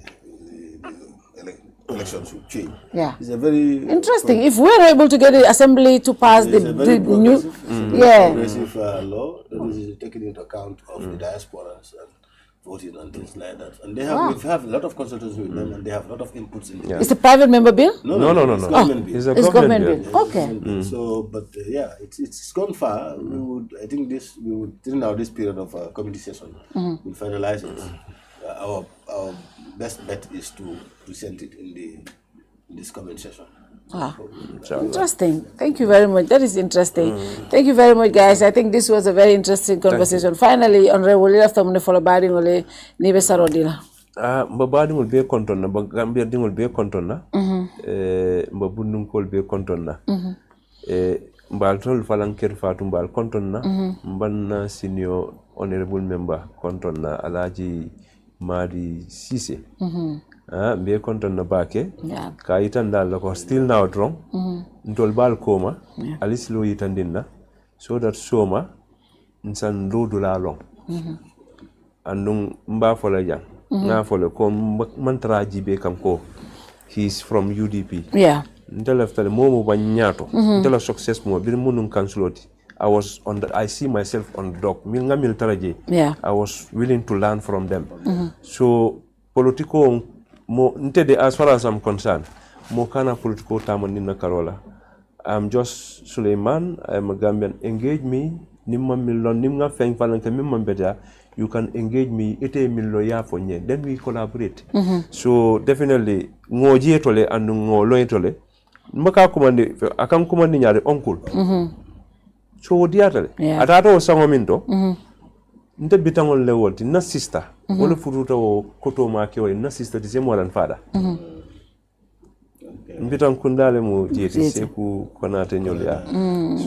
elections should change. Yeah. It's a very interesting. If we're able to get the assembly to pass the new progressive law that is taking into account of the diasporas and voting and things like that. And they have, we have a lot of consultants with them, and they have a lot of inputs in it. It's a private member bill? No. It's government bill. It's a government bill. Okay. So, but it's gone far. I think during this period of committee session, we'll finalize it. Our best bet is to present it in this comment session. Interesting. Thank you very much. That is interesting. Thank you very much, guys. I think this was a very interesting conversation. Finally, Honorable Lila Stamune follow badi ngole nibe sarodila. Mbabadi ngol be kontonna, Gambia dingol be kontonna. Mbabundum kol be kontonna. Mbal tol falang Kerr Fatou mbal kontonna. Mbanna senior honorable member kontonna Alaji Madi Ceesay. Be konton na bake ka itanda lako still now wrong ntol bal koma alis lo itandinna so that soma nsan rodu la long andung mba fola jang na fola ko mantra jibe kam ko he's from UDP ntela ftale momo banyato ntela success mo bir munun kansuloti I see myself on the dock mil ngamil taraje I was willing to learn from them so politico mo ntede as far as I'm concerned mo kana political tamon na karola I'm just Sulayman. I'm a Gambian. Engage me nimma milon nimga feng falanke mimma beta you can engage me ete millo ya fonye then we collaborate so definitely ngoji etole and ngolo etole mbaka kumandi akam kumandi nyaare uncle so diatale atato sango minto nte bitangol le wolti na sister wala furuta o koto ma ke na sister di semo lan fada mbitan kundale mo jeti seku konate nyolya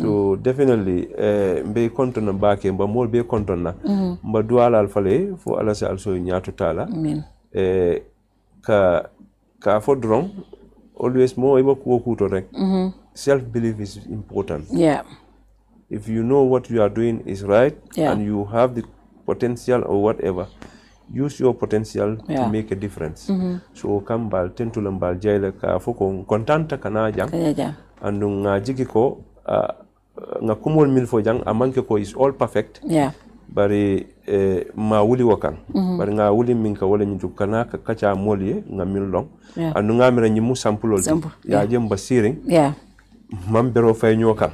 so definitely mbe kontona bake mba mol be kontona mba duala al fale fo ala sa also nyaato tala ka fo drong always mo iba ko kuto rek self belief is important if you know what you are doing is right and you have the potential or whatever, use your potential to make a difference. So kambal tentulambal jaila ka foko kontanta kana jang andu nga jigi ko nga kumol mil fo jang amanke ko is all perfect bari ma wuli wakan bari nga wuli minka wala nyitu kana ka kacha molye nga mil long andu nga mira nyimu sampulol ya jemba siring mambero fay nyokan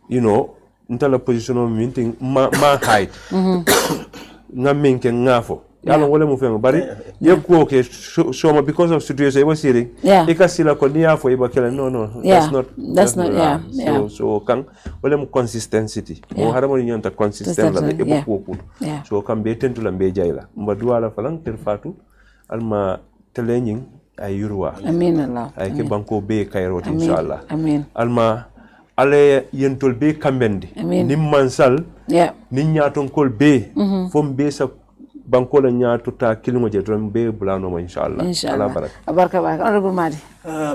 you know ntala position of minting ma height nga minke ngafo yalo wala mu fema bari yeko ke shoma because of situation iba siri ikasila ko niya fo iba kala no that's not so kan wala mu consistency o haramo ni nyanta consistent la iba ko so kan be tentula be jayla mbadwala falang Kerr Fatou alma telening ay yurwa amin allah ay ke banko be kayrot inshallah amin alma ale yentol be kambendi nim mansal ni nyaton kol be fom be sa banko la nyato ta kilimo je don be bulano ma inshallah ala baraka honorable Madi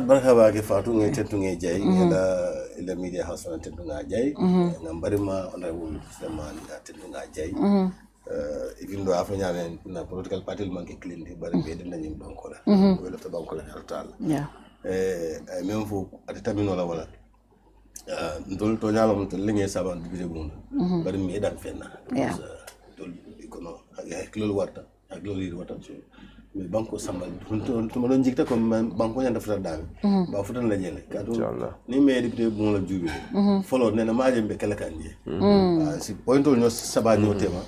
baraka ba ke Fatou ngay tentu ngay jay ila media house na tentu nga jay ngam bari ma honorable Sulayman nga tentu nga jay even though after na political party man ke clean bari be dem nañu banko la wala ta banko la tal ay même fo atatamino la wala ndol to nyalo mo linge saban digire bunda bari mi edan fenna dol ikono ak lolu warta ak lolu yir warta so mi banko sambal to mo don jikta ko banko nyanda futa dami ba futan la nyele kadu ni me député bu la jubi folo nena maaje be kala kanje si pointo nyo saba nyo tema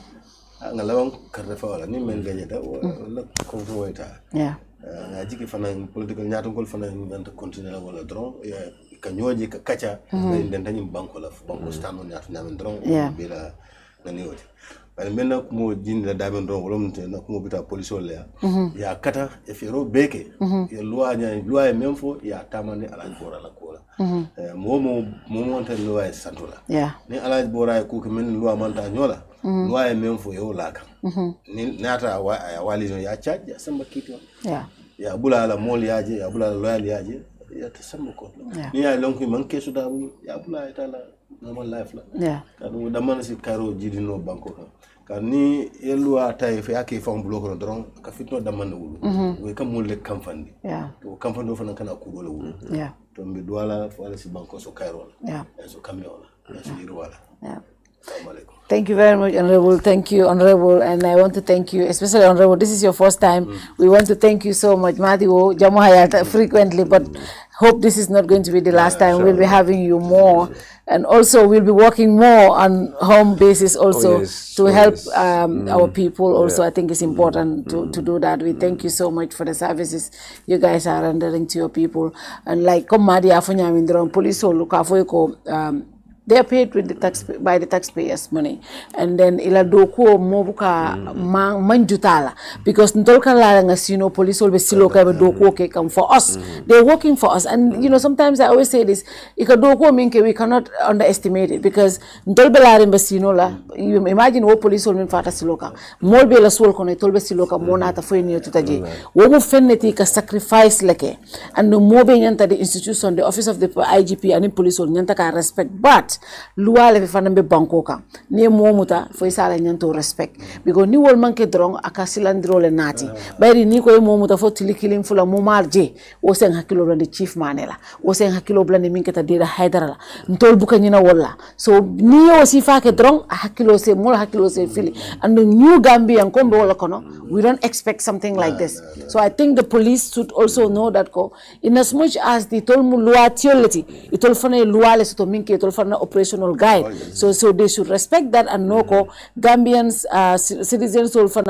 nga lawang karre fa wala ni men gagnata wala ko ko wayta nga jiki fana political nyaato gol fana nganta continuer wala dron kanyoji ka kacha den tanyim banko la banko stano nyaato nyamen dron bila ngani wote bari menna ko jinda damen dron wala mte na ko bita police wala ya kata e fero beke ya loi même fo ya tamane ala bora la kola momo tan loi santola ni ala bora ko men loi manta nyola loi même fo yo la kan ni nata wali ya charge ya samba kito ya bula la mol yaje ya bula la loyal yaje ya tasammu ko ni ya lonki man kesu da ya bula ita la normal life la kan da man si karo jidino banko kan ni elwa tay fa yake fam bulo ko don ka fitno da man wulu we kam mol le kamfandi to kamfando fa nan kana ku dole wulu to mbi duwala fa wala si banko so karo so kamiola so yirwala Thank you very much, Honorable. Thank you, Honorable. And I want to thank you, especially Honorable. This is your first time. We want to thank you so much, Madi Ceesay, frequently, but hope this is not going to be the last time. We'll be having you more. And also, we'll be working more on home basis also to help our people. Also, I think it's important to do that. We thank you so much for the services you guys are rendering to your people. And like, come Madi Ceesay, police they are paid with by the taxpayers' money, and then ila doko mobuka manjutala because ntolka la nga police will be silo ka doko ke come for us. They're working for us, and sometimes I always say this: ika doko minke we cannot underestimate it because ntolbe la rembe sino la. You imagine what police will mean fata siloka. Molbe la sol kono tolbe siloka mona ata fo ni tutaje. Wo mo fenneti ka sacrifice leke, and no mobe nyanta the institution, the office of the IGP and the police will nyanta ka respect, but loi le fanambe bankoka ne momuta fo isala nyanto respect because ni wol manke drong akasilandro le nati bayri ni ko momuta fo tilikilim fula momarje o sen hakilo blande chief manela o sen hakilo blande minketa dira haidara ntol buka nyina wala so ni o sifa ke drong hakilo se mol hakilo se fili and the new Gambia kombe wala kono we don't expect something like this. So I think the police should also know that in as much as the tolmu loi tioleti itol fane loi le soto minke itol fane operational guide. So they should respect that and know Gambians, citizens will find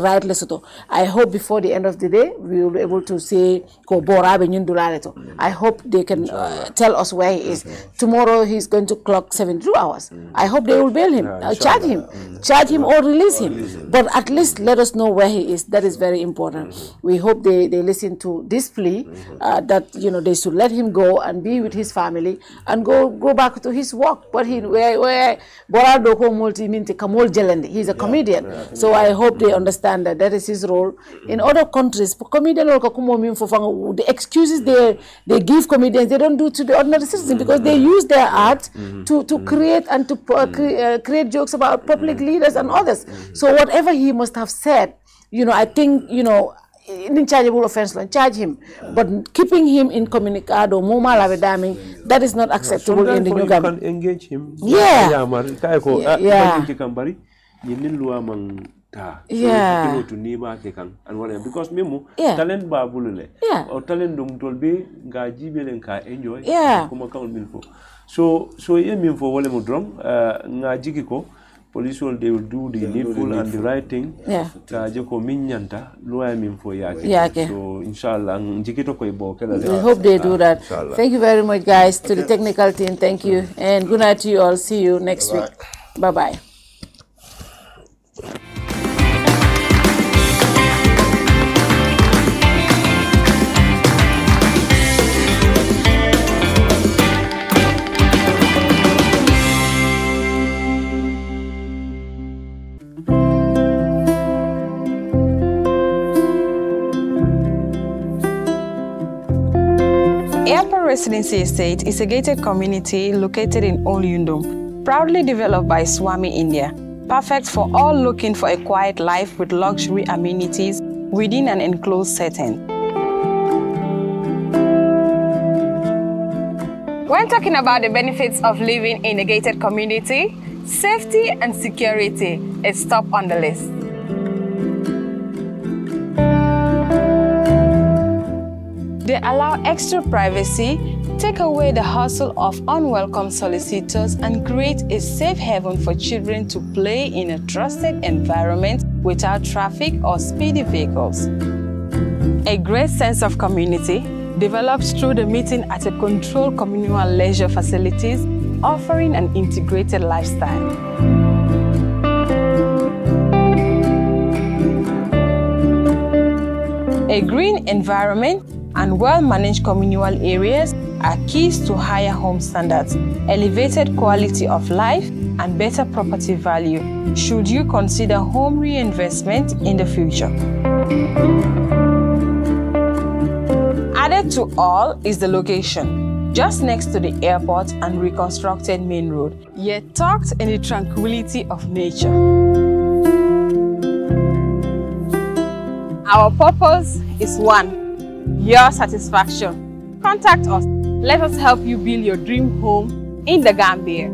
right lesoto. I hope before the end of the day we will be able to say I hope they can tell us where he is. Tomorrow he's going to clock 72 hours. I hope they will bail him, charge him or release him. But at least let us know where he is. That is very important. We hope they listen to this plea that they should let him go and be with his family and go back to his work. But he's a comedian. So I hope they understand that is his role. In other countries, the excuses they give comedians, they don't do to the ordinary citizen because they use their art to create and to create jokes about public leaders and others. So whatever he must have said, I think, inchargeable offense, charge him. But keeping him incommunicado, that is not acceptable in the New Gambia. You can engage him. Yeah. Because talent ba bulule or talent dum tolbe ga jibelen ka enjoy kuma kan milfo so ye min fo wole mo drum nga jigiko police they will do the needful and the right thing ta je ko min nyanta loi min fo yake so inshallah jikito ko bo kala we hope they do that. Thank you very much guys, to the technical team, thank you, and good night to you all. See you next week. Bye bye. Residency Estate is a gated community located in Old Yundum, proudly developed by Swami India, perfect for all looking for a quiet life with luxury amenities within an enclosed setting. When talking about the benefits of living in a gated community, safety and security is top on the list. They allow extra privacy, take away the hustle of unwelcome solicitors, and create a safe haven for children to play in a trusted environment without traffic or speedy vehicles. A great sense of community develops through the meeting at a controlled communal leisure facilities, offering an integrated lifestyle. A green environment and well-managed communal areas are keys to higher home standards, elevated quality of life, and better property value should you consider home reinvestment in the future. Added to all is the location, just next to the airport and reconstructed main road, yet tucked in the tranquility of nature. Our purpose is one: your satisfaction. Contact us. Let us help you build your dream home in the Gambia.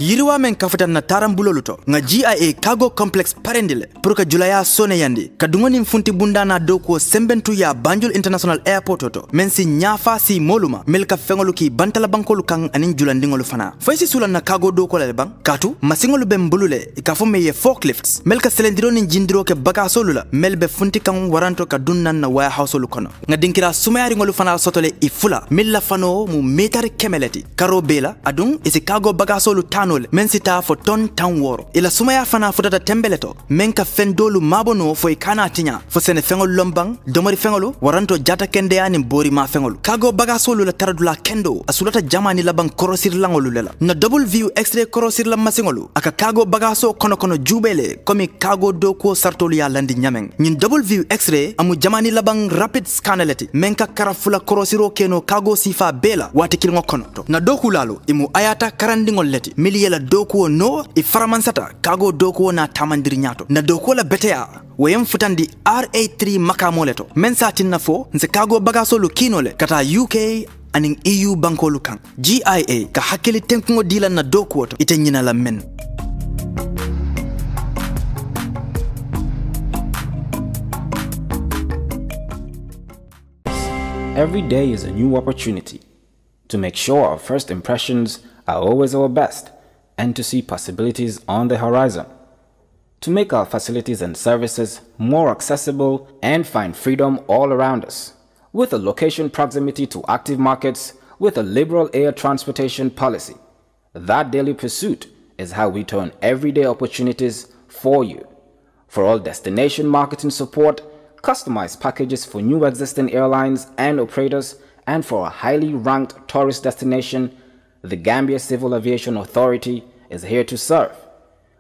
yiriwa men kafutan na tarambulolu to nga GIA cargo complex parendile pour que julaya sone yandi kadungoni mfunti bundana doko sembentu ya Banjul International Airport to men si nyafa si moluma melka fengolu ki bantala bankolu kan anin julandingolu fana foysi sulan na cargo doko le bang katu masingolu bembulule ikafo meye forklifts melka selendiro ni jindiro ke bakasolu la melbe funti kan waranto ka dunnan na warehouse lu kono nga dinkira sumayari ngolu fana sotole ifula milla fano mu metari kemeleti karo bela adun isi cargo bakasolu tanole men sita fo ton tan woro ila sumaya fana futata tembeleto men ka fendolu mabono fo ikana tinya fo sene fengol lombang domori fengolu waranto jata kende ani bori ma fengolu cargo bakasolu la taradula kendo asulata jamani labang korosir langolu lela na double view x-ray korosir la masingolu aka cargo bagaso kono jubele komi cargo doko sartolu ya landi nyameng nyin double view x-ray amu jamani labang rapid scanaleti menka karafula korosiro keno cargo sifa bela wati kilngo kono to na doku lalo imu ayata karandingol leti miliyela doku no iframansata cargo doku na tamandiri nyato na doku la betea wayem futandi RA3 makamoleto mensa tinna fo nse cargo bagaso lu kinole kata UK aning EU bankolu kan GIA ka hakili tenkungo dila na doku woto ite nyina la men. Every day is a new opportunity to make sure our first impressions are always our best and to see possibilities on the horizon, to make our facilities and services more accessible and find freedom all around us. With a location proximity to active markets, with a liberal air transportation policy, that daily pursuit is how we turn everyday opportunities for you. For all destination marketing support, customized packages for new existing airlines and operators, and for a highly ranked tourist destination, the Gambia Civil Aviation Authority is here to serve.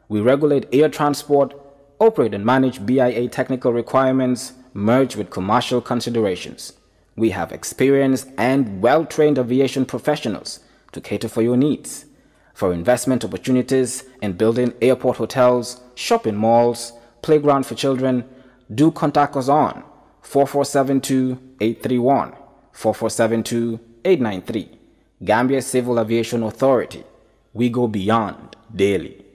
We regulate air transport, operate and manage BIA technical requirements, merged with commercial considerations. We have experienced and well-trained aviation professionals to cater for your needs. For investment opportunities in building airport hotels, shopping malls, playground for children, do contact us on 4472-831, 4472-893. Gambia Civil Aviation Authority. We go beyond daily.